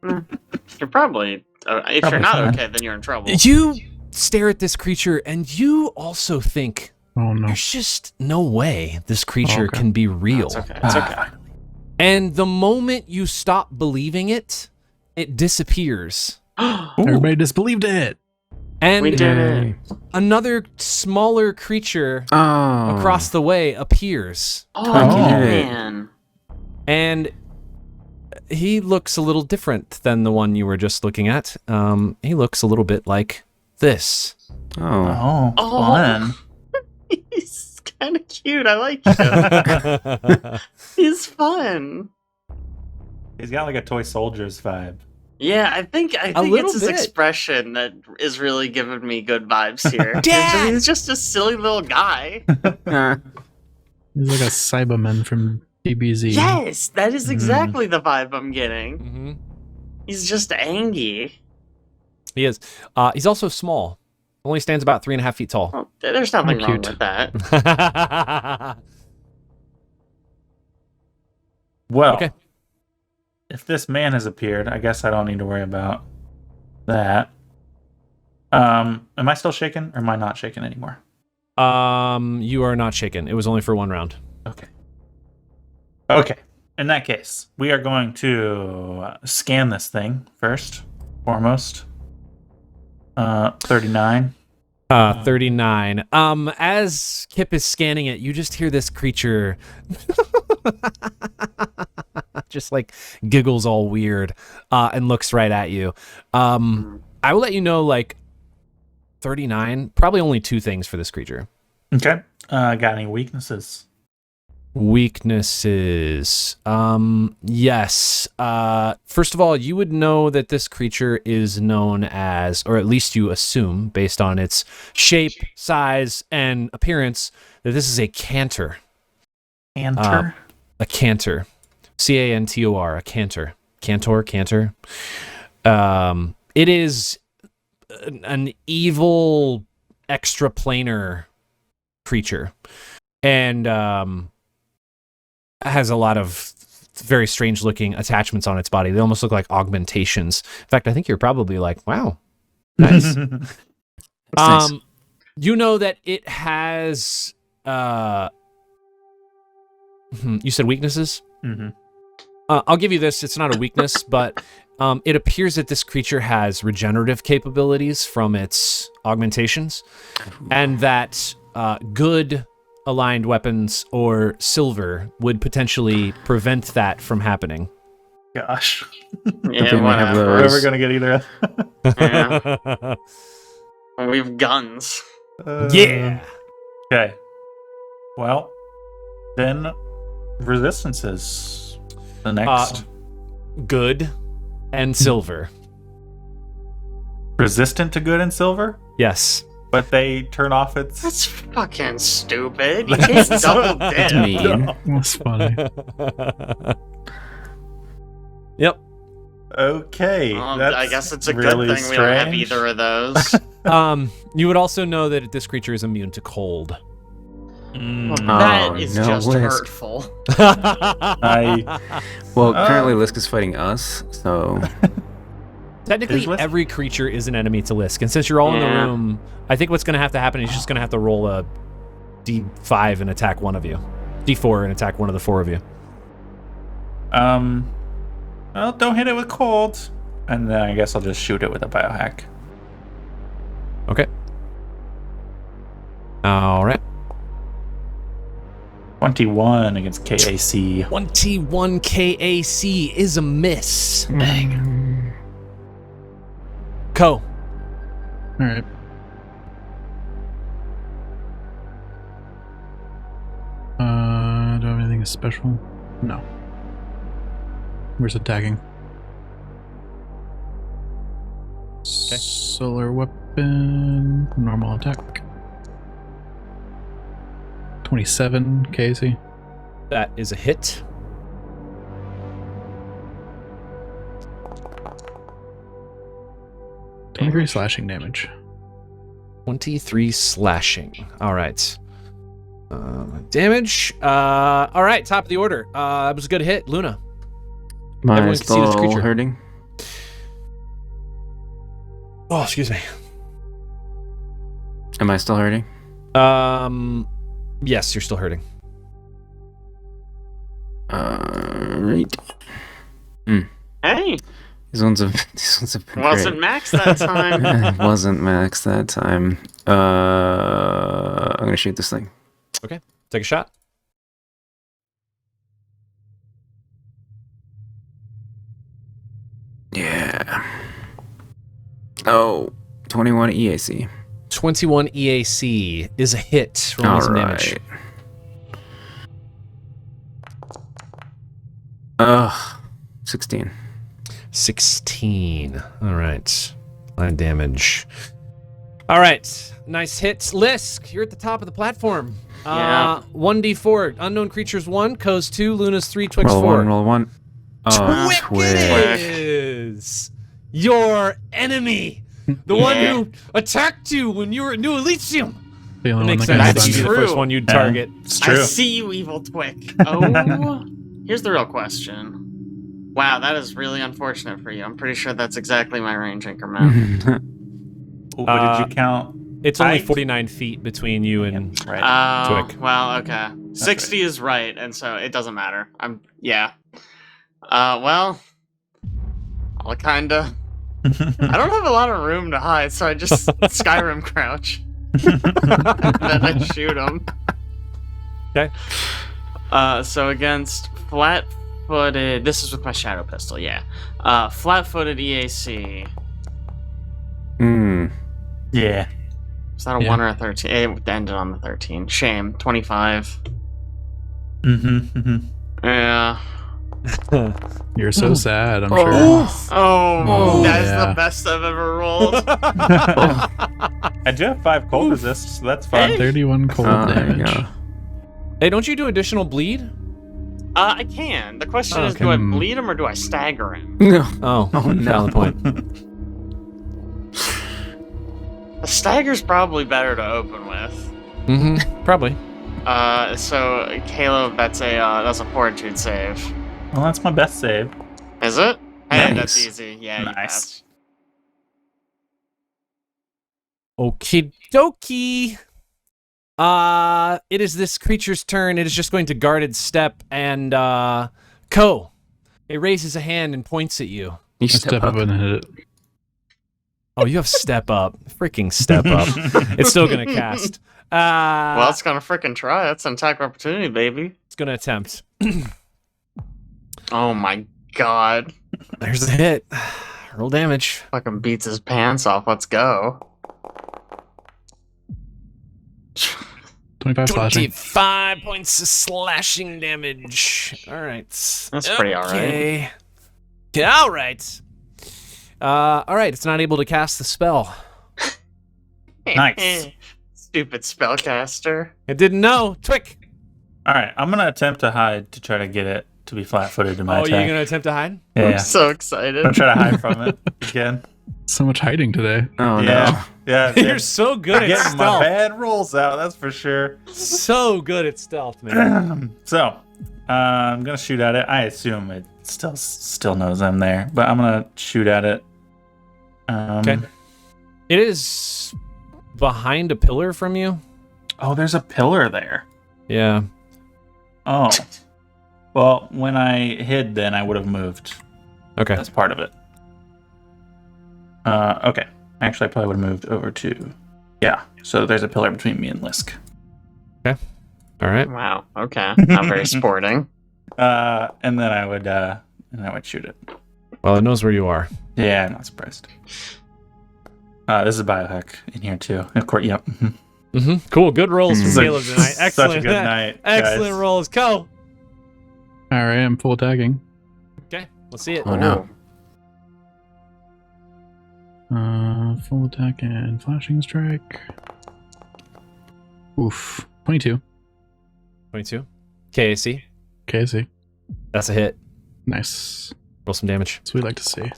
You're probably if Probably you're not fine. okay, then you're in trouble. You stare at this creature, and you also think, Oh no. there's just no way this creature Okay. can be real. It's okay. It's okay. And the moment you stop believing it, it disappears. Everybody disbelieved it. And We did it. another smaller creature Oh. across the way appears. Oh, Okay. man. And he looks a little different than the one you were just looking at. He looks a little bit like this. Oh. Oh, fun. He's kind of cute. I like him. He's fun. He's got like a toy soldiers vibe. Yeah, I think little it's his bit. expression that is really giving me good vibes here. Dad! He's just a silly little guy. Uh, He's like a Cyberman from DBZ. Yes, that is exactly the vibe I'm getting. Mm-hmm. He's just angry. He is. He's also small. Only stands about 3.5 feet tall. Well, there's nothing wrong cute. with that. Well, Okay. if this man has appeared, I guess I don't need to worry about that. Am I still shaken or am I not shaken anymore? You are not shaken. It was only for 1 round. Okay. Okay. In that case, we are going to scan this thing first, foremost. 39. 39. As Kip is scanning it, you just hear this creature just like giggles all weird and looks right at you. I will let you know, like, 39, probably only 2 things for this creature. Okay. Got any weaknesses? Weaknesses. Yes. First of all, you would know that this creature is known as, or at least you assume, based on its shape, size, and appearance, that this is a canter. Canter? A canter. Cantor. A canter. Cantor. It is an evil extraplanar creature. And has a lot of very strange looking attachments on its body. They almost look like augmentations. In fact, I think you're probably like, wow, nice. Nice. You know that it has you said weaknesses? Mm-hmm. I'll give you this. It's not a weakness, but it appears that this creature has regenerative capabilities from its augmentations, and that good aligned weapons or silver would potentially prevent that from happening. Gosh. Yeah, think we have whatever. those. We're never going to get either. Yeah. We've guns. Yeah. Okay. Well, then resistances. The next. Good and silver. Resistant to good and silver? Yes. But they turn off its... That's fucking stupid. You can't double That's dip. mean. That's funny. Yep. Okay. That's I guess it's a really good thing we don't have strange. either of those. You would also know that this creature is immune to cold. That is no, just Lisk. hurtful. Well, currently Lisk is fighting us, so Technically, Is Lisk? every creature is an enemy to Lisk, and since you're all in the Yeah. room, I think what's going to have to happen is you're just going to have to roll a D5 and attack one of you. D4 and attack one of the 4 of you. Well, don't hit it with cold. And then I guess I'll just shoot it with a biohack. Okay. All right. 21 against KAC. 21 KAC is a miss. Dang. Co. All right. Do I have anything special? No. Where's attacking? Solar weapon. Normal attack. 27 KC. That is a hit. Twenty-three slashing damage. 23 slashing. All right. Damage. All right, top of the order. That was a good hit. Luna. my Everyone can see this skull creature. hurting. Oh, excuse me. Am I still hurting? Yes, you're still hurting. Right. Hey, These ones have been wasn't max that time. great. Wasn't max that time. I'm gonna shoot this thing. Okay, take a shot. Yeah. Oh, 21 EAC. 21 EAC is a hit. Roll me some damage. Ugh. 16. 16. All right. 9 damage. All right. Nice hits. Lisk, you're at the top of the platform. Yeah. 1d4. Unknown creatures 1, Co's 2, Luna's 3, Twix Roll 4. one, roll one. Oh, Twig is your enemy. The one who attacked you when you were at New Elysium. The It only one makes that sense. got That should be the True. first one you'd target. It's true. I see you, evil twig. Oh, here's the real question. Wow, that is really unfortunate for you. I'm pretty sure that's exactly my range increment. What did you count? It's only Height? 49 feet between you and Right. Oh, Twig. well, okay. 60 is right, and so it doesn't matter. Yeah. Well, I'll kinda. I don't have a lot of room to hide, so I just Skyrim crouch. And then I shoot him. Okay. So against flat-footed, this is with my shadow pistol, yeah. Flat-footed EAC. Yeah. Is that a 1 or a 13? It ended on the 13. Shame. 25. Yeah. You're so sad, I'm sure. Oh, that is yeah. the best I've ever rolled. I do have 5 cold resists, so that's fine. 31 cold damage. Hey, don't you do additional bleed? I can. The question is, do I bleed him or do I stagger him? No. Oh, valid point. A stagger's probably better to open with. Mm-hmm. Probably. So Caleb, that's a fortitude save. Well, that's my best save. Is it? Hey, Nice. that's easy. Yeah, you Nice. passed. Okie dokie. It is this creature's turn. It is just going to guarded step and Ko. It raises a hand and points at you. You I step up and hit it. Oh, you have step up. Freaking step up. It's still gonna cast. Well, it's gonna freaking try. That's an attack opportunity, baby. It's gonna attempt. Oh my god. There's a hit. Roll damage. Fucking beats his pants off. Let's go. 25 slashing. 25 points of slashing damage. All right. That's pretty all right. Okay, all right. All right. It's not able to cast the spell. Nice. Stupid spellcaster. It didn't know. Twick. All right, I'm gonna attempt to hide to try to get it to be flat-footed in my Oh, attack. you're gonna attempt to hide? Yeah, I'm so excited. I'm trying to hide from it again. So much hiding today. Oh, Yeah, yeah. You're so good at getting my stealth. bad rolls out. That's for sure. So good at stealth, man. So, I'm gonna shoot at it. I assume it still knows I'm there, but I'm gonna shoot at it. Okay. It is behind a pillar from you. Oh, there's a pillar there. Yeah. Oh. Well, when I hid, then I would have moved. Okay. That's part of it. Okay. Actually, I probably would have moved over to. Yeah. So there's a pillar between me and Lisk. All right. Wow. Okay. Not very sporting. And then I would shoot it. Well, it knows where you are. Yeah, I'm not surprised. This is a biohack in here too. Of course, yep. Mm-hmm. Cool. Good rolls from Such- Caleb tonight. Excellent. Such a good night. Excellent guys. rolls. Go. All right, I'm full attacking. Okay. Let's see it. Oh, no. Full attack and flashing strike. Oof. 22. 22. KAC. KC. That's a hit. Nice. Roll some damage. That's what we like to see.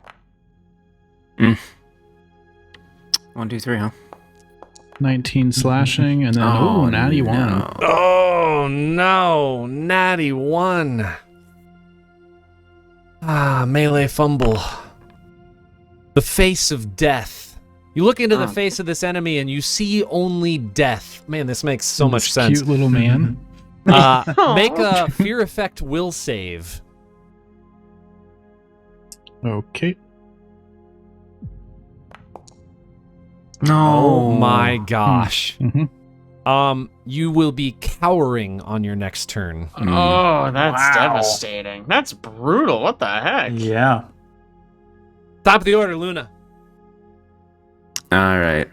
1, 2, 3, huh? 19 slashing, and then natty 1. no. Oh no, natty 1. Melee fumble. The face of death. You look into the face of this enemy and you see only death. Man, this makes so much sense. Cute little man. Make a fear effect will save. Okay. No. Oh my gosh. Mm-hmm. You will be cowering on your next turn. Oh, that's Wow. devastating. That's brutal. What the heck? Yeah. Top of the order, Luna. All right.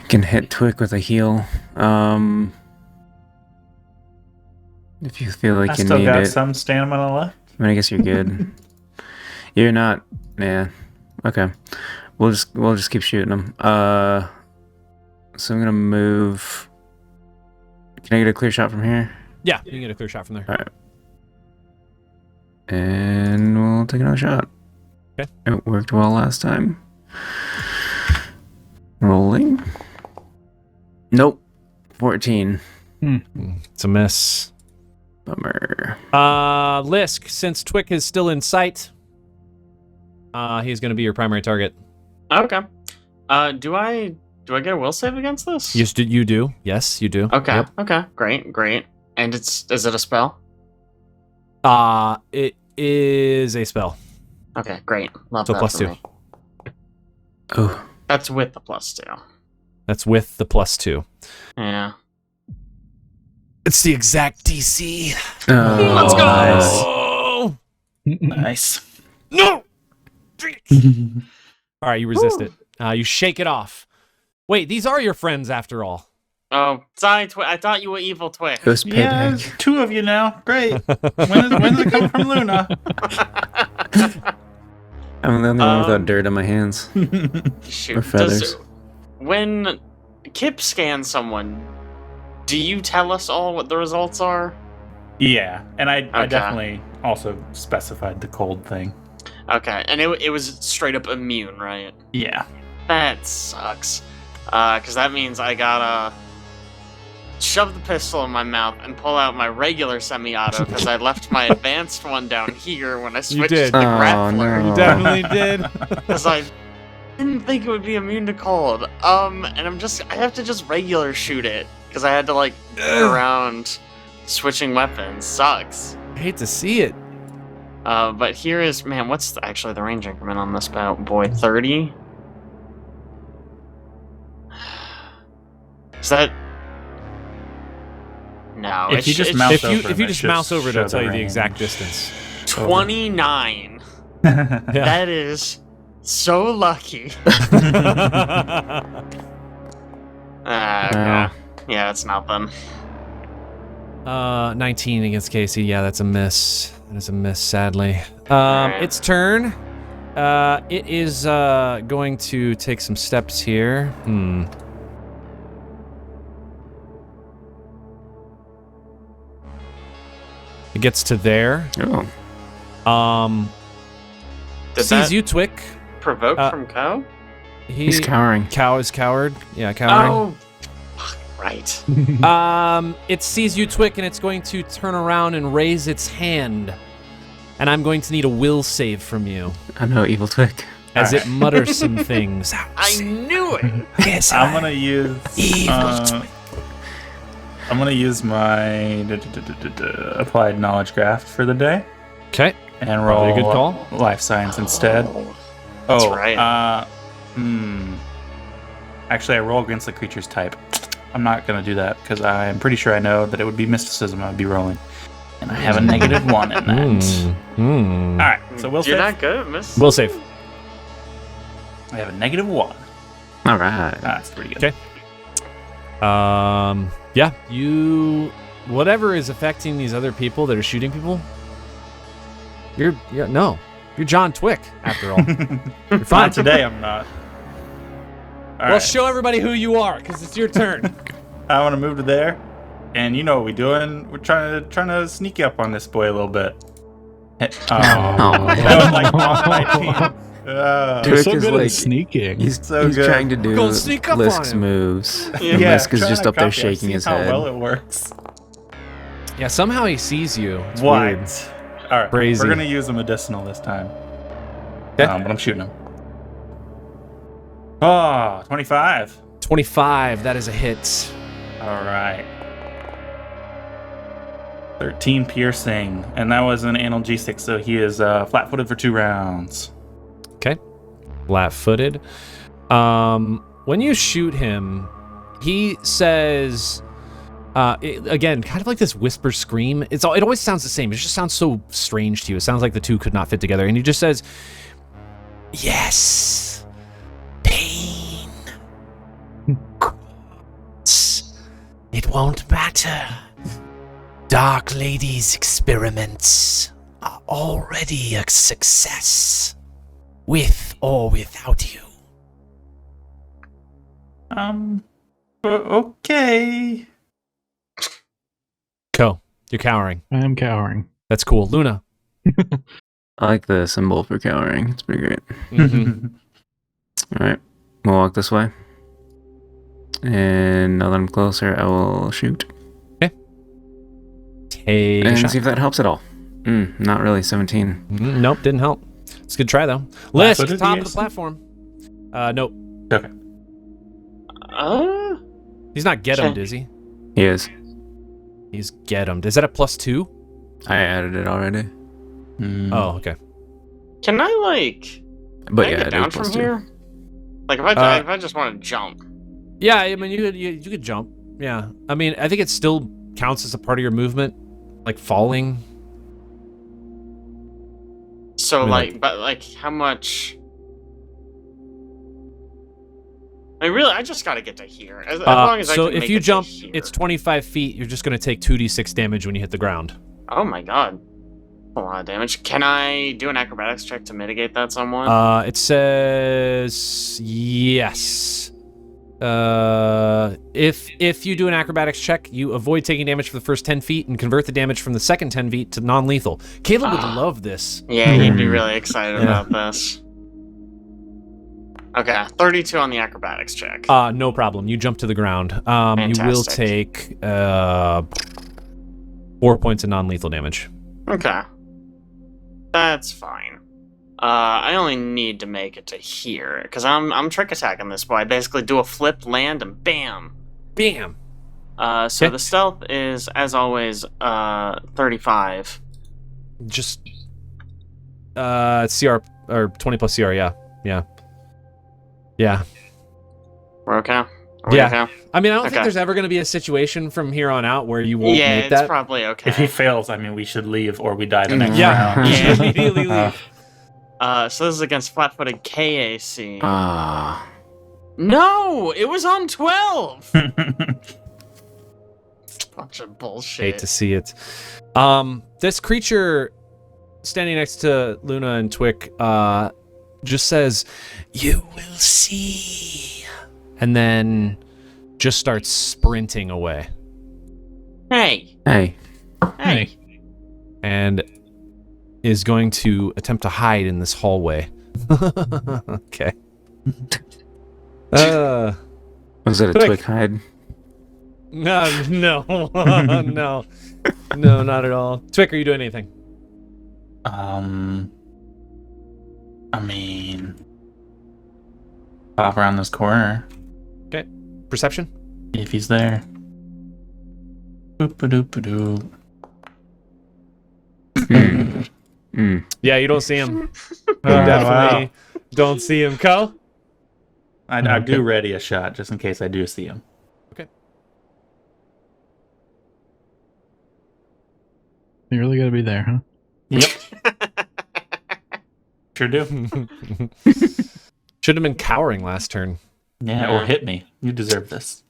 Can hit Twick with a heal. If you feel like I you still need got it. some stamina left. I mean, I guess you're good. You're not. Yeah. Okay. We'll just keep shooting them. So I'm gonna move. Can I get a clear shot from here? Yeah, you can get a clear shot from there. All right. And we'll take another shot. Okay. It worked well last time. Rolling. Nope. 14. It's a miss. Bummer. Lisk, since Twick is still in sight, he's going to be your primary target. Okay. Do I get a will save against this? Yes, you do. Yes, you do. Okay. Yep. Okay. Great. And is it a spell? It is a spell. Okay. Great. Love So that plus for 2. me. Oh. That's with the +2. That's with the +2. Yeah. It's the exact DC. Let's go! Nice. No! All right, you resist it. You shake it off. Wait, these are your friends after all. Oh, sorry, I thought you were evil Twick. It was Yeah, payback. there's 2 of you now. Great. When does it come from Luna? I'm the only one without dirt on my hands. Shoot. Or feathers. When Kip scans someone, do you tell us all what the results are? Yeah, and I Okay. definitely also specified the cold thing. Okay, and it was straight up immune, right? Yeah. That sucks. Because that means I gotta shove the pistol in my mouth and pull out my regular semi-auto because I left my advanced one down here when I switched to did. the Oh, grappler. no. You definitely did. Because I didn't think it would be immune to cold. And I have to just regular shoot it because I had to go around switching weapons. Sucks. I hate to see it. But here is, man, what's actually the range increment on this bout? Boy, 30? Is that... No, If you just mouse If over you it, just should mouse over it, it'll show tell you the range. exact distance. 29. Yeah. That is so lucky. Wow. Yeah, it's nothing. 19 against Casey. Yeah, that's a miss. That is a miss, sadly. Alright. Its turn. It is going to take some steps here. It gets to there. Oh. Did Sees that you, Twick. provoke uh, from Ko? He's cowering. Cow is coward. Yeah, cowering. Oh, right. It sees you, Twick, and it's going to turn around and raise its hand. And I'm going to need a will save from you I know, evil Twick. as it mutters some things. I knew it. Yes, I'm gonna use. Evil I'm gonna use my applied knowledge graph for the day Okay. and roll Probably a good call. life science instead. That's Oh, right. Actually, I roll against the creature's type. I'm not gonna do that because I'm pretty sure I know that it would be mysticism I'd be rolling, and I have a -1 in that. All right, so we'll You're save. not good, miss. Will save. I have a -1. All right. That's pretty good. Okay. Yeah, whatever is affecting these other people that are shooting people, you're John Twick, after all. You're fine. Not today, I'm not. All Well, right. show everybody who you are, because it's your turn. I want to move to there, and you know what we're doing. We're trying to sneak up on this boy a little bit. Oh, that was like off 19. Twick You're so is good like- at sneaking. He's So good. trying to do gonna sneak up on Lisk's him. moves. Yeah, And Lisk is trying just to up there copy. I've shaking seen his how head. well it works. Yeah, somehow he sees you. It's What? weird. All right, Crazy. we're gonna use a medicinal this time. Okay. But I'm shooting him. Oh, 25. 25, that is a hit. All right. 13 piercing, and that was an analgesic, so he is flat-footed for 2 rounds. Okay. Flat-footed. When you shoot him, he says, again, kind of like this whisper scream. It always sounds the same. It just sounds so strange to you. It sounds like the two could not fit together. And he just says, Yes. Pain. It won't matter. Dark Lady's experiments are already a success. with or without you. Okay. Co, you're cowering. I am cowering. That's cool. Luna. I like the symbol for cowering. It's pretty great. Mhm. All right, we'll walk this way. And now that I'm closer, I will shoot. Take a And shot. see if that helps at all. Not really, 17. Nope, didn't help. It's a good try, though. Lisk, What did top you of the say? platform. Nope. Okay. He's not get 'em'd, Okay. is he? He is. He's get 'em'd. Is that a +2? I added it already. Oh, okay. Can I like But can I yeah, get it down is from +2. here? Like if I just want to jump. Yeah, I mean, you could jump. Yeah. I mean, I think it still counts as a part of your movement, like falling. So I mean, like, but like, how much? I mean, really, I just got to get to here. As long as I so can if make you it to jump, here. it's 25 feet. You're just going to take 2d6 damage when you hit the ground. Oh my god, a lot of damage. Can I do an acrobatics check to mitigate that somewhat? It says yes. If you do an acrobatics check, you avoid taking damage for the first 10 feet and convert the damage from the second 10 feet to non-lethal. Caleb would love this. Yeah, he'd be really excited Yeah. about this. Okay, 32 on the acrobatics check. No problem. You jump to the ground. You will Fantastic. take 4 points of non-lethal damage. Okay, that's fine. I only need to make it to here because I'm trick attacking this boy. I basically do a flip, land, and bam. Bam. So Okay. the stealth is, as always, 35. Just CR or 20 plus CR. Yeah. We're okay. Are we Yeah. okay? I mean, I don't think Okay. there's ever going to be a situation from here on out where you won't Yeah, make it's that. probably okay. If he fails, I mean, we should leave or we die the next Yeah. round. You should immediately leave. So this is against flat-footed KAC. Ah. No, it was on 12. Bunch of bullshit. Hate to see it. This creature standing next to Luna and Twick just says, "You will see," and then just starts sprinting away Hey, Hey. hey. and is going to attempt to hide in this hallway. Okay. Was it a Quick. twig hide? No, no, not at all. Twick, are you doing anything? I mean, pop around this corner Okay. Perception? if he's there. Boop-a-doop-a-doop. Yeah, you don't see him. You Oh, definitely wow. don't see him. Co? I do ready a shot just in case I do see him. You really gotta be there, huh? Yep. Sure do. Should have been cowering last turn. Yeah, or hit me. You deserve this.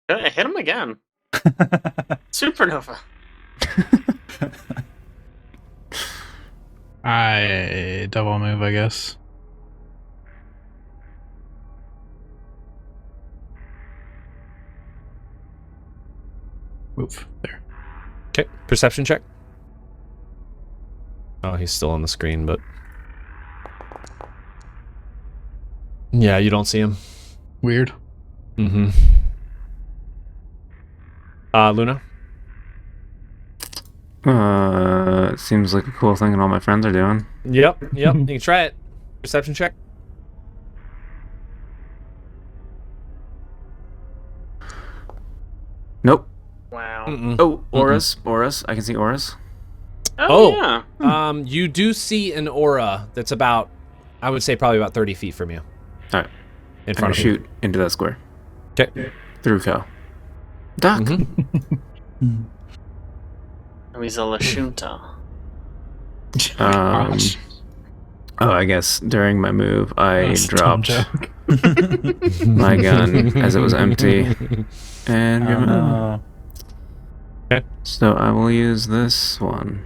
Hit him again. Supernova. I double move, I guess. Move there. Okay, perception check. Oh, he's still on the screen, but yeah, you don't see him. Weird. Mm-hmm. Luna? It seems like a cool thing and all my friends are doing. Yep. You can try it. Perception check. Nope. Wow. Mm-mm. Oh, auras. Auras. I can see auras. Oh, yeah. You do see an aura that's about, I would say probably about 30 feet from you. Alright. In I'm front gonna of you. shoot into that square. Okay. Through Cal. Doc. He's a Lashunta. Oh, I guess during my move, I That's a dumb dropped joke. my gun as it was empty. And Okay. so I will use this one.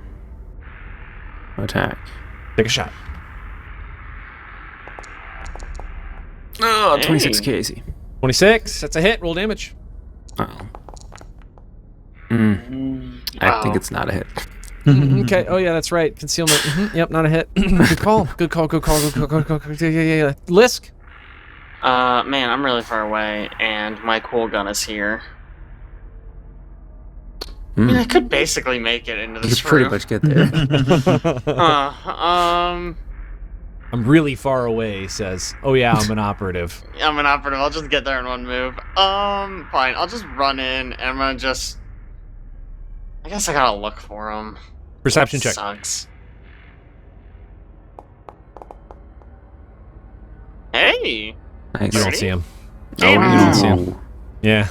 Attack. Take a shot. Oh, Hey. 26 Casey. 26. That's a hit. Roll damage. Oh. I think it's not a hit. Okay. Oh yeah, that's right. Concealment. Yep, not a hit. Good call. Good call. Yeah. Lisk. Man, I'm really far away, and my cool gun is here. I mean, I could basically make it into You this could pretty room. much get there. I'm really far away, he says. Oh yeah, I'm an operative. I'm an operative. I'll just get there in one move. Fine. I'll just run in, and I'm gonna just... I guess I gotta look for him. Perception check. Sucks. Hey! Nice. You don't see him. Damn you it. don't see him. Yeah.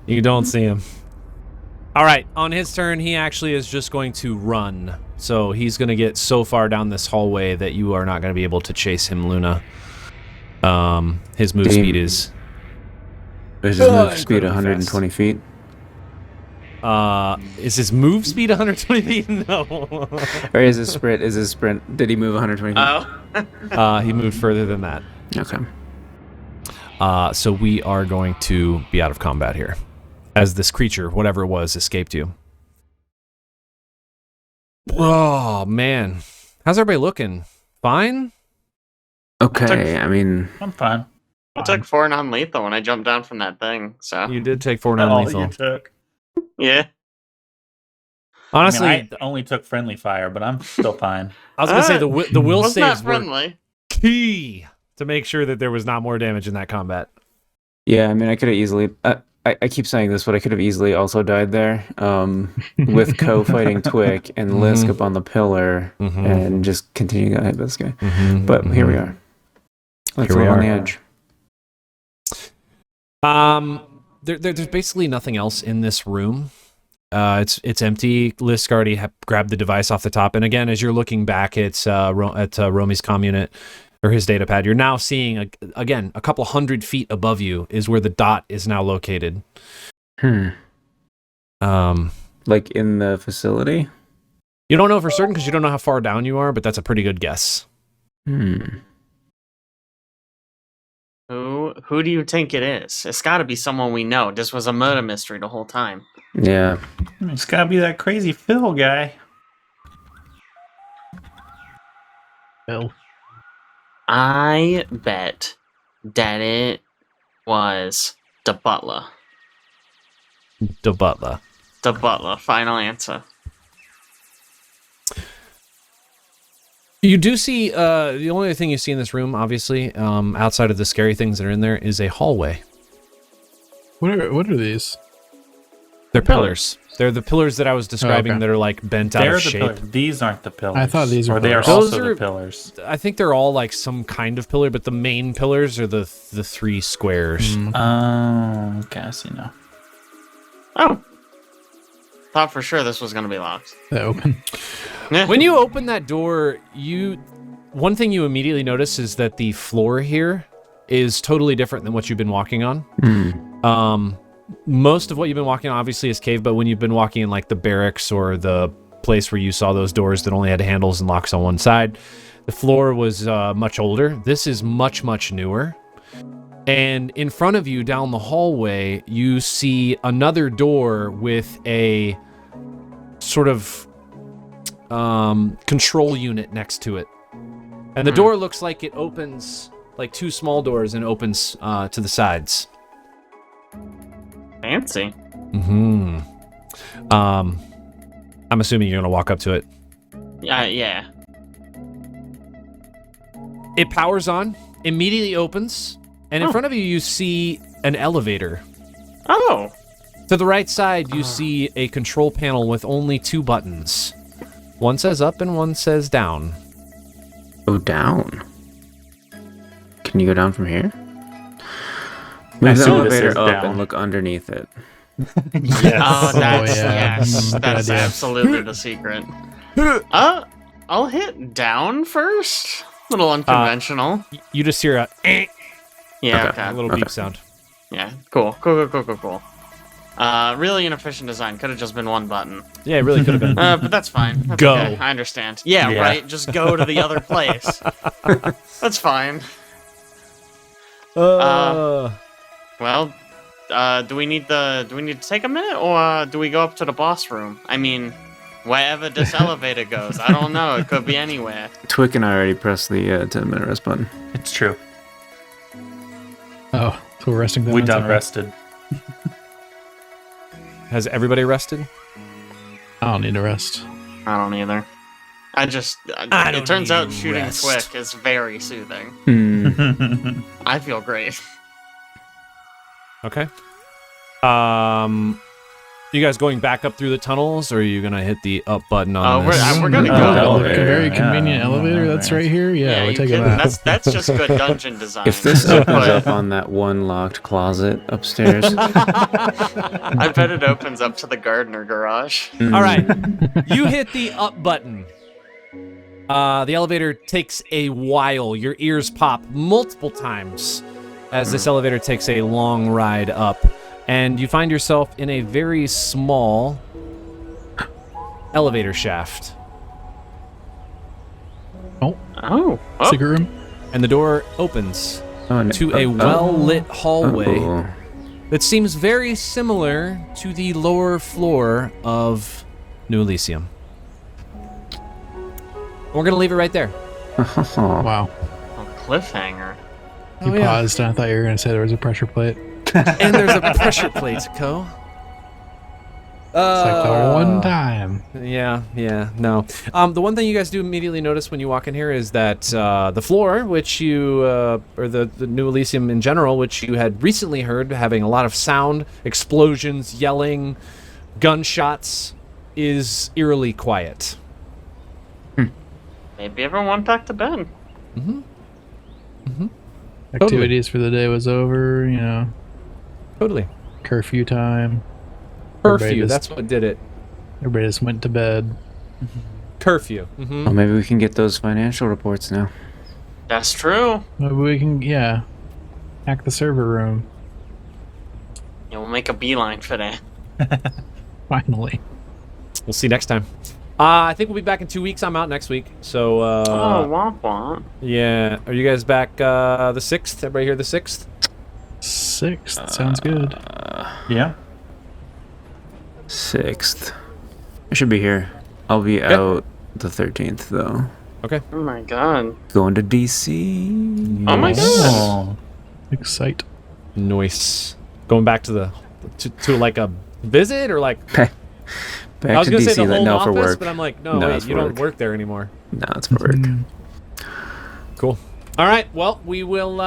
You don't see him. All right, on his turn, he actually is just going to run. So he's going to get so far down this hallway that you are not going to be able to chase him, Luna. His move speed is... Is his move speed 120 feet? Is his move speed 120 feet? No. Or is his sprint? Did he move 120 feet? Oh. He moved further than that. Okay. So we are going to be out of combat here. As this creature, whatever it was, escaped you. Oh, man. How's everybody looking? Fine? Okay, I mean... I'm fine. I took 4 non-lethal when I jumped down from that thing, so... You did take 4 All non-lethal. you took. Yeah. Honestly, I only took friendly fire, but I'm still fine. I was going to say the will Wasn't that saves were friendly? key to make sure that there was not more damage in that combat. Yeah, I mean, I could have easily... I keep saying this, but I could have easily also died there with Ko fighting Twick and Lisk up on the pillar and just continuing to hit this guy. But here we are. Let's Here we live on are. the edge. There's basically nothing else in this room. It's empty. Lisk already grabbed the device off the top. And again, as you're looking back at Romy's comm unit, or his data pad, you're now seeing, again, a couple 100 feet above you is where the dot is now located. Like in the facility? You don't know for certain because you don't know how far down you are, but that's a pretty good guess. Who do you think it is? It's got to be someone we know. This was a murder mystery the whole time. Yeah. It's gotta be that crazy Phil guy. Phil. I bet that it was the butler. The butler. The butler. Final answer. You do see, the only other thing you see in this room, obviously, outside of the scary things that are in there, is a hallway. What are these? They're pillars. They're the pillars that I was describing okay. that are like bent out They're of the shape. pillars. These aren't the pillars. I thought these were Or they are pillars. also Those are- the pillars. I think they're all like some kind of pillar, but the main pillars are the 3 squares. Oh, okay, I see now. Oh. Thought for sure this was going to be locked. They open. Yeah. When you open that door, one thing you immediately notice is that the floor here is totally different than what you've been walking on. Most of what you've been walking on obviously is cave, but when you've been walking in like the barracks or the place where you saw those doors that only had handles and locks on one side, the floor was much older. This is much, much newer. And in front of you down the hallway, you see another door with a sort of control unit next to it. And the door looks like it opens, like 2 small doors, and opens to the sides. Fancy. I'm assuming you're going to walk up to it. Yeah. It powers on, immediately opens, and in front of you, you see an elevator. Oh. To the right side, you see a control panel with only 2 buttons. One says up and one says down. Go down. Can you go down from here? Move the assume this elevator is up down. and look underneath it. Oh, that's, yeah. yes. Good That's idea. absolutely the secret. I'll hit down first. A little unconventional. You just hear Yeah, okay. okay. a little beep sound. Yeah, cool. Really inefficient design. Could have just been one button. Yeah, it really could have been. But that's fine. That's Go. okay. I understand. Yeah, Yeah. right. Just go to the other place. That's fine. Well, do we need to take a minute, or do we go up to the boss room? I mean, wherever this elevator goes. I don't know. It could be anywhere. Twick and I already pressed the 10-minute rest button. It's true. Oh, so we're resting. We done rested. Has everybody rested? I don't need to rest. I don't either. It turns out shooting rest. Twick is very soothing. Hmm. I feel great. Okay. You guys going back up through the tunnels, or are you gonna hit the up button on this? We're gonna Oh, go. look, a very convenient elevator that's right here. Yeah, we're you taking kidding? that. That's just good dungeon design. If this opens But up on that one locked closet upstairs. I bet it opens up to the gardener garage. All right, you hit the up button. The elevator takes a while. Your ears pop multiple times as this elevator takes a long ride up, and you find yourself in a very small elevator shaft. Oh. Secret room. And the door opens Oh, to a well-lit hallway Uh-oh. that seems very similar to the lower floor of New Elysium. We're going to leave it right there. Wow. Cliffhanger. You paused, and I thought you were going to say there was a pressure plate. And there's a pressure plate, Co. It's like the one time. Yeah, no. The one thing you guys do immediately notice when you walk in here is that the floor, which you, or the New Elysium in general, which you had recently heard having a lot of sound, explosions, yelling, gunshots, is eerily quiet. Maybe everyone went back to bed. Activities for the day was over, you know, Totally. curfew time. Everybody Curfew, just- that's what did it. Everybody just went to bed. Curfew. Well, maybe we can get those financial reports now. That's true. Maybe we can, hack the server room. Yeah, we'll make a beeline for that. Finally. We'll see you next time. I think we'll be back in 2 weeks. I'm out next week. So, Womp womp. yeah. Are you guys back the 6th? Everybody here the 6th? 6th. Sounds good. Yeah. 6th. I should be here. I'll be out the 13th, though. Okay. Oh my god. Going to DC. Oh my god. Oh. Excite. Nice. Going back to to like a visit or like... Back I was to going to DC, say the home no, office, for work. but I'm like, no, No, wait, it's you for don't work. work there anymore. No, it's for work. Cool. All right. Well, we will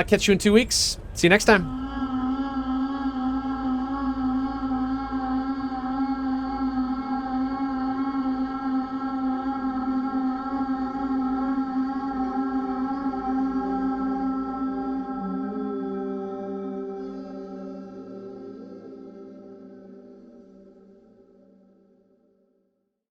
catch you in 2 weeks. See you next time.